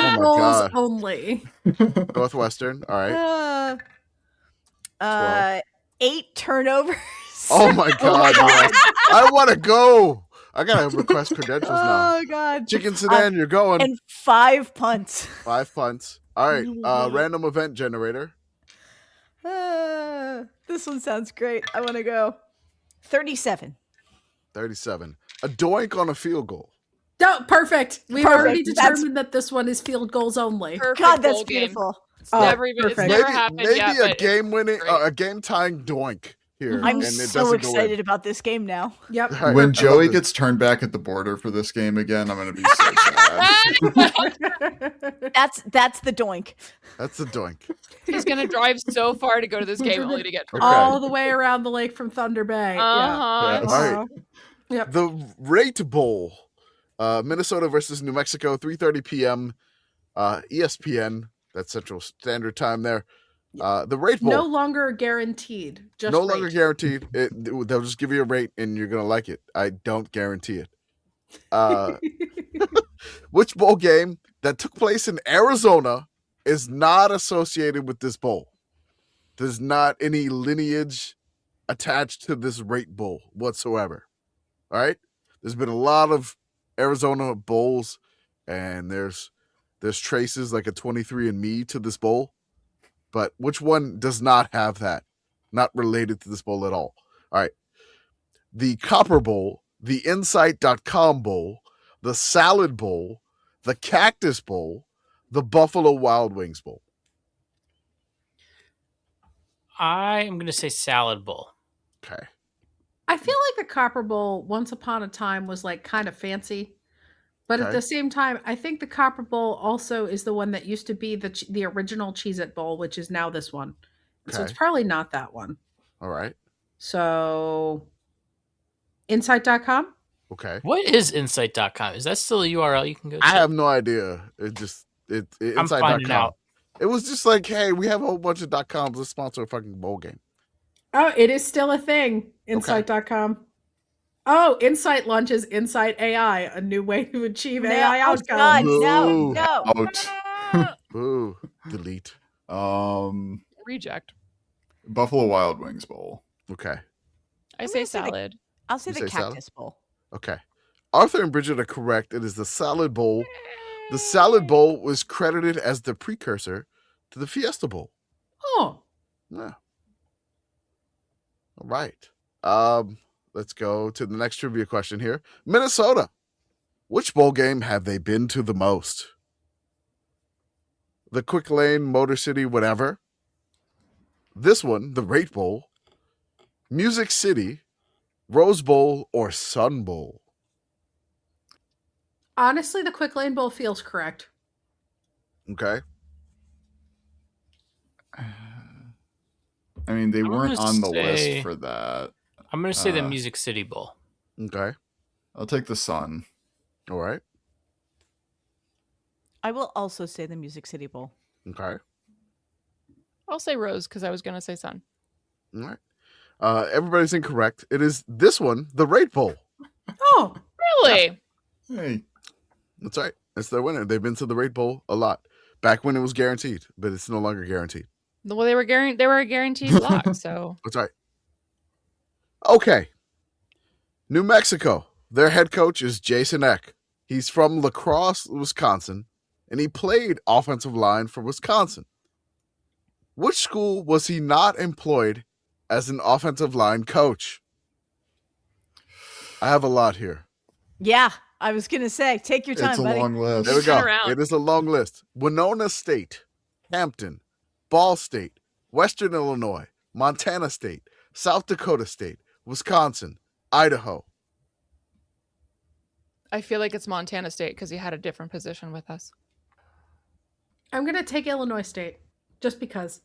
[SPEAKER 5] my
[SPEAKER 2] goals
[SPEAKER 5] God.
[SPEAKER 2] only.
[SPEAKER 5] Northwestern. All right.
[SPEAKER 6] 8 turnovers.
[SPEAKER 5] Oh my God. Yes. I want to go. I got to request credentials now.
[SPEAKER 6] Oh God.
[SPEAKER 5] Chicken Sedan, you're going.
[SPEAKER 6] And 5 punts.
[SPEAKER 5] 5 punts. All right. Random event generator.
[SPEAKER 6] This one sounds great. I want to go. 37.
[SPEAKER 5] 37. A doink on a field goal.
[SPEAKER 2] Oh, perfect. We've
[SPEAKER 6] Perfect.
[SPEAKER 2] already determined that this one is field goals only.
[SPEAKER 3] Perfect
[SPEAKER 6] God, that's
[SPEAKER 3] bowl game.
[SPEAKER 6] beautiful.
[SPEAKER 3] It's never even. It's
[SPEAKER 2] perfect.
[SPEAKER 3] never happened
[SPEAKER 5] Maybe
[SPEAKER 3] yet.
[SPEAKER 5] a
[SPEAKER 3] but
[SPEAKER 5] game winning,
[SPEAKER 3] great.
[SPEAKER 5] a game tying doink here.
[SPEAKER 6] I'm
[SPEAKER 5] and it
[SPEAKER 6] so
[SPEAKER 5] doesn't go in.
[SPEAKER 6] excited about this game now.
[SPEAKER 2] Yep.
[SPEAKER 5] All right, I
[SPEAKER 4] When
[SPEAKER 5] love
[SPEAKER 4] Joey
[SPEAKER 5] this.
[SPEAKER 4] gets turned back at the border for this game again, I'm going to be so sad.
[SPEAKER 6] That's the doink.
[SPEAKER 5] That's the doink.
[SPEAKER 3] He's gonna drive so far to go to this game only to get.
[SPEAKER 5] Okay.
[SPEAKER 2] All the way around the lake from Thunder Bay.
[SPEAKER 3] Uh huh.
[SPEAKER 4] Yes.
[SPEAKER 5] All right.
[SPEAKER 2] Yep.
[SPEAKER 5] The Rate Bowl, Minnesota versus New Mexico, 3:30 p.m. ESPN. That's Central Standard Time there. The Rate Bowl.
[SPEAKER 2] No longer guaranteed. Just
[SPEAKER 5] No
[SPEAKER 2] rate.
[SPEAKER 5] longer guaranteed. They'll just give you a rate and you're going to like it. I don't guarantee it. Which bowl game that took place in Arizona is not associated with this bowl? There's not any lineage attached to this Rate Bowl whatsoever. All right? There's been a lot of Arizona bowls, and there's traces like a 23andMe to this bowl. But which one does not have that? Not related to this bowl at all. All right. The Copper Bowl, the Insight.com Bowl, the Salad Bowl, the Cactus Bowl, the Buffalo Wild Wings Bowl.
[SPEAKER 1] I am going to say salad bowl.
[SPEAKER 5] Okay.
[SPEAKER 2] I feel like the Copper Bowl once upon a time was like kind of fancy. But at
[SPEAKER 5] Okay.
[SPEAKER 2] the same time, I think the Copper Bowl also is the one that used to be the original Cheez-It Bowl, which is now this one. So it's
[SPEAKER 5] Okay.
[SPEAKER 2] probably not that one.
[SPEAKER 5] All right.
[SPEAKER 2] So Insight.com?
[SPEAKER 5] Okay.
[SPEAKER 1] What is insight.com? Is that still a URL you can go to?
[SPEAKER 5] I have no idea. It
[SPEAKER 1] I'm
[SPEAKER 5] Insight.com.
[SPEAKER 1] finding out.
[SPEAKER 5] It was just like, hey, we have a whole bunch of .coms. Let's sponsor a fucking bowl game.
[SPEAKER 2] Oh, it is still a thing. Insight.com. Oh, Insight launches Insight AI, a new way to achieve AI
[SPEAKER 6] Oh,
[SPEAKER 2] outcomes.
[SPEAKER 6] God, no,
[SPEAKER 5] Boo.
[SPEAKER 6] no.
[SPEAKER 4] Out.
[SPEAKER 5] Boo. Delete.
[SPEAKER 3] Reject.
[SPEAKER 4] Buffalo Wild Wings Bowl.
[SPEAKER 5] Okay.
[SPEAKER 3] I
[SPEAKER 6] I'm
[SPEAKER 3] say
[SPEAKER 6] gonna say the-
[SPEAKER 3] salad.
[SPEAKER 6] I'll say
[SPEAKER 5] You
[SPEAKER 6] the
[SPEAKER 5] say salad?
[SPEAKER 6] Cactus Bowl.
[SPEAKER 5] Okay. Arthur and Bridget are correct. It is the Salad Bowl. The Salad Bowl was credited as the precursor to the Fiesta Bowl.
[SPEAKER 2] Oh,
[SPEAKER 5] Yeah. All right. Let's go to the next trivia question here. Minnesota. Which bowl game have they been to the most? The Quick Lane, Motor City, whatever. This one, the Rate Bowl, Music City, Rose Bowl, or Sun Bowl?
[SPEAKER 2] honestly, the Quick Lane Bowl feels correct.
[SPEAKER 5] Okay.
[SPEAKER 4] I mean, they
[SPEAKER 1] I'm
[SPEAKER 4] weren't
[SPEAKER 1] gonna
[SPEAKER 4] on the
[SPEAKER 1] say-
[SPEAKER 4] list for that.
[SPEAKER 1] I'm going to say the
[SPEAKER 4] Uh,
[SPEAKER 1] Music City Bowl.
[SPEAKER 5] Okay.
[SPEAKER 4] I'll take the Sun.
[SPEAKER 5] All right.
[SPEAKER 6] I will also say the Music City Bowl.
[SPEAKER 5] Okay.
[SPEAKER 3] I'll say rose because I was gonna say sun.
[SPEAKER 5] All right. Everybody's incorrect. It is this one, the Rate Bowl.
[SPEAKER 2] Oh,
[SPEAKER 3] Really?
[SPEAKER 4] Hey,
[SPEAKER 5] That's right. It's their winner. They've been to the Rate Bowl a lot. Back when it was guaranteed, but it's no longer guaranteed.
[SPEAKER 3] Well, they were a guaranteed lock. So
[SPEAKER 5] That's right. Okay. New Mexico. Their head coach is Jason Eck. He's from La Crosse, Wisconsin, and he played offensive line for Wisconsin. Which school was he not employed as an offensive line coach? I have a lot here.
[SPEAKER 6] Yeah, I was gonna say, take your time,
[SPEAKER 4] it's a
[SPEAKER 6] buddy.
[SPEAKER 4] long list.
[SPEAKER 5] There we go.
[SPEAKER 3] Turn around.
[SPEAKER 5] It is a long list. Winona State, Hampton, Ball State, Western Illinois, Montana State, South Dakota State, Wisconsin, Idaho.
[SPEAKER 3] I feel like it's Montana State because he had a different position with us.
[SPEAKER 2] I'm going to take Illinois State just because.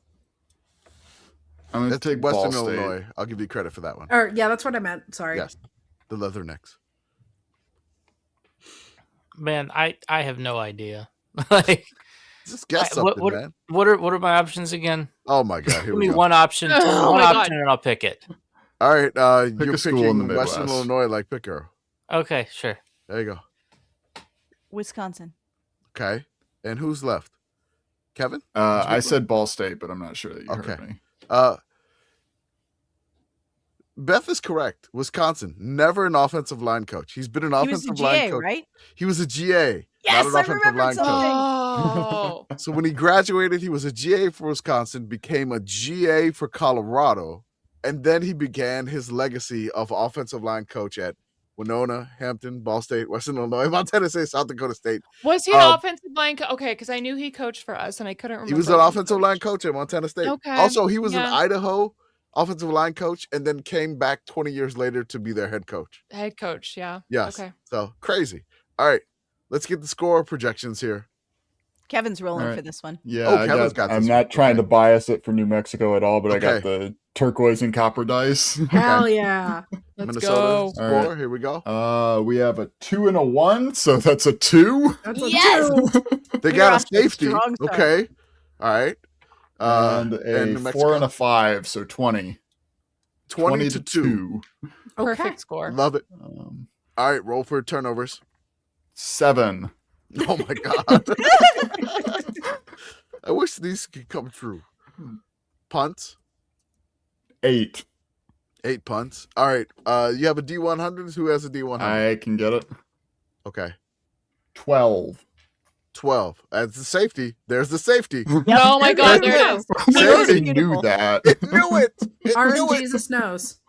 [SPEAKER 4] I'm going to
[SPEAKER 5] That's
[SPEAKER 4] take
[SPEAKER 5] Western
[SPEAKER 4] Ball State.
[SPEAKER 5] Illinois. I'll give you credit for that one.
[SPEAKER 2] Or, yeah, that's what I meant. Sorry.
[SPEAKER 5] Yes. The Leathernecks.
[SPEAKER 1] Man, I have no idea. Like,
[SPEAKER 5] Just guess something, man.
[SPEAKER 1] What are my options again?
[SPEAKER 5] Oh my god, here
[SPEAKER 1] Give
[SPEAKER 5] we
[SPEAKER 1] me
[SPEAKER 5] go.
[SPEAKER 1] one option. Tell me
[SPEAKER 3] Oh
[SPEAKER 1] one
[SPEAKER 3] my God.
[SPEAKER 1] option, and I'll pick it.
[SPEAKER 5] All right,
[SPEAKER 4] Pick
[SPEAKER 5] you're
[SPEAKER 4] a school in the
[SPEAKER 5] picking Western
[SPEAKER 4] Midwest.
[SPEAKER 5] Illinois like Pitt Girl.
[SPEAKER 1] Okay, sure.
[SPEAKER 5] There you go.
[SPEAKER 6] Wisconsin.
[SPEAKER 5] Okay, and who's left? Kevin?
[SPEAKER 4] I said Ball State, but I'm not sure that you heard me.
[SPEAKER 5] Beth is correct. Wisconsin, never an offensive line coach. He's been an
[SPEAKER 6] He was a
[SPEAKER 5] offensive line
[SPEAKER 6] GA,
[SPEAKER 5] coach.
[SPEAKER 6] right?
[SPEAKER 5] He was a GA,
[SPEAKER 6] Yes,
[SPEAKER 5] not an
[SPEAKER 6] I
[SPEAKER 5] offensive
[SPEAKER 6] remembered
[SPEAKER 5] line
[SPEAKER 6] something.
[SPEAKER 5] coach.
[SPEAKER 3] Oh.
[SPEAKER 5] So when he graduated, he was a GA for Wisconsin, became a GA for Colorado, and then he began his legacy of offensive line coach at Winona, Hampton, Ball State, Western Illinois, Montana State, South Dakota State.
[SPEAKER 3] Was he an offensive line okay, because I knew he coached for us and I couldn't remember.
[SPEAKER 5] He was an offensive line coach at Montana State.
[SPEAKER 3] Okay.
[SPEAKER 5] Also, he was
[SPEAKER 3] Yeah.
[SPEAKER 5] an Idaho offensive line coach and then came back 20 years later to be their head coach.
[SPEAKER 3] Head coach, yeah.
[SPEAKER 5] Yes.
[SPEAKER 3] Okay.
[SPEAKER 5] So crazy. All right. Let's get the score projections here.
[SPEAKER 6] Kevin's rolling
[SPEAKER 4] All right.
[SPEAKER 6] for this one.
[SPEAKER 4] Yeah,
[SPEAKER 5] Oh, Kevin's got
[SPEAKER 4] I'm
[SPEAKER 5] this
[SPEAKER 4] not
[SPEAKER 5] one.
[SPEAKER 4] trying
[SPEAKER 5] Okay.
[SPEAKER 4] to bias it for New Mexico at all, but I got
[SPEAKER 5] Okay.
[SPEAKER 4] the turquoise and copper dice.
[SPEAKER 2] Hell yeah.
[SPEAKER 3] Let's
[SPEAKER 5] Minnesota
[SPEAKER 3] go.
[SPEAKER 5] score.
[SPEAKER 4] All right.
[SPEAKER 5] Here we go.
[SPEAKER 4] We have a 2 and a 1, so that's a 2.
[SPEAKER 2] That's a
[SPEAKER 6] Yes!
[SPEAKER 2] 2.
[SPEAKER 5] They
[SPEAKER 6] We
[SPEAKER 5] got
[SPEAKER 6] are
[SPEAKER 5] a
[SPEAKER 6] off to a
[SPEAKER 5] safety.
[SPEAKER 6] strong start.
[SPEAKER 5] Okay. All right.
[SPEAKER 4] And
[SPEAKER 5] New
[SPEAKER 4] a
[SPEAKER 5] Mexico.
[SPEAKER 4] 4 and a 5, so 20.
[SPEAKER 5] 20 to 2.
[SPEAKER 3] Perfect
[SPEAKER 2] Okay.
[SPEAKER 3] score.
[SPEAKER 5] Love it.
[SPEAKER 4] Um,
[SPEAKER 5] All right. Roll for turnovers.
[SPEAKER 4] 7.
[SPEAKER 5] Oh my God. I wish these could come true. Punts.
[SPEAKER 4] 8.
[SPEAKER 5] 8 punts. All right. You have a D100. Who has a D100?
[SPEAKER 4] I can get it.
[SPEAKER 5] Okay.
[SPEAKER 4] 12.
[SPEAKER 5] 12. As the safety. There's the safety.
[SPEAKER 3] Oh my God, there it is.
[SPEAKER 4] Somebody
[SPEAKER 6] beautiful.
[SPEAKER 4] knew that.
[SPEAKER 5] It knew it. It
[SPEAKER 2] Our
[SPEAKER 5] knew it.
[SPEAKER 2] Jesus knows.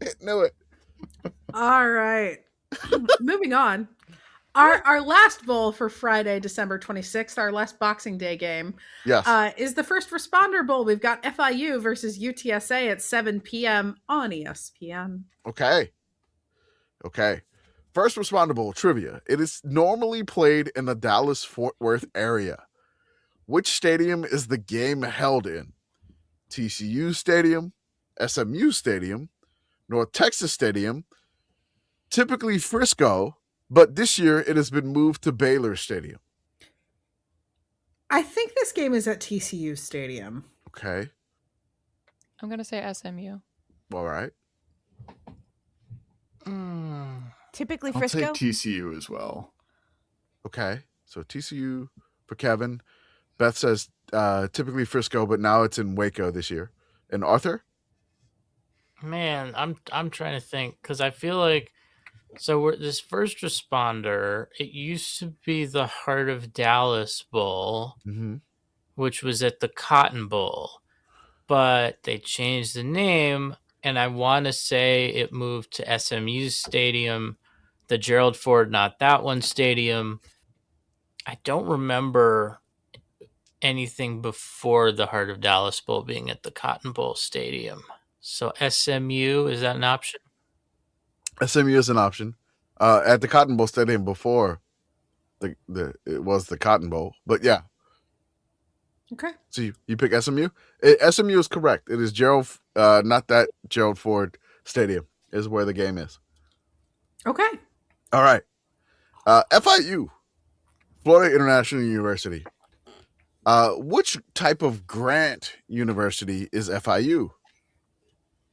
[SPEAKER 5] It knew it.
[SPEAKER 2] All right. Moving on. Our last bowl for Friday, December 26th, our last Boxing Day game,
[SPEAKER 5] Yes.
[SPEAKER 2] is the First Responder Bowl. We've got FIU versus UTSA at 7 p.m. on ESPN.
[SPEAKER 5] Okay. First Responder Bowl trivia. It is normally played in the Dallas-Fort Worth area. Which stadium is the game held in? TCU Stadium, SMU Stadium, North Texas Stadium, typically Frisco, but this year it has been moved to Baylor Stadium.
[SPEAKER 2] I think this game is at TCU Stadium.
[SPEAKER 5] Okay.
[SPEAKER 3] I'm going to say SMU.
[SPEAKER 5] All right.
[SPEAKER 6] Typically
[SPEAKER 4] I'll
[SPEAKER 6] Frisco.
[SPEAKER 4] take TCU as well.
[SPEAKER 5] Okay. So TCU for Kevin. Beth says typically Frisco, but now it's in Waco this year. And Arthur?
[SPEAKER 1] Man, I'm trying to think because I feel like we're this First Responder. It used to be the Heart of Dallas Bowl,
[SPEAKER 5] Mm-hmm.
[SPEAKER 1] which was at the Cotton Bowl, but they changed the name, and I want to say it moved to SMU Stadium, the Gerald Ford, not that one stadium. I don't remember anything before the Heart of Dallas Bowl being at the Cotton Bowl Stadium. So SMU, is that an option?
[SPEAKER 5] SMU is an option. At the Cotton Bowl Stadium before it was the Cotton Bowl. But yeah.
[SPEAKER 2] Okay.
[SPEAKER 5] So you pick SMU? SMU is correct. It is not that Gerald Ford Stadium is where the game is.
[SPEAKER 2] Okay.
[SPEAKER 5] All right. FIU, Florida International University. Which type of grant university is FIU?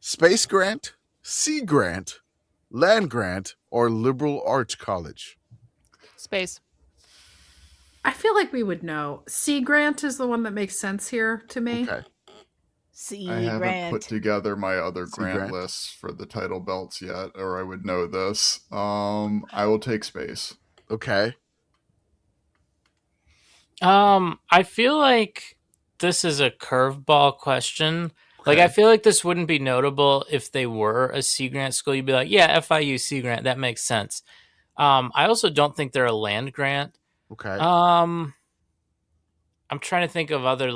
[SPEAKER 5] Space grant, sea grant, land grant, or liberal arts college?
[SPEAKER 3] Space.
[SPEAKER 2] I feel like we would know. Sea Grant is the one that makes sense here to me.
[SPEAKER 5] Okay.
[SPEAKER 6] C
[SPEAKER 4] I haven't
[SPEAKER 6] Grant.
[SPEAKER 4] put together my other
[SPEAKER 5] Sea
[SPEAKER 4] grant
[SPEAKER 5] grant.
[SPEAKER 4] lists for the title belts yet, or I would know this. I will take space.
[SPEAKER 5] Okay.
[SPEAKER 1] I feel like this is a curveball question. Like, I feel like this wouldn't be notable if they were a Sea Grant school. You'd be like, yeah, FIU Sea Grant, that makes sense. I also don't think they're a land grant.
[SPEAKER 5] Okay.
[SPEAKER 1] I'm trying to think of other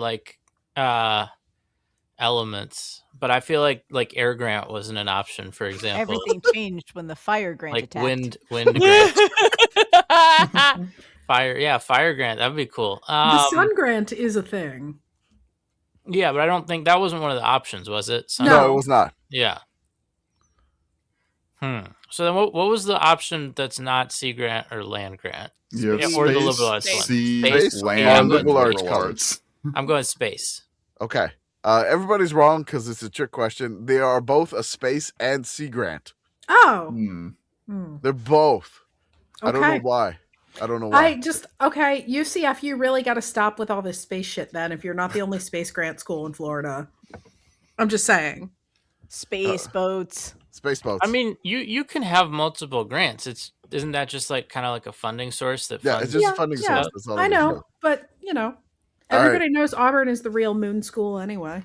[SPEAKER 1] elements, but I feel like air grant wasn't an option, for example.
[SPEAKER 6] Everything changed when the fire grant
[SPEAKER 1] Like
[SPEAKER 6] attacked.
[SPEAKER 1] wind grant. Fire grant, that'd be cool.
[SPEAKER 2] The Sun Grant is a thing.
[SPEAKER 1] Yeah, but I don't think that wasn't one of the options, was it?
[SPEAKER 5] No, it was not.
[SPEAKER 1] Yeah. So then what was the option that's not sea grant or land grant?
[SPEAKER 4] You have
[SPEAKER 1] Or the
[SPEAKER 4] space,
[SPEAKER 1] liberal arts one?
[SPEAKER 4] sea,
[SPEAKER 1] Space?
[SPEAKER 4] land,
[SPEAKER 1] Yeah,
[SPEAKER 5] or
[SPEAKER 1] I'm going
[SPEAKER 5] liberal arts
[SPEAKER 1] space.
[SPEAKER 5] college.
[SPEAKER 1] I'm going space.
[SPEAKER 5] Okay. Everybody's wrong because it's a trick question. They are both a space and sea grant.
[SPEAKER 2] Oh.
[SPEAKER 5] They're both.
[SPEAKER 2] Okay.
[SPEAKER 5] I don't know why.
[SPEAKER 2] Okay, UCF, you really got to stop with all this space shit then if you're not the only space grant school in Florida. I'm just saying.
[SPEAKER 6] Space boats.
[SPEAKER 5] Space boats.
[SPEAKER 1] I mean, you can have multiple grants. Isn't that just like kind of like a funding source that
[SPEAKER 5] yeah,
[SPEAKER 1] funds?
[SPEAKER 5] it's just a funding source. That's all
[SPEAKER 2] I
[SPEAKER 5] it is.
[SPEAKER 2] know, but everybody knows Auburn is the real moon school anyway.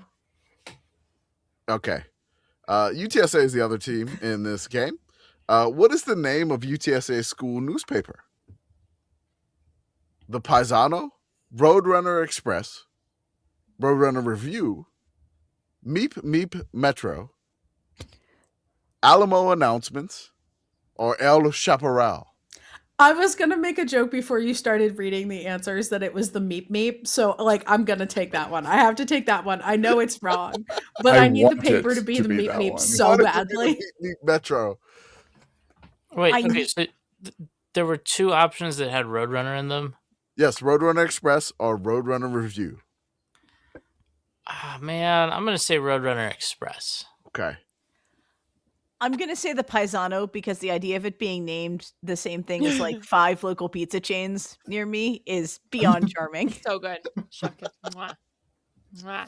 [SPEAKER 5] Okay. UTSA is the other team in this game. What is the name of UTSA's school newspaper? The Paisano, Roadrunner Express, Roadrunner Review, Meep Meep Metro, Alamo Announcements, or El Chaparral?
[SPEAKER 2] I was going to make a joke before you started reading the answers that it was the Meep Meep. So, I'm going to take that one. I have to take that one. I know it's wrong, but I need the
[SPEAKER 4] want
[SPEAKER 2] paper
[SPEAKER 4] it
[SPEAKER 2] to be
[SPEAKER 4] to
[SPEAKER 2] the
[SPEAKER 4] be
[SPEAKER 2] Meep
[SPEAKER 4] that
[SPEAKER 2] Meep
[SPEAKER 4] one.
[SPEAKER 2] so
[SPEAKER 5] Why did you
[SPEAKER 2] badly.
[SPEAKER 5] do the Meep Meep Metro.
[SPEAKER 1] Wait,
[SPEAKER 2] I-
[SPEAKER 1] okay, so there were two options that had Roadrunner in them.
[SPEAKER 5] Yes, Roadrunner Express or Roadrunner Review.
[SPEAKER 1] Ah, man, I'm going to say Roadrunner Express.
[SPEAKER 5] Okay.
[SPEAKER 6] I'm going to say the Paisano because the idea of it being named the same thing as like 5 local pizza chains near me is beyond charming.
[SPEAKER 3] So good. Shuck it. Mwah. Mwah.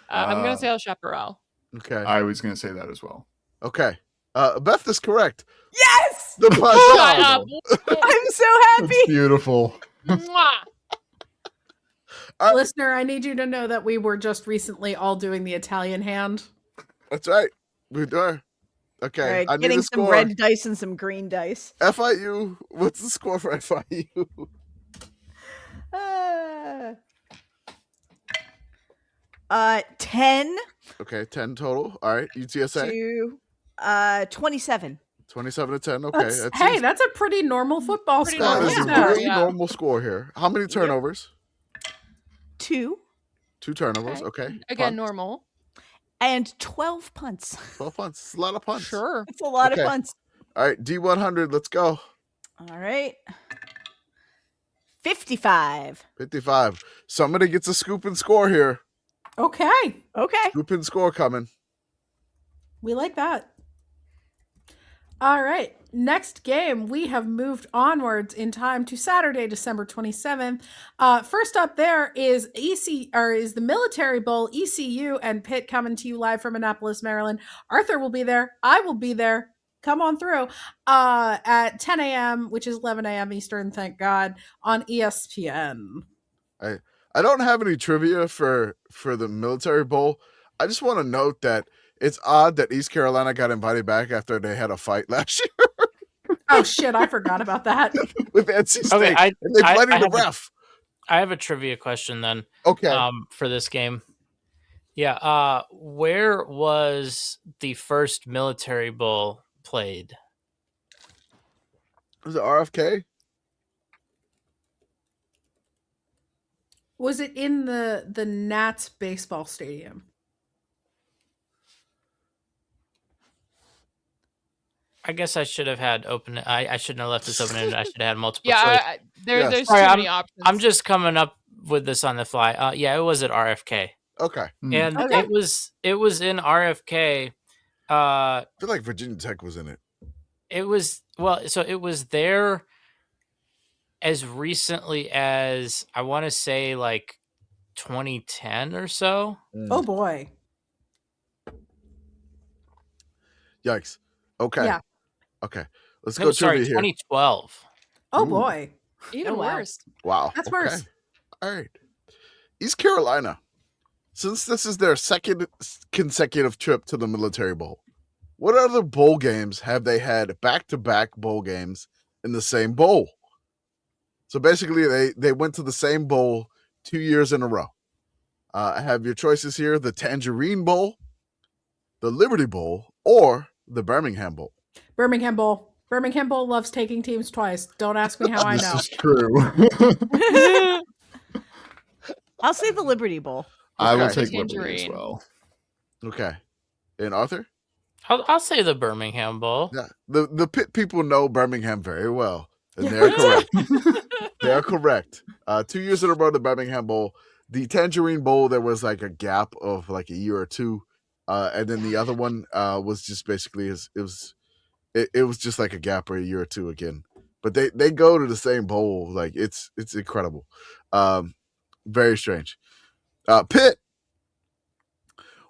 [SPEAKER 3] I'm going to say El Chaparral.
[SPEAKER 5] Okay.
[SPEAKER 4] I was going to say that as well.
[SPEAKER 5] Okay. Beth is correct.
[SPEAKER 6] Yes!
[SPEAKER 5] The
[SPEAKER 3] Shut up.
[SPEAKER 5] Paisano.
[SPEAKER 6] I'm so happy.
[SPEAKER 4] It's beautiful.
[SPEAKER 3] Mwah.
[SPEAKER 2] Listener, I need you to know that we were just recently all doing the Italian hand.
[SPEAKER 5] That's right. We are. Okay.
[SPEAKER 6] All right,
[SPEAKER 5] I need
[SPEAKER 6] getting
[SPEAKER 5] a
[SPEAKER 6] some
[SPEAKER 5] score.
[SPEAKER 6] red dice and some green dice.
[SPEAKER 5] FIU. What's the score for FIU?
[SPEAKER 6] 10
[SPEAKER 5] Okay, 10 total. All right. UTSA.
[SPEAKER 6] to 27.
[SPEAKER 5] 27 to 10. Okay.
[SPEAKER 2] That's a pretty normal football
[SPEAKER 3] Pretty
[SPEAKER 2] score.
[SPEAKER 5] That
[SPEAKER 3] normal
[SPEAKER 5] is
[SPEAKER 2] Look
[SPEAKER 5] a
[SPEAKER 2] at that.
[SPEAKER 5] very
[SPEAKER 3] Yeah.
[SPEAKER 5] normal score here. How many turnovers?
[SPEAKER 6] 2
[SPEAKER 5] 2 turnovers. Okay.
[SPEAKER 3] Again,
[SPEAKER 5] Punt.
[SPEAKER 3] normal.
[SPEAKER 6] and 12 punts.
[SPEAKER 5] 12 punts. It's a lot of punts.
[SPEAKER 3] Sure.
[SPEAKER 6] It's a lot
[SPEAKER 5] Okay.
[SPEAKER 6] of punts.
[SPEAKER 5] All right. D100. Let's go.
[SPEAKER 6] All right. 55.
[SPEAKER 5] 55. Somebody gets a scoop and score here.
[SPEAKER 2] Okay,
[SPEAKER 6] Okay.
[SPEAKER 5] Scoop and score coming.
[SPEAKER 2] we like that. All right, next game, we have moved onwards in time to Saturday, December 27th. First up there is the Military Bowl, ECU and Pitt coming to you live from Annapolis, Maryland. Arthur will be there. I will be there. Come on through at 10 a.m., which is 11 a.m. Eastern, thank God, on ESPN.
[SPEAKER 5] I don't have any trivia for the Military Bowl. I just want to note that it's odd that East Carolina got invited back after they had a fight last year
[SPEAKER 2] Oh, shit, I forgot about that.
[SPEAKER 5] with NC State.
[SPEAKER 1] Okay,
[SPEAKER 5] and they bloodied the ref.
[SPEAKER 1] I have a trivia question then.
[SPEAKER 5] Okay.
[SPEAKER 1] For this game. Yeah. Where was the first Military Bowl played?
[SPEAKER 5] Was it RFK?
[SPEAKER 2] Was it in the Nats baseball stadium?
[SPEAKER 1] I guess I should have had open. I shouldn't have left this open ended. I should have had multiple
[SPEAKER 3] Yeah,
[SPEAKER 1] choice.
[SPEAKER 5] Yes.
[SPEAKER 3] there's
[SPEAKER 1] Sorry,
[SPEAKER 3] too many options.
[SPEAKER 1] I'm just coming up with this on the fly. Yeah, it was at RFK,
[SPEAKER 5] Okay.
[SPEAKER 1] and
[SPEAKER 2] Okay.
[SPEAKER 1] it was in RFK.
[SPEAKER 5] I feel like Virginia Tech was in it.
[SPEAKER 1] It was so it was there as recently as I want to say like 2010 or so.
[SPEAKER 2] Oh boy.
[SPEAKER 5] Yikes. Okay.
[SPEAKER 2] Yeah.
[SPEAKER 5] Okay. Let's
[SPEAKER 1] No,
[SPEAKER 5] go
[SPEAKER 1] sorry,
[SPEAKER 5] trivia here.
[SPEAKER 1] 2012.
[SPEAKER 2] Oh
[SPEAKER 5] Ooh.
[SPEAKER 2] boy.
[SPEAKER 3] Even
[SPEAKER 2] Oh, wow.
[SPEAKER 3] worse.
[SPEAKER 5] Wow.
[SPEAKER 2] That's
[SPEAKER 5] okay.
[SPEAKER 2] worse.
[SPEAKER 5] All right. East Carolina. Since this is their second consecutive trip to the Military Bowl, what other bowl games have they had back-to-back bowl games in the same bowl? So basically, they went to the same bowl 2 years in a row. I have your choices here: the Tangerine Bowl, the Liberty Bowl, or the Birmingham Bowl.
[SPEAKER 2] Birmingham Bowl. Birmingham Bowl loves taking teams twice. Don't ask me how I
[SPEAKER 4] This
[SPEAKER 2] know.
[SPEAKER 4] is true.
[SPEAKER 6] I'll say the Liberty Bowl.
[SPEAKER 4] I will
[SPEAKER 5] Okay.
[SPEAKER 4] take Liberty as
[SPEAKER 3] Tangerine.
[SPEAKER 4] well.
[SPEAKER 5] Okay. And Arthur?
[SPEAKER 1] I'll say the Birmingham Bowl.
[SPEAKER 5] Yeah, the Pitt people know Birmingham very well, and they're correct. They're correct. 2 years in a row, the Birmingham Bowl. The Tangerine Bowl, there was like a gap of like a year or two, and then the other one was just basically it was just like a gap or a year or two again. But they go to the same bowl. Like it's incredible. Very strange. Pitt.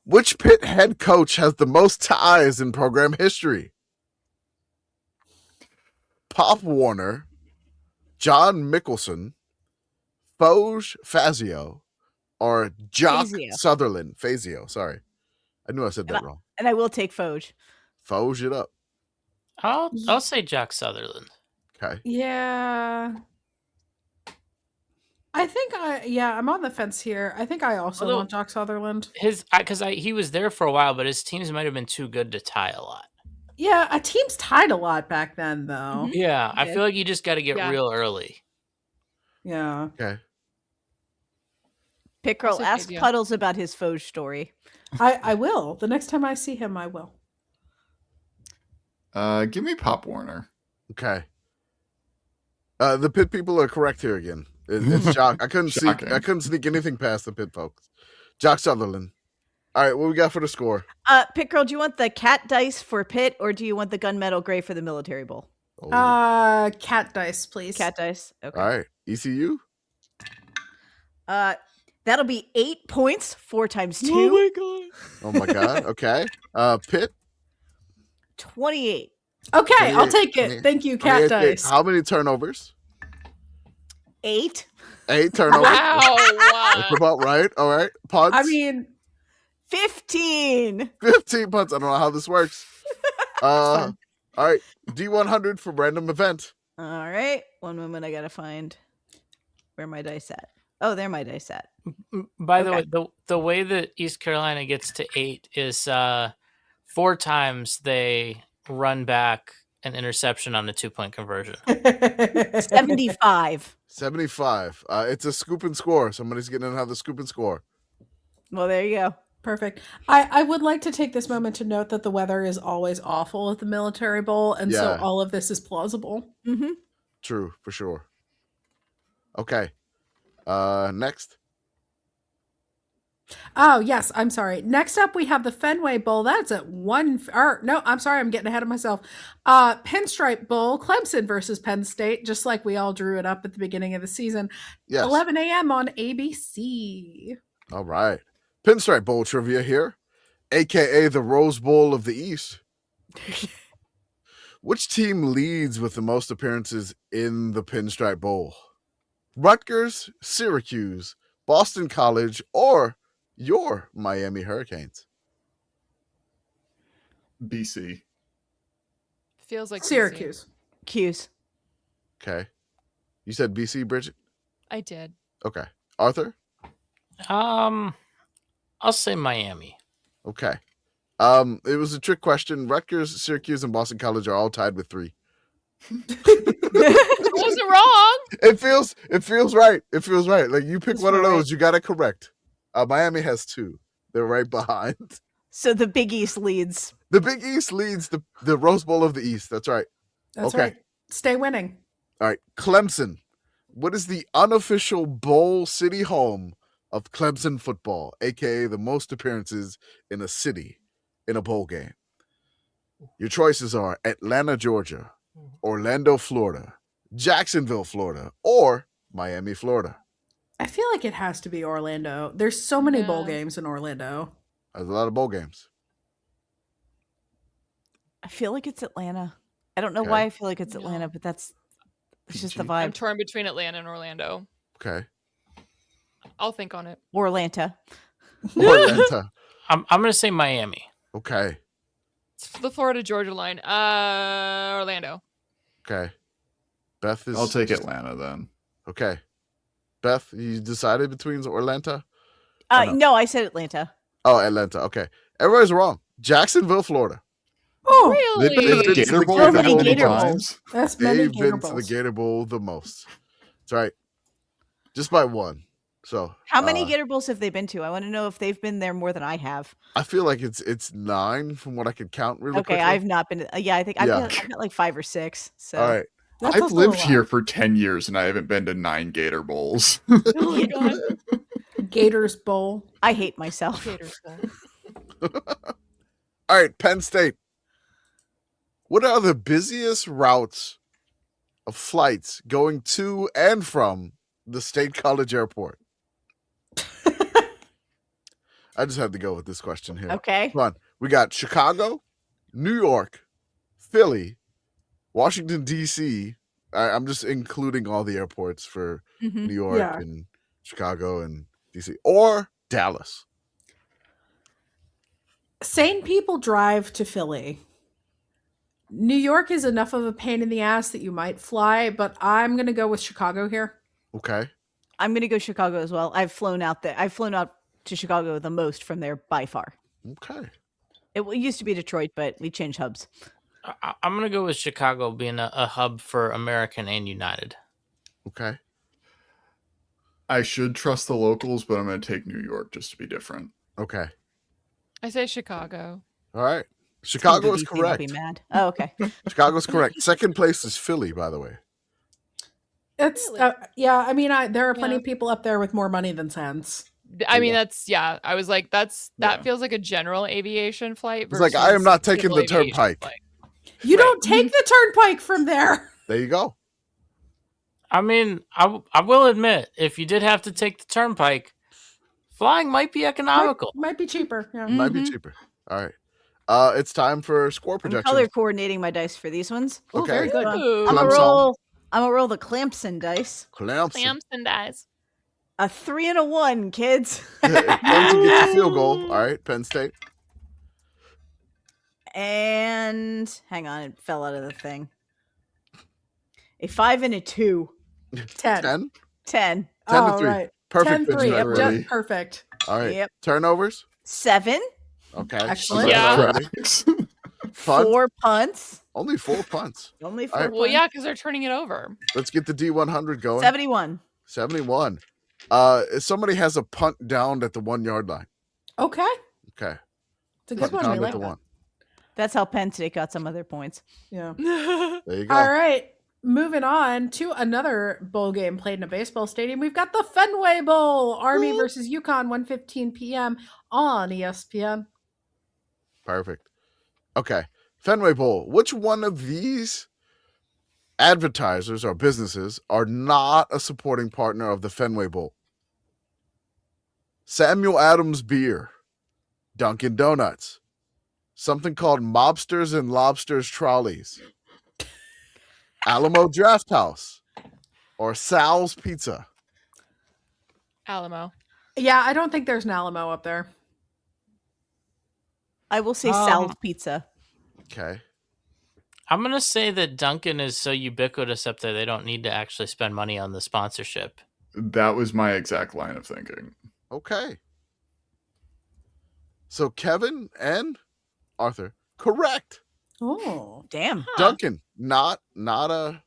[SPEAKER 5] Which Pitt head coach has the most ties in program history? Pop Warner, John Mickelson, Foge Fazio, or Jock
[SPEAKER 6] Fazio.
[SPEAKER 5] Sutherland. Fazio, sorry. I knew I said that wrong.
[SPEAKER 6] And I will take Foge.
[SPEAKER 5] Foge it up.
[SPEAKER 1] I'll say Jack Sutherland.
[SPEAKER 5] Okay.
[SPEAKER 2] Yeah. I think I'm on the fence here. I think I also
[SPEAKER 1] Although-
[SPEAKER 2] want Jock Sutherland.
[SPEAKER 1] Because he was there for a while, but his teams might have been too good to tie a lot.
[SPEAKER 2] Yeah, a team's tied a lot back then, though.
[SPEAKER 6] Mhm.
[SPEAKER 1] Yeah, I
[SPEAKER 6] Yeah.
[SPEAKER 1] feel like you just got to get
[SPEAKER 3] Yeah.
[SPEAKER 1] real early.
[SPEAKER 2] Yeah.
[SPEAKER 5] Okay.
[SPEAKER 6] Pitt Girl,
[SPEAKER 3] Also
[SPEAKER 6] ask
[SPEAKER 3] Fazio.
[SPEAKER 6] Puddles about his Foge story.
[SPEAKER 2] I will. The next time I see him, I will.
[SPEAKER 4] Give me Pop Warner.
[SPEAKER 5] Okay. The Pitt people are correct here again. It's Jock. I couldn't sneak anything past the Pitt folks. Jock Sutherland. All right, what we got for the score?
[SPEAKER 6] Pitt Girl, do you want the cat dice for Pitt, or do you want the gunmetal gray for the military bowl?
[SPEAKER 5] Oh.
[SPEAKER 2] Cat dice, please.
[SPEAKER 6] Cat dice. Okay.
[SPEAKER 5] All right, ECU.
[SPEAKER 6] That'll be 8 points. 4 times 2.
[SPEAKER 5] Oh my god. Okay. Pitt.
[SPEAKER 6] 28.
[SPEAKER 2] Okay, I'll
[SPEAKER 5] 28.
[SPEAKER 2] take it. Thank you, cat
[SPEAKER 5] 28.
[SPEAKER 2] dice.
[SPEAKER 5] How many turnovers?
[SPEAKER 6] 8.
[SPEAKER 5] 8 turnovers.
[SPEAKER 3] Wow.
[SPEAKER 5] That's about right. All right. Punts.
[SPEAKER 2] I mean,
[SPEAKER 6] 15.
[SPEAKER 5] 15 punts. I don't know how this works. All right. D100 for random event.
[SPEAKER 6] All right. One moment. I got to find where my dice at. Oh, there my dice at.
[SPEAKER 1] By the
[SPEAKER 6] Okay.
[SPEAKER 1] way, the way that East Carolina gets to 8 is 4 times they run back an interception on a 2-point conversion.
[SPEAKER 6] 75.
[SPEAKER 5] 75. It's a scoop and score. Somebody's getting another scoop and score.
[SPEAKER 6] Well, there you go.
[SPEAKER 2] Perfect. I would like to take this moment to note that the weather is always awful at the Military Bowl, and so
[SPEAKER 5] Yeah.
[SPEAKER 2] all of this is plausible.
[SPEAKER 6] Mm-hmm.
[SPEAKER 5] True, for sure. Okay. Next.
[SPEAKER 2] Oh, yes. I'm sorry. Next up, we have the Fenway Bowl. That's at I'm sorry. I'm getting ahead of myself. Pinstripe Bowl, Clemson versus Penn State, just like we all drew it up at the beginning of the season.
[SPEAKER 5] Yes.
[SPEAKER 2] 11 a.m. on ABC.
[SPEAKER 5] All right. Pinstripe Bowl trivia here, aka the Rose Bowl of the East. Which team leads with the most appearances in the Pinstripe Bowl? Rutgers, Syracuse, Boston College, or your Miami Hurricanes?
[SPEAKER 4] BC.
[SPEAKER 3] Feels like BC.
[SPEAKER 2] Syracuse.
[SPEAKER 6] Q's.
[SPEAKER 5] Okay. You said BC, Bridget?
[SPEAKER 3] I did.
[SPEAKER 5] Okay. Arthur?
[SPEAKER 1] I'll say Miami.
[SPEAKER 5] Okay. It was a trick question. Rutgers, Syracuse, and Boston College are all tied with 3.
[SPEAKER 3] I wasn't wrong.
[SPEAKER 5] It feels right. It feels right. Like you pick
[SPEAKER 2] It's
[SPEAKER 5] one of
[SPEAKER 2] right.
[SPEAKER 5] those, you got it correct. Miami has 2. They're right behind.
[SPEAKER 6] So the Big East leads.
[SPEAKER 5] The Big East leads the Rose Bowl of the East. That's right.
[SPEAKER 2] That's
[SPEAKER 5] Okay.
[SPEAKER 2] right. Stay winning.
[SPEAKER 5] All right. Clemson. What is the unofficial bowl city home of Clemson football, aka the most appearances in a city in a bowl game? Your choices are Atlanta, Georgia, Orlando, Florida, Jacksonville, Florida, or Miami, Florida.
[SPEAKER 2] I feel like it has to be Orlando. There's so many bowl
[SPEAKER 3] Yeah.
[SPEAKER 2] games in Orlando.
[SPEAKER 5] There's a lot of bowl games.
[SPEAKER 6] I feel like it's Atlanta. I don't know
[SPEAKER 5] Okay.
[SPEAKER 6] why I feel like it's
[SPEAKER 3] No.
[SPEAKER 6] Atlanta, but it's just the
[SPEAKER 4] PG.
[SPEAKER 3] I'm
[SPEAKER 6] vibe.
[SPEAKER 3] torn between Atlanta and Orlando.
[SPEAKER 5] Okay.
[SPEAKER 3] I'll think on it.
[SPEAKER 6] Orlanta.
[SPEAKER 5] Orlando.
[SPEAKER 1] I'm gonna say Miami.
[SPEAKER 5] Okay.
[SPEAKER 3] It's the Florida Georgia line. Orlando.
[SPEAKER 5] Okay. Beth is.
[SPEAKER 4] I'll take Atlanta then.
[SPEAKER 5] Okay. Beth, you decided between Orlando? no.
[SPEAKER 6] No, I said Atlanta.
[SPEAKER 5] Oh, Atlanta. Okay. Everybody's wrong. Jacksonville, Florida.
[SPEAKER 2] Oh,
[SPEAKER 3] Really?
[SPEAKER 5] They've been to the
[SPEAKER 4] Gator Bowl
[SPEAKER 6] So
[SPEAKER 4] that
[SPEAKER 6] many
[SPEAKER 4] many
[SPEAKER 6] Gator Bowls.
[SPEAKER 4] times.
[SPEAKER 2] that's many
[SPEAKER 5] They've
[SPEAKER 2] Gator
[SPEAKER 5] been to the
[SPEAKER 2] Bowls.
[SPEAKER 5] Gator Bowl the most. That's right. Just by 1. So
[SPEAKER 6] How many Gator Bowls have they been to? I want to know if they've been there more than I have.
[SPEAKER 5] I feel like it's 9 from what I can count really
[SPEAKER 6] Okay,
[SPEAKER 5] quickly.
[SPEAKER 6] I've not been. Yeah, I think I've
[SPEAKER 5] Yeah.
[SPEAKER 6] got like 5 or 6. So
[SPEAKER 5] All right.
[SPEAKER 2] That's
[SPEAKER 4] I've
[SPEAKER 2] also
[SPEAKER 4] lived
[SPEAKER 2] a lot.
[SPEAKER 4] here for 10 years and I haven't been to 9 Gator Bowls.
[SPEAKER 3] Oh my god.
[SPEAKER 2] Gators Bowl.
[SPEAKER 6] I hate myself.
[SPEAKER 3] Gators Bowl.
[SPEAKER 5] All right, Penn State. What are the busiest routes of flights going to and from the State College Airport? I just had to go with this question here.
[SPEAKER 6] Okay.
[SPEAKER 5] Come on. We got Chicago, New York, Philly, Washington, D.C. I'm just including all the airports for
[SPEAKER 6] Mhm.
[SPEAKER 5] New York
[SPEAKER 2] Yeah.
[SPEAKER 5] and Chicago and D.C. or Dallas.
[SPEAKER 2] Sane people drive to Philly. New York is enough of a pain in the ass that you might fly, but I'm going to go with Chicago here.
[SPEAKER 5] Okay.
[SPEAKER 6] I'm going to go Chicago as well. I've flown out there. I've flown out to Chicago the most from there by far.
[SPEAKER 5] Okay.
[SPEAKER 6] It used to be Detroit, but we changed hubs.
[SPEAKER 1] I'm going to go with Chicago being a hub for American and United.
[SPEAKER 5] Okay.
[SPEAKER 4] I should trust the locals, but I'm going to take New York just to be different.
[SPEAKER 5] Okay.
[SPEAKER 3] I say Chicago.
[SPEAKER 5] All right. Chicago is
[SPEAKER 6] DC, I'll
[SPEAKER 5] correct.
[SPEAKER 6] be mad. Oh, okay.
[SPEAKER 5] Chicago is correct. Second place is Philly, by the way.
[SPEAKER 2] It's
[SPEAKER 3] Really?
[SPEAKER 2] yeah. I mean, there are plenty
[SPEAKER 3] Yeah.
[SPEAKER 2] of people up there with more money than sense.
[SPEAKER 3] I mean, that's I was like, that
[SPEAKER 4] Yeah.
[SPEAKER 3] feels like a general aviation flight.
[SPEAKER 5] It's like, I am
[SPEAKER 3] versus
[SPEAKER 5] not taking
[SPEAKER 3] civil
[SPEAKER 5] the
[SPEAKER 3] aviation
[SPEAKER 5] turnpike.
[SPEAKER 3] flight.
[SPEAKER 2] You
[SPEAKER 3] Right.
[SPEAKER 2] don't take the turnpike from there.
[SPEAKER 5] There you go.
[SPEAKER 1] I mean, I will admit, if you did have to take the turnpike, flying might be economical.
[SPEAKER 2] Might be cheaper. Yeah.
[SPEAKER 5] Might be
[SPEAKER 6] Mhm.
[SPEAKER 5] cheaper. All right. It's time for score
[SPEAKER 6] I'm
[SPEAKER 5] projections.
[SPEAKER 6] color coordinating my dice for these ones.
[SPEAKER 2] Oh,
[SPEAKER 5] Okay.
[SPEAKER 2] very good.
[SPEAKER 3] Ooh.
[SPEAKER 6] I'm gonna
[SPEAKER 5] Clemson.
[SPEAKER 6] roll the Clemson dice.
[SPEAKER 5] Clemson.
[SPEAKER 3] Clams and dice.
[SPEAKER 6] A 3 and a 1, kids.
[SPEAKER 5] Clemson gets the field goal. All right. Penn State.
[SPEAKER 6] And hang on, it fell out of the thing. A 5 and a 2.
[SPEAKER 2] 10.
[SPEAKER 5] 10.
[SPEAKER 6] 10.
[SPEAKER 5] 10 to
[SPEAKER 2] Oh,
[SPEAKER 5] 3.
[SPEAKER 2] right.
[SPEAKER 5] Perfect.
[SPEAKER 2] 10-3.
[SPEAKER 5] Benjamin.
[SPEAKER 2] Yep,
[SPEAKER 4] Ready.
[SPEAKER 2] just perfect.
[SPEAKER 5] All right.
[SPEAKER 6] Yep.
[SPEAKER 5] Turnovers.
[SPEAKER 6] 7.
[SPEAKER 5] Okay.
[SPEAKER 2] Excellent.
[SPEAKER 3] Yeah.
[SPEAKER 4] Tracks.
[SPEAKER 5] Punt.
[SPEAKER 6] 4 punts.
[SPEAKER 5] Only 4 punts.
[SPEAKER 6] Only 4
[SPEAKER 5] All right.
[SPEAKER 6] punts.
[SPEAKER 3] Well, yeah, because they're turning it over.
[SPEAKER 5] Let's get the D100 going.
[SPEAKER 6] 71.
[SPEAKER 5] 71. If somebody has a punt down at the 1 yard line.
[SPEAKER 2] Okay.
[SPEAKER 5] Okay.
[SPEAKER 2] It's a good
[SPEAKER 5] Punt
[SPEAKER 2] one.
[SPEAKER 5] down
[SPEAKER 2] We
[SPEAKER 5] at
[SPEAKER 2] like
[SPEAKER 5] the
[SPEAKER 2] that.
[SPEAKER 5] 1.
[SPEAKER 6] That's how Penn State got some of their points.
[SPEAKER 2] Yeah.
[SPEAKER 5] There you go.
[SPEAKER 2] All right. Moving on to another bowl game played in a baseball stadium. We've got the Fenway Bowl, Army
[SPEAKER 5] Woo.
[SPEAKER 2] versus UConn, 1:15 p.m. on ESPN.
[SPEAKER 5] Perfect. Okay. Fenway Bowl. Which one of these advertisers or businesses are not a supporting partner of the Fenway Bowl? Samuel Adams Beer, Dunkin' Donuts, something called Mobsters and Lobsters Trolleys, Alamo Draft House, or Sal's Pizza.
[SPEAKER 3] Alamo.
[SPEAKER 2] Yeah, I don't think there's an Alamo up there.
[SPEAKER 6] I will say
[SPEAKER 1] Um,
[SPEAKER 6] Sal's Pizza.
[SPEAKER 5] Okay.
[SPEAKER 1] I'm going to say that Dunkin' is so ubiquitous up there, they don't need to actually spend money on the sponsorship.
[SPEAKER 4] That was my exact line of thinking.
[SPEAKER 5] Okay. So Kevin and Arthur, correct.
[SPEAKER 2] Oh.
[SPEAKER 6] Damn.
[SPEAKER 5] Dunkin', not a
[SPEAKER 6] Not a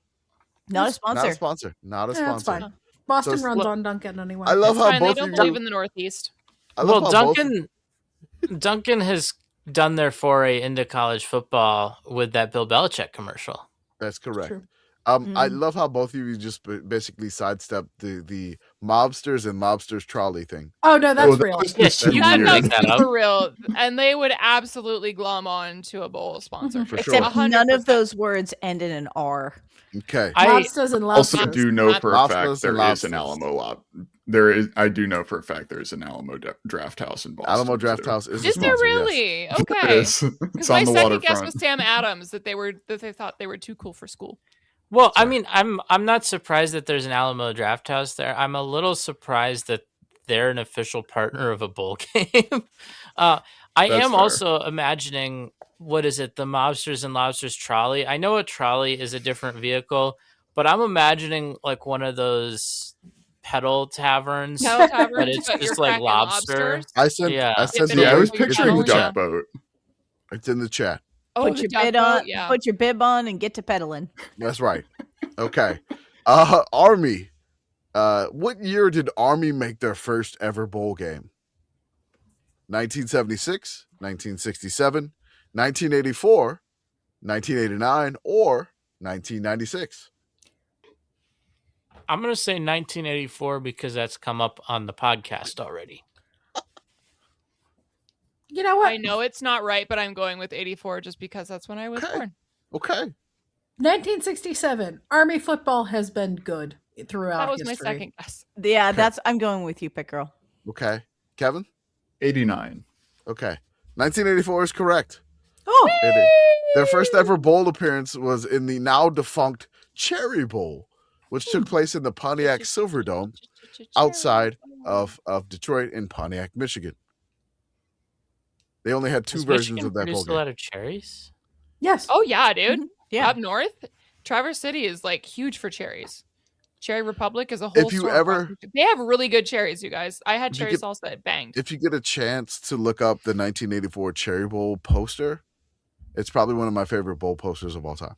[SPEAKER 5] Not
[SPEAKER 6] sponsor.
[SPEAKER 5] a sponsor. Not a
[SPEAKER 2] Yeah, that's
[SPEAKER 5] sponsor.
[SPEAKER 2] fine. Boston
[SPEAKER 5] So-
[SPEAKER 2] runs
[SPEAKER 1] Look-
[SPEAKER 2] on Dunkin' anyway.
[SPEAKER 5] I love
[SPEAKER 3] It's
[SPEAKER 5] how
[SPEAKER 3] fine, they
[SPEAKER 5] both
[SPEAKER 3] don't
[SPEAKER 5] of
[SPEAKER 3] believe
[SPEAKER 5] you.
[SPEAKER 3] in the Northeast.
[SPEAKER 5] I love
[SPEAKER 1] Well,
[SPEAKER 5] how both-
[SPEAKER 1] Dunkin' has done their foray into college football with that Bill Belichick commercial.
[SPEAKER 5] That's correct.
[SPEAKER 2] True.
[SPEAKER 5] I love how both of you just basically sidestepped the mobsters and lobsters trolley thing.
[SPEAKER 2] Oh, no, that's
[SPEAKER 4] Oh, that
[SPEAKER 2] real.
[SPEAKER 4] was
[SPEAKER 1] Yes,
[SPEAKER 4] just
[SPEAKER 1] you
[SPEAKER 3] That
[SPEAKER 1] can
[SPEAKER 4] weird.
[SPEAKER 1] make
[SPEAKER 3] makes
[SPEAKER 1] that up.
[SPEAKER 3] super real, and they would absolutely glom on to a bowl sponsorship.
[SPEAKER 5] For sure.
[SPEAKER 6] Except none of
[SPEAKER 3] 100%.
[SPEAKER 6] those words end in an R.
[SPEAKER 5] Okay.
[SPEAKER 2] Lobsters and
[SPEAKER 4] Also
[SPEAKER 2] lobsters.
[SPEAKER 4] do know for a
[SPEAKER 5] Lobsters
[SPEAKER 4] fact
[SPEAKER 5] and
[SPEAKER 4] there is an
[SPEAKER 5] lobsters.
[SPEAKER 4] Alamo there is. I do know for a fact there is an Alamo Draft House in Boston.
[SPEAKER 5] Alamo Draft
[SPEAKER 4] too.
[SPEAKER 5] House is a
[SPEAKER 3] Is there
[SPEAKER 5] sponsor, yes.
[SPEAKER 3] really?
[SPEAKER 4] There
[SPEAKER 3] Okay.
[SPEAKER 4] is.
[SPEAKER 3] Because
[SPEAKER 4] It's
[SPEAKER 3] my
[SPEAKER 4] on the
[SPEAKER 3] second guess was
[SPEAKER 4] waterfront.
[SPEAKER 3] Sam Adams that they thought they were too cool for school.
[SPEAKER 1] Well, I
[SPEAKER 5] Sorry.
[SPEAKER 1] mean, I'm not surprised that there's an Alamo Draft House there. I'm a little surprised that they're an official partner of a bowl game. I
[SPEAKER 4] That's
[SPEAKER 1] am
[SPEAKER 4] fair.
[SPEAKER 1] also imagining, what is it, the Mobsters and Lobsters trolley. I know a trolley is a different vehicle, but I'm imagining like one of those pedal taverns.
[SPEAKER 3] No taverns,
[SPEAKER 1] But it's
[SPEAKER 3] but you're
[SPEAKER 1] just like
[SPEAKER 3] cracking
[SPEAKER 1] lobster.
[SPEAKER 3] lobsters.
[SPEAKER 5] I sent.
[SPEAKER 1] Yeah.
[SPEAKER 5] I sent.
[SPEAKER 3] Dipping
[SPEAKER 5] the
[SPEAKER 4] Yeah, I was
[SPEAKER 5] link. It's in
[SPEAKER 4] picturing
[SPEAKER 5] the
[SPEAKER 3] Yeah.
[SPEAKER 4] duck
[SPEAKER 5] chat.
[SPEAKER 4] boat.
[SPEAKER 5] It's in the chat.
[SPEAKER 3] Oh,
[SPEAKER 6] Put
[SPEAKER 3] the
[SPEAKER 6] your
[SPEAKER 3] duck
[SPEAKER 6] bib
[SPEAKER 3] boat,
[SPEAKER 6] on.
[SPEAKER 3] yeah.
[SPEAKER 6] Put your bib on and get to pedaling.
[SPEAKER 5] That's right. Okay. Army. What year did Army make their first ever bowl game? 1976, 1967, 1984, 1989, or 1996?
[SPEAKER 1] I'm going to say 1984 because that's come up on the podcast already.
[SPEAKER 2] You know what?
[SPEAKER 3] I know it's not right, but I'm going with 84 just because that's when I was born.
[SPEAKER 5] Okay.
[SPEAKER 2] 1967. Army football has been good throughout
[SPEAKER 3] That was
[SPEAKER 2] history.
[SPEAKER 3] my second guess.
[SPEAKER 6] Yeah, I'm going with you, Pitt Girl.
[SPEAKER 5] Okay. Kevin?
[SPEAKER 4] 89.
[SPEAKER 5] Okay. 1984 is correct.
[SPEAKER 6] Oh,
[SPEAKER 5] It is. Their first ever bowl appearance was in the now defunct Cherry Bowl, which took place in the Pontiac Silverdome outside of Detroit in Pontiac, Michigan. They only had two
[SPEAKER 1] Does
[SPEAKER 5] versions
[SPEAKER 1] Michigan
[SPEAKER 5] of that bowl
[SPEAKER 1] produce a
[SPEAKER 5] game.
[SPEAKER 1] lot of cherries?
[SPEAKER 2] Yes.
[SPEAKER 3] Oh, yeah, dude.
[SPEAKER 6] yeah.
[SPEAKER 3] Up north, Traverse City is like huge for cherries. Cherry Republic is a whole
[SPEAKER 5] If you
[SPEAKER 3] store
[SPEAKER 5] ever-
[SPEAKER 3] across the- They have really good cherries, you guys. I had
[SPEAKER 5] If you
[SPEAKER 3] cherry
[SPEAKER 5] get-
[SPEAKER 3] salsa, it banged.
[SPEAKER 5] If you get a chance to look up the 1984 Cherry Bowl poster, it's probably one of my favorite bowl posters of all time.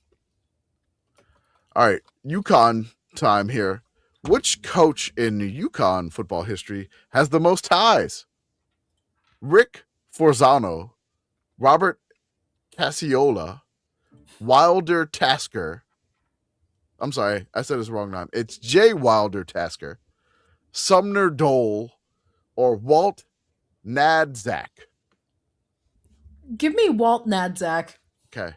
[SPEAKER 5] All right, UConn time here. Which coach in UConn football history has the most ties? Rick Forzano, Robert Cassiola, Wilder Tasker. I'm sorry, I said his wrong name. It's J. Wilder Tasker, Sumner Dole, or Walt Nadzak.
[SPEAKER 2] Give me Walt Nadzak.
[SPEAKER 5] Okay.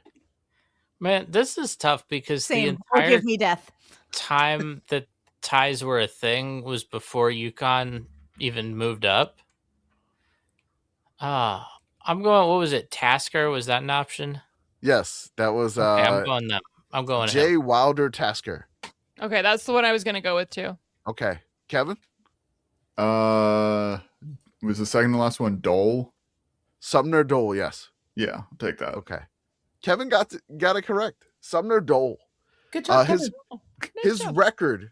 [SPEAKER 1] Man, this is tough because
[SPEAKER 6] Same.
[SPEAKER 1] the
[SPEAKER 6] Or
[SPEAKER 1] entire
[SPEAKER 6] give me death.
[SPEAKER 1] time that ties were a thing was before UConn even moved up. I'm going, what was it? Tasker? Was that an option?
[SPEAKER 5] Yes, that was
[SPEAKER 1] Okay, I'm going them. I'm going
[SPEAKER 5] J.
[SPEAKER 1] him.
[SPEAKER 5] Wilder Tasker.
[SPEAKER 3] Okay, that's the one I was going to go with too.
[SPEAKER 5] Okay. Kevin?
[SPEAKER 4] Was the second to last one Dole?
[SPEAKER 5] Sumner Dole, yes.
[SPEAKER 4] Yeah, I'll take that.
[SPEAKER 5] Okay. Kevin got it correct. Sumner Dole.
[SPEAKER 2] Good job,
[SPEAKER 5] his
[SPEAKER 2] Kevin.
[SPEAKER 5] his record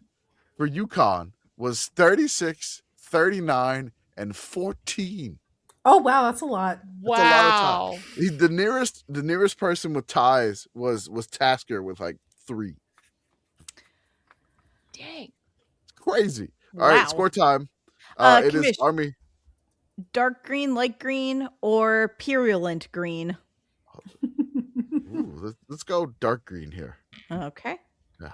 [SPEAKER 5] for UConn was 36, 39, and 14.
[SPEAKER 2] Oh wow, that's a lot.
[SPEAKER 3] Wow.
[SPEAKER 5] That's a lot of ties. The nearest person with ties was Tasker with like 3.
[SPEAKER 3] Dang.
[SPEAKER 5] It's crazy. All right,
[SPEAKER 6] Wow.
[SPEAKER 5] score time. It is
[SPEAKER 6] Commish.
[SPEAKER 5] Army.
[SPEAKER 6] Dark green, light green, or purulent green?
[SPEAKER 5] Ooh, let's go dark green here.
[SPEAKER 6] Okay.
[SPEAKER 5] Yeah.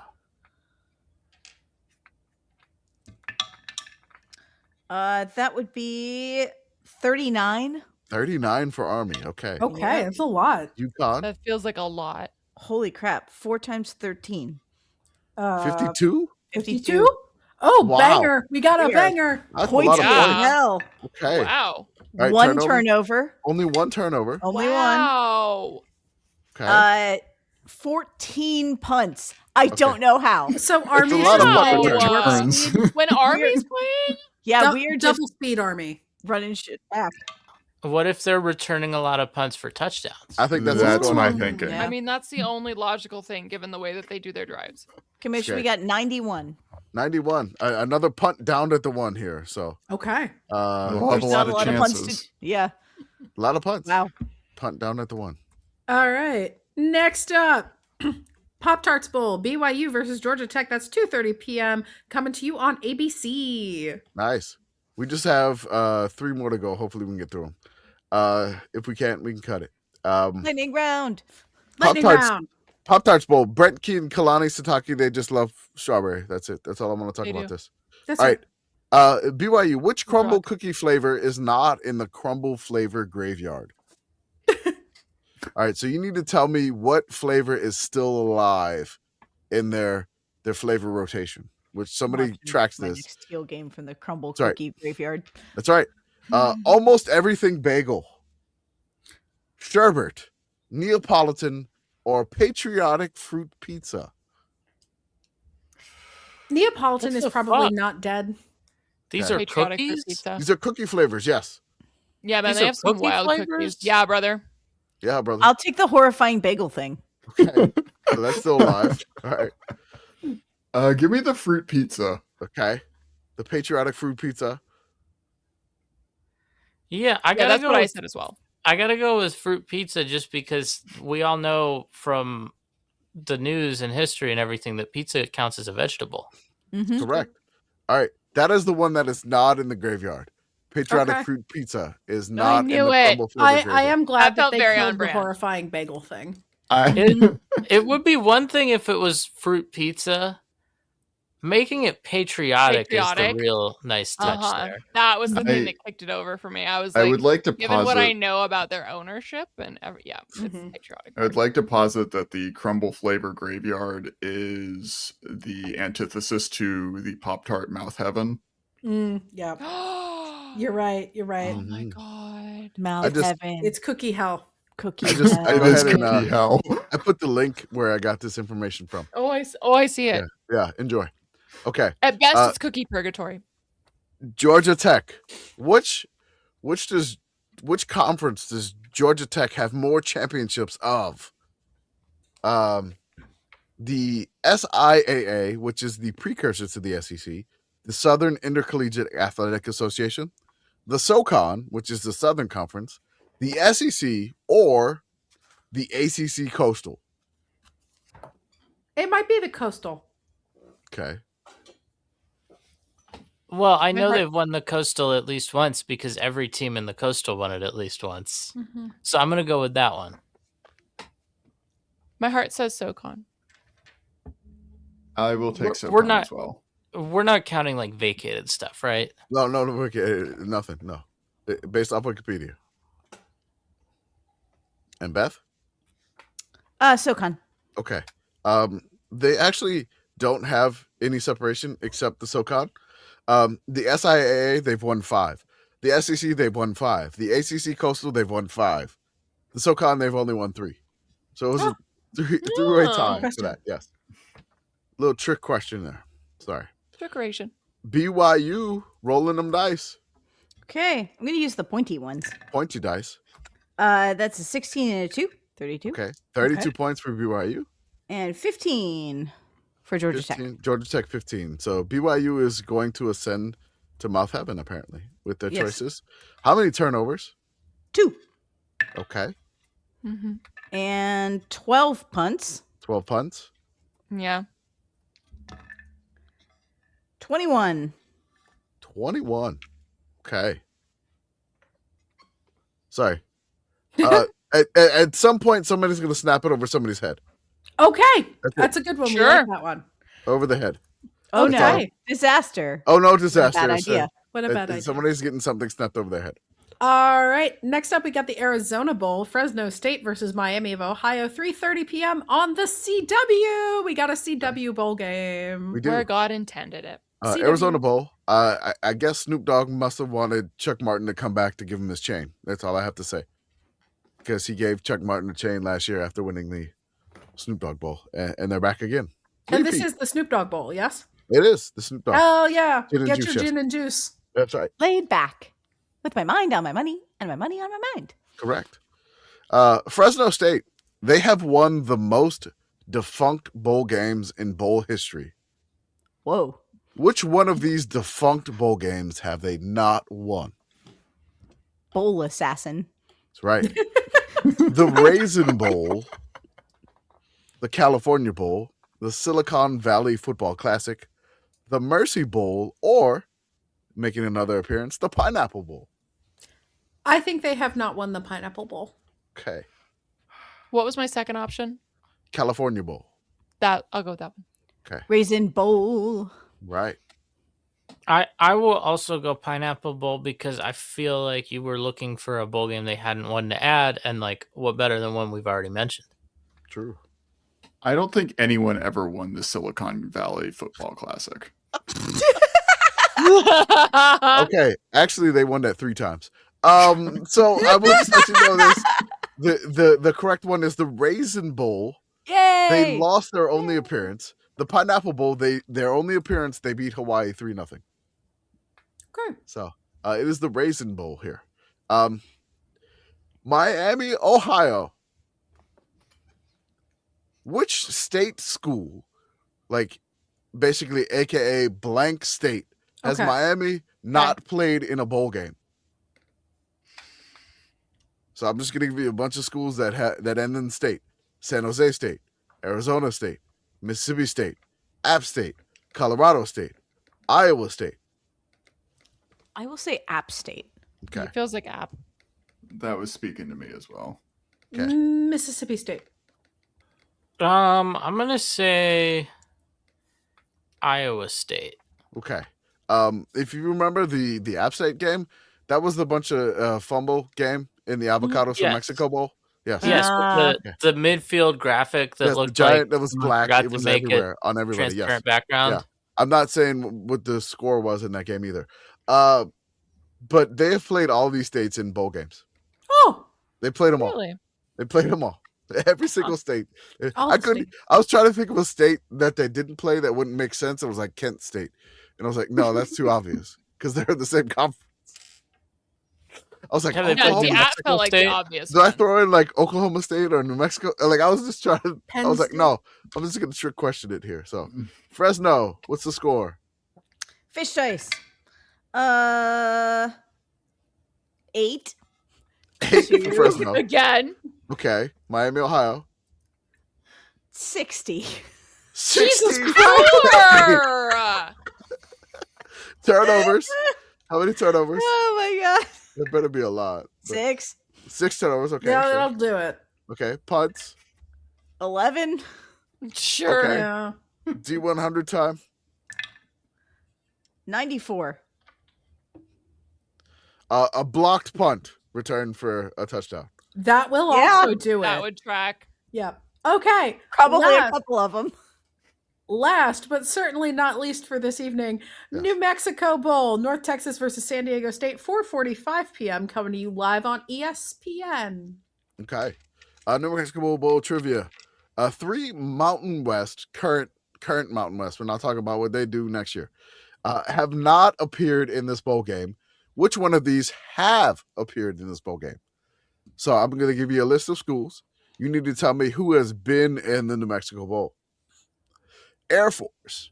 [SPEAKER 6] That would be 39.
[SPEAKER 5] 39 for Army. Okay.
[SPEAKER 2] Okay,
[SPEAKER 6] Yeah.
[SPEAKER 2] that's a lot.
[SPEAKER 5] UConn.
[SPEAKER 3] That feels like a lot.
[SPEAKER 6] Holy crap. 4 times 13.
[SPEAKER 5] 52?
[SPEAKER 2] 52? Oh,
[SPEAKER 5] Wow.
[SPEAKER 2] banger. We got a
[SPEAKER 6] Weird.
[SPEAKER 2] banger.
[SPEAKER 5] That's a
[SPEAKER 6] Points
[SPEAKER 5] lot of
[SPEAKER 6] for
[SPEAKER 3] Yeah.
[SPEAKER 5] points.
[SPEAKER 6] hell.
[SPEAKER 5] Okay.
[SPEAKER 3] Wow.
[SPEAKER 5] All right,
[SPEAKER 6] One turnover.
[SPEAKER 5] Only one turnover.
[SPEAKER 6] Only one.
[SPEAKER 3] Wow.
[SPEAKER 5] Okay.
[SPEAKER 6] 14 punts. I don't know how.
[SPEAKER 2] So
[SPEAKER 5] a
[SPEAKER 2] Army's
[SPEAKER 5] lot of
[SPEAKER 3] Wow.
[SPEAKER 5] fucking
[SPEAKER 4] turns.
[SPEAKER 3] When Army's playing?
[SPEAKER 6] Yeah, we are just
[SPEAKER 2] double speed Army.
[SPEAKER 6] running shit back.
[SPEAKER 1] What if they're returning a lot of punts for touchdowns?
[SPEAKER 5] I think that's,
[SPEAKER 4] That's
[SPEAKER 5] what's going
[SPEAKER 4] my
[SPEAKER 5] on.
[SPEAKER 4] thinking.
[SPEAKER 6] Yeah.
[SPEAKER 3] I mean, that's the only logical thing given the way that they do their drives.
[SPEAKER 6] Commission,
[SPEAKER 5] Okay.
[SPEAKER 6] we got 91.
[SPEAKER 5] 91. Another punt down at the 1 here. So
[SPEAKER 2] Okay.
[SPEAKER 4] We'll have
[SPEAKER 5] there's
[SPEAKER 4] a
[SPEAKER 6] Not
[SPEAKER 4] lot of
[SPEAKER 6] punts
[SPEAKER 4] chances.
[SPEAKER 6] yeah.
[SPEAKER 5] a lot of punts.
[SPEAKER 6] Wow.
[SPEAKER 5] Punt down at the 1.
[SPEAKER 2] All right. Next up, Pop-Tarts Bowl, BYU versus Georgia Tech. That's 2:30 p.m. coming to you on ABC.
[SPEAKER 5] Nice. We just have 3 more to go. Hopefully we can get through them. If we can't, we can cut it.
[SPEAKER 6] Lightning round.
[SPEAKER 2] Lightning
[SPEAKER 5] Pop-Tarts.
[SPEAKER 2] round.
[SPEAKER 5] Pop-Tarts Bowl. Brent Keane, Kalani Sataki, they just love strawberry. That's it. That's all I'm going to talk
[SPEAKER 3] They
[SPEAKER 5] about
[SPEAKER 3] do.
[SPEAKER 5] this.
[SPEAKER 2] That's
[SPEAKER 5] All right. BYU, which crumble
[SPEAKER 3] Rock.
[SPEAKER 5] cookie flavor is not in the crumble flavor graveyard? All right, so you need to tell me what flavor is still alive in their flavor rotation. Which somebody
[SPEAKER 6] Watching
[SPEAKER 5] tracks
[SPEAKER 6] my
[SPEAKER 5] this.
[SPEAKER 6] next steal game from the crumble
[SPEAKER 5] That's right.
[SPEAKER 6] cookie graveyard.
[SPEAKER 5] That's right. Almost everything bagel, sherbet, Neapolitan, or patriotic fruit pizza.
[SPEAKER 2] Neapolitan
[SPEAKER 1] What
[SPEAKER 2] is
[SPEAKER 1] the
[SPEAKER 2] probably
[SPEAKER 1] fuck?
[SPEAKER 2] not dead.
[SPEAKER 1] These
[SPEAKER 5] Okay.
[SPEAKER 1] are
[SPEAKER 3] Patriotic fruit
[SPEAKER 1] cookies?
[SPEAKER 3] pizza.
[SPEAKER 5] These are cookie flavors, yes.
[SPEAKER 3] Yeah, man,
[SPEAKER 1] These
[SPEAKER 3] they
[SPEAKER 1] are
[SPEAKER 3] have some
[SPEAKER 1] cookie
[SPEAKER 3] wild
[SPEAKER 1] flavors?
[SPEAKER 3] cookies. Yeah, brother.
[SPEAKER 5] Yeah, brother.
[SPEAKER 6] I'll take the horrifying bagel thing.
[SPEAKER 5] Okay. So that's still alive. All right.
[SPEAKER 4] Give me the fruit pizza.
[SPEAKER 5] Okay. The patriotic fruit pizza.
[SPEAKER 1] Yeah, I
[SPEAKER 3] Yeah,
[SPEAKER 1] gotta
[SPEAKER 3] that's
[SPEAKER 1] go
[SPEAKER 3] what I
[SPEAKER 1] with,
[SPEAKER 3] said as well.
[SPEAKER 1] I gotta go with fruit pizza just because we all know from the news and history and everything that pizza counts as a vegetable.
[SPEAKER 6] Mhm.
[SPEAKER 5] Correct. All right. That is the one that is not in the graveyard. Patriotic
[SPEAKER 2] Okay.
[SPEAKER 5] Fruit Pizza is not in
[SPEAKER 3] knew
[SPEAKER 5] the
[SPEAKER 3] it.
[SPEAKER 5] crumble flavor
[SPEAKER 2] I
[SPEAKER 5] graveyard.
[SPEAKER 2] am glad
[SPEAKER 3] That felt
[SPEAKER 2] that they
[SPEAKER 3] very on
[SPEAKER 2] killed the
[SPEAKER 3] brand.
[SPEAKER 2] horrifying bagel thing.
[SPEAKER 1] It would be one thing if it was fruit pizza. Making it patriotic is the
[SPEAKER 3] Patriotic?
[SPEAKER 1] real nice touch there.
[SPEAKER 3] That was the thing
[SPEAKER 4] I-
[SPEAKER 3] that kicked it over for me. I was
[SPEAKER 4] I
[SPEAKER 3] like,
[SPEAKER 4] would like to
[SPEAKER 3] given what I
[SPEAKER 4] posit.
[SPEAKER 3] know about their ownership and it's
[SPEAKER 2] Mhm.
[SPEAKER 3] patriotic.
[SPEAKER 4] I would like to posit that the crumble flavor graveyard is the antithesis to the Pop-Tart mouth heaven.
[SPEAKER 2] Yeah, you're right. You're right.
[SPEAKER 3] Oh my
[SPEAKER 5] Mhm.
[SPEAKER 3] god.
[SPEAKER 6] Mouth heaven.
[SPEAKER 2] It's cookie hell.
[SPEAKER 6] cookie.
[SPEAKER 5] I just-
[SPEAKER 6] hell.
[SPEAKER 5] I
[SPEAKER 4] It
[SPEAKER 5] go
[SPEAKER 4] is
[SPEAKER 5] ahead and,
[SPEAKER 4] cookie hell.
[SPEAKER 5] I put the link where I got this information from.
[SPEAKER 3] Oh, I see it.
[SPEAKER 5] Yeah, enjoy. Okay.
[SPEAKER 3] At best,
[SPEAKER 5] Uh,
[SPEAKER 3] it's cookie purgatory.
[SPEAKER 5] Georgia Tech. Which conference does Georgia Tech have more championships of? The SIAA, which is the precursor to the SEC, the Southern Intercollegiate Athletic Association, the SoCon, which is the Southern Conference, the SEC, or the ACC Coastal.
[SPEAKER 2] It might be the coastal.
[SPEAKER 5] Okay.
[SPEAKER 1] Well, I know
[SPEAKER 3] Remember-
[SPEAKER 1] they've won the Coastal at least once because every team in the Coastal won it at least once.
[SPEAKER 2] Mhm.
[SPEAKER 1] So I'm going to go with that one.
[SPEAKER 3] My heart says SoCon.
[SPEAKER 4] I will take
[SPEAKER 1] We're
[SPEAKER 4] SoCon
[SPEAKER 1] not-
[SPEAKER 4] as well.
[SPEAKER 1] We're not counting like vacated stuff, right?
[SPEAKER 5] No, okay, nothing. No. Based off Wikipedia. And Beth?
[SPEAKER 6] SoCon.
[SPEAKER 5] Okay. They actually don't have any separation except the SoCon. The SIAA, they've won 5. The SEC, they've won 5. The ACC Coastal, they've won 5. The SoCon, they've only won 3. So it was a three-way tie for that. Yes. Little trick question there. Sorry.
[SPEAKER 3] Decoration.
[SPEAKER 5] BYU rolling them dice.
[SPEAKER 6] Okay, I'm gonna use the pointy ones.
[SPEAKER 5] Pointy dice.
[SPEAKER 6] That's a 16 and a 2, 32,
[SPEAKER 5] Okay. 32
[SPEAKER 2] Okay.
[SPEAKER 5] points for BYU.
[SPEAKER 6] and 15 for Georgia Tech.
[SPEAKER 5] 15, Georgia Tech 15. So BYU is going to ascend to mouth heaven apparently with their
[SPEAKER 6] Yes.
[SPEAKER 5] choices. How many turnovers?
[SPEAKER 6] 2
[SPEAKER 5] Okay.
[SPEAKER 3] Mm-hmm.
[SPEAKER 6] and 12 punts.
[SPEAKER 5] 12 punts.
[SPEAKER 3] Yeah.
[SPEAKER 6] 21.
[SPEAKER 5] 21. Okay. Sorry. At some point, somebody's going to snap it over somebody's head.
[SPEAKER 2] Okay,
[SPEAKER 5] That's it.
[SPEAKER 2] that's a good one. We
[SPEAKER 3] Sure.
[SPEAKER 2] like that one.
[SPEAKER 5] Over the head.
[SPEAKER 6] Oh
[SPEAKER 5] That's
[SPEAKER 6] no!
[SPEAKER 2] all.
[SPEAKER 6] Disaster.
[SPEAKER 5] Oh, no,
[SPEAKER 6] What a
[SPEAKER 5] disaster.
[SPEAKER 6] bad
[SPEAKER 5] I
[SPEAKER 6] idea.
[SPEAKER 5] said.
[SPEAKER 2] What a bad idea.
[SPEAKER 5] Somebody's getting something snapped over their head.
[SPEAKER 2] All right. Next up, we got the Arizona Bowl, Fresno State versus Miami of Ohio, 3:30 p.m. on the CW. We got a CW bowl game.
[SPEAKER 5] We do.
[SPEAKER 3] Where God intended it.
[SPEAKER 2] CW.
[SPEAKER 5] Arizona Bowl. I guess Snoop Dogg must have wanted Chuck Martin to come back to give him his chain. That's all I have to say. Because he gave Chuck Martin a chain last year after winning the Snoop Dogg Bowl. And they're back again.
[SPEAKER 2] And this
[SPEAKER 5] Repeat.
[SPEAKER 2] is the Snoop Dogg Bowl, yes?
[SPEAKER 5] It is the Snoop Dogg.
[SPEAKER 2] Oh, yeah.
[SPEAKER 5] Gin and
[SPEAKER 2] Get
[SPEAKER 5] juice,
[SPEAKER 2] your
[SPEAKER 5] yes.
[SPEAKER 2] gin and juice.
[SPEAKER 5] That's right.
[SPEAKER 6] Laid back, with my mind on my money and my money on my mind.
[SPEAKER 5] Correct. Fresno State, they have won the most defunct bowl games in bowl history.
[SPEAKER 6] Whoa.
[SPEAKER 5] Which one of these defunct bowl games have they not won?
[SPEAKER 6] Bowl assassin.
[SPEAKER 5] That's right. The Raisin Bowl, the California Bowl, the Silicon Valley Football Classic, the Mercy Bowl, or, making another appearance, the Pineapple Bowl.
[SPEAKER 2] I think they have not won the Pineapple Bowl.
[SPEAKER 5] Okay.
[SPEAKER 3] What was my second option?
[SPEAKER 5] California Bowl.
[SPEAKER 3] I'll go with that one.
[SPEAKER 6] Raisin bowl.
[SPEAKER 5] Right.
[SPEAKER 1] I will also go Pineapple Bowl because I feel like you were looking for a bowl game they hadn't one to add, and like what better than one we've already mentioned.
[SPEAKER 5] True.
[SPEAKER 4] I don't think anyone ever won the Silicon Valley Football Classic.
[SPEAKER 5] Okay. Actually, they won that 3 times. So I will just let you know this. The correct one is the Raisin Bowl.
[SPEAKER 6] Yay!
[SPEAKER 5] They lost their only appearance. The Pineapple Bowl, their only appearance, they beat Hawaii 3-0.
[SPEAKER 2] Okay.
[SPEAKER 5] So it is the Raisin Bowl here. Miami, Ohio. Which state school, like basically AKA blank state, has
[SPEAKER 2] Okay.
[SPEAKER 5] Miami not played in a bowl game? So I'm just going to give you a bunch of schools that end in state. San Jose State, Arizona State, Mississippi State, App State, Colorado State, Iowa State.
[SPEAKER 6] I will say App State.
[SPEAKER 5] Okay.
[SPEAKER 3] It feels like app.
[SPEAKER 4] That was speaking to me as well.
[SPEAKER 5] Okay.
[SPEAKER 2] Mississippi State.
[SPEAKER 1] I'm gonna say Iowa State.
[SPEAKER 5] Okay. If you remember the App State game, that was the bunch of fumble game in the Avocados from
[SPEAKER 1] Yes.
[SPEAKER 5] Mexico Bowl. Yes.
[SPEAKER 1] Yes, with
[SPEAKER 5] Okay.
[SPEAKER 1] the midfield graphic that
[SPEAKER 5] Yes, the
[SPEAKER 1] looked
[SPEAKER 5] giant
[SPEAKER 1] like
[SPEAKER 5] that was
[SPEAKER 1] someone
[SPEAKER 5] black.
[SPEAKER 1] forgot
[SPEAKER 5] It
[SPEAKER 1] to
[SPEAKER 5] was
[SPEAKER 1] make
[SPEAKER 5] everywhere on everybody. Yes.
[SPEAKER 1] transparent background.
[SPEAKER 5] Yeah. I'm not saying what the score was in that game either. But they have played all these states in bowl games.
[SPEAKER 2] Oh,
[SPEAKER 5] They played them all.
[SPEAKER 3] Really?
[SPEAKER 5] They played them all. Every single state.
[SPEAKER 2] all
[SPEAKER 5] I
[SPEAKER 2] the
[SPEAKER 5] couldn't.
[SPEAKER 2] states.
[SPEAKER 5] I was trying to think of a state that they didn't play that wouldn't make sense. It was like Kent State, and I was like, no, that's too obvious because they're in the same conference. I was like,
[SPEAKER 1] Have they
[SPEAKER 3] Yeah,
[SPEAKER 1] played
[SPEAKER 3] the
[SPEAKER 1] New
[SPEAKER 3] app
[SPEAKER 1] Mexico
[SPEAKER 3] felt like
[SPEAKER 1] State?
[SPEAKER 3] the obvious
[SPEAKER 5] do I
[SPEAKER 3] one.
[SPEAKER 5] throw in like Oklahoma State or New Mexico? Like I was just trying to.
[SPEAKER 2] Penn
[SPEAKER 5] I was like,
[SPEAKER 2] State.
[SPEAKER 5] no, I'm just gonna trick question it here. So, Fresno, what's the score?
[SPEAKER 6] Fish choice. 8.
[SPEAKER 5] 8 for Fresno.
[SPEAKER 3] Again.
[SPEAKER 5] Okay, Miami, Ohio.
[SPEAKER 6] 60.
[SPEAKER 5] 60
[SPEAKER 3] Four!
[SPEAKER 5] turnovers. How many turnovers?
[SPEAKER 6] Oh my god.
[SPEAKER 5] There better be a lot. But
[SPEAKER 6] 6.
[SPEAKER 5] 6 turnovers. Okay.
[SPEAKER 2] Yeah,
[SPEAKER 5] sure.
[SPEAKER 2] that'll do it.
[SPEAKER 5] Okay. Punts.
[SPEAKER 6] 11.
[SPEAKER 3] Sure.
[SPEAKER 5] Okay.
[SPEAKER 2] Yeah.
[SPEAKER 5] D100 time.
[SPEAKER 6] 94.
[SPEAKER 5] A blocked punt return for a touchdown.
[SPEAKER 2] That will
[SPEAKER 6] Yeah.
[SPEAKER 2] also do
[SPEAKER 3] That
[SPEAKER 2] it.
[SPEAKER 3] would track.
[SPEAKER 2] Yep. Okay.
[SPEAKER 6] Probably a
[SPEAKER 2] last,
[SPEAKER 6] couple of them.
[SPEAKER 2] last, but certainly not least for this evening,
[SPEAKER 5] Yes.
[SPEAKER 2] New Mexico Bowl, North Texas versus San Diego State, 4:45 p.m. coming to you live on ESPN.
[SPEAKER 5] Okay. New Mexico Bowl trivia. 3 Mountain West, current Mountain West, we're not talking about what they do next year, have not appeared in this bowl game. Which one of these have appeared in this bowl game? So I'm going to give you a list of schools. You need to tell me who has been in the New Mexico Bowl. Air Force,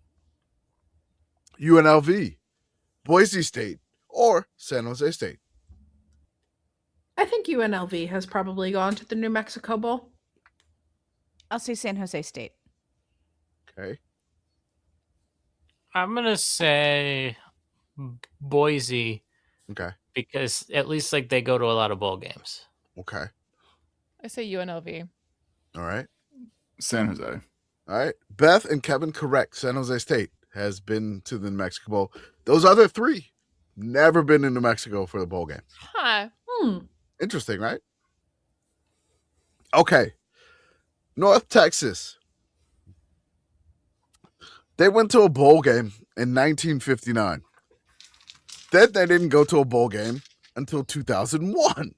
[SPEAKER 5] UNLV, Boise State, or San Jose State.
[SPEAKER 2] I think UNLV has probably gone to the New Mexico Bowl.
[SPEAKER 6] I'll say San Jose State.
[SPEAKER 5] Okay.
[SPEAKER 1] I'm gonna say Boise
[SPEAKER 5] Okay.
[SPEAKER 1] because at least like they go to a lot of bowl games.
[SPEAKER 5] Okay.
[SPEAKER 3] I say UNLV.
[SPEAKER 5] All right.
[SPEAKER 4] San Jose.
[SPEAKER 5] All right. Beth and Kevin, correct. San Jose State has been to the New Mexico Bowl. Those other 3 never been in New Mexico for the bowl game.
[SPEAKER 3] Huh.
[SPEAKER 5] Interesting, right? Okay. North Texas. They went to a bowl game in 1959. Then they didn't go to a bowl game until 2001.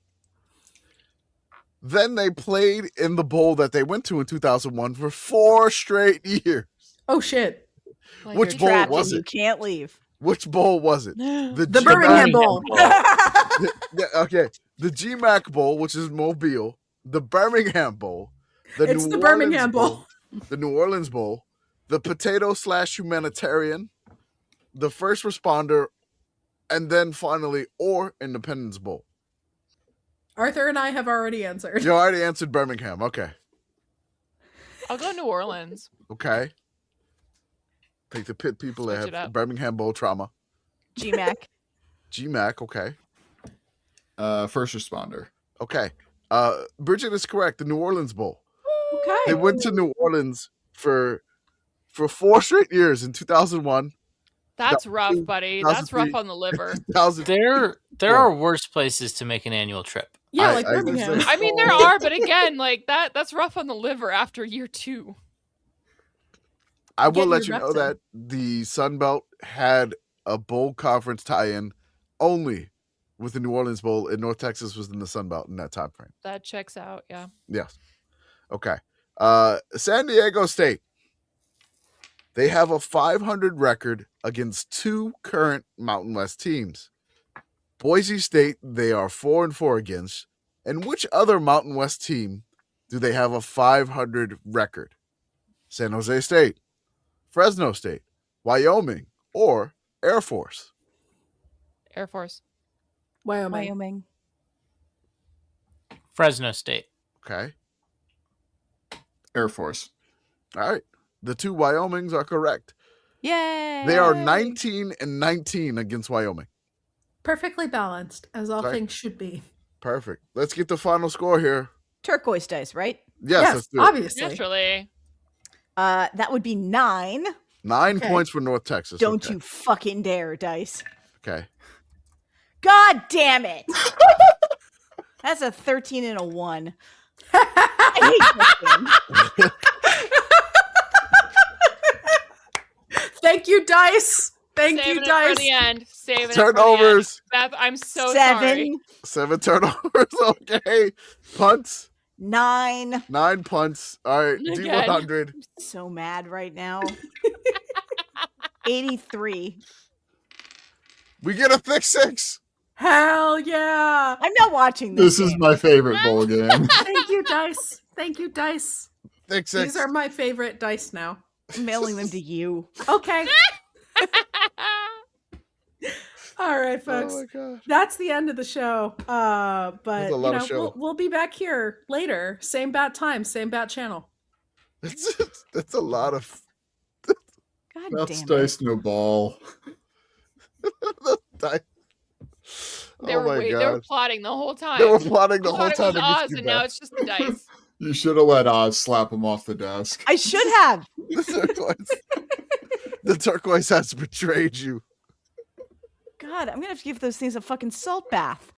[SPEAKER 5] Then they played in the bowl that they went to in 2001 for 4 straight years.
[SPEAKER 2] Oh shit.
[SPEAKER 3] Like
[SPEAKER 5] Which
[SPEAKER 3] you're
[SPEAKER 5] bowl
[SPEAKER 6] Trapped
[SPEAKER 5] was
[SPEAKER 6] and you
[SPEAKER 5] it?
[SPEAKER 6] can't leave.
[SPEAKER 5] Which bowl was it?
[SPEAKER 2] The
[SPEAKER 5] G-
[SPEAKER 2] Birmingham Bowl.
[SPEAKER 5] Yeah, okay. The GMAC Bowl, which is Mobile, the Birmingham Bowl,
[SPEAKER 2] It's
[SPEAKER 5] New
[SPEAKER 2] the Birmingham
[SPEAKER 5] Orleans
[SPEAKER 2] Bowl.
[SPEAKER 5] the New Orleans Bowl, the Potato/Humanitarian, the First Responder, and then finally, or Independence Bowl.
[SPEAKER 2] Arthur and I have already answered.
[SPEAKER 5] You already answered Birmingham. Okay.
[SPEAKER 3] I'll go New Orleans.
[SPEAKER 5] Okay. Take the Pitt people that
[SPEAKER 3] Switch it
[SPEAKER 5] have
[SPEAKER 3] up.
[SPEAKER 5] Birmingham Bowl trauma.
[SPEAKER 6] GMAC.
[SPEAKER 5] GMAC, okay.
[SPEAKER 4] First responder.
[SPEAKER 5] Okay. Bridget is correct. The New Orleans Bowl.
[SPEAKER 2] Okay.
[SPEAKER 5] They went to New Orleans for 4 straight years in 2001,
[SPEAKER 3] That's rough, buddy. That's rough on the liver.
[SPEAKER 5] 2000.
[SPEAKER 1] There are worse places to make an annual trip.
[SPEAKER 2] Yeah,
[SPEAKER 5] I-
[SPEAKER 2] like
[SPEAKER 5] I-
[SPEAKER 2] Birmingham.
[SPEAKER 3] I mean, there are, but again, like that's rough on the liver after year 2.
[SPEAKER 5] I will
[SPEAKER 2] Getting
[SPEAKER 5] let you
[SPEAKER 2] your
[SPEAKER 5] know
[SPEAKER 2] reps in.
[SPEAKER 5] that the Sun Belt had a bowl conference tie-in only with the New Orleans Bowl, and North Texas was in the Sun Belt in that time frame.
[SPEAKER 3] That checks out, yeah.
[SPEAKER 5] Yes. Okay. San Diego State. They have a 500 record against 2 current Mountain West teams. Boise State, they are 4-4 against. And which other Mountain West team do they have a 500 record? San Jose State, Fresno State, Wyoming, or Air Force?
[SPEAKER 3] Air Force.
[SPEAKER 2] Wyoming.
[SPEAKER 6] Wyoming.
[SPEAKER 1] Fresno State.
[SPEAKER 5] Okay.
[SPEAKER 4] Air Force.
[SPEAKER 5] All right. The 2 Wyomings are correct.
[SPEAKER 6] Yay!
[SPEAKER 5] They are 19-19 against Wyoming.
[SPEAKER 2] Perfectly balanced, as all
[SPEAKER 5] Right.
[SPEAKER 2] things should be.
[SPEAKER 5] Perfect. Let's get the final score here.
[SPEAKER 6] Turquoise dice, right?
[SPEAKER 5] Yes, let's do it.
[SPEAKER 2] obviously.
[SPEAKER 3] Naturally.
[SPEAKER 6] That would be 9.
[SPEAKER 5] 9
[SPEAKER 2] Okay.
[SPEAKER 5] points for North Texas.
[SPEAKER 6] Don't
[SPEAKER 5] Okay.
[SPEAKER 6] you fucking dare, dice.
[SPEAKER 5] Okay.
[SPEAKER 6] God damn it! That's a 13 and a 1. I hate this game.
[SPEAKER 2] Thank you, Dice. Thank
[SPEAKER 3] Saving
[SPEAKER 2] you,
[SPEAKER 3] it for
[SPEAKER 2] Dice.
[SPEAKER 3] the end. Saving it for the end.
[SPEAKER 5] Turnovers.
[SPEAKER 3] Beth, I'm so
[SPEAKER 6] 7,
[SPEAKER 3] sorry.
[SPEAKER 5] 7 turnovers. Okay. Punts.
[SPEAKER 6] 9.
[SPEAKER 5] 9 punts. All right.
[SPEAKER 3] Again.
[SPEAKER 5] D100.
[SPEAKER 6] So mad right now. 83.
[SPEAKER 5] We get a thick 6.
[SPEAKER 2] Hell yeah.
[SPEAKER 6] I'm not watching this.
[SPEAKER 4] This is
[SPEAKER 6] game.
[SPEAKER 4] my favorite bowl game.
[SPEAKER 2] Thank you, Dice. Thank you, Dice.
[SPEAKER 5] Thick 6.
[SPEAKER 2] These are my favorite dice now.
[SPEAKER 6] I'm mailing them to you.
[SPEAKER 2] Okay. All right, folks.
[SPEAKER 5] Oh my god.
[SPEAKER 2] That's the end of the show. But
[SPEAKER 5] That's a lot of show.
[SPEAKER 2] we'll be back here later. Same bat time, same bat channel.
[SPEAKER 5] That's a lot of
[SPEAKER 6] God
[SPEAKER 4] That's
[SPEAKER 6] damn it.
[SPEAKER 4] dice, no ball.
[SPEAKER 5] dice.
[SPEAKER 3] They
[SPEAKER 5] Oh
[SPEAKER 3] were
[SPEAKER 5] my
[SPEAKER 3] they were
[SPEAKER 5] god.
[SPEAKER 3] plotting the whole time.
[SPEAKER 5] They were plotting the
[SPEAKER 3] I
[SPEAKER 5] whole
[SPEAKER 3] thought
[SPEAKER 5] time
[SPEAKER 3] it was
[SPEAKER 5] to
[SPEAKER 3] Oz,
[SPEAKER 5] get you
[SPEAKER 3] and now
[SPEAKER 5] back.
[SPEAKER 3] it's just the dice.
[SPEAKER 4] You should have let Oz slap him off the desk.
[SPEAKER 6] I should have.
[SPEAKER 5] The turquoise has betrayed you.
[SPEAKER 6] God, I'm gonna have to give those things a fucking salt bath.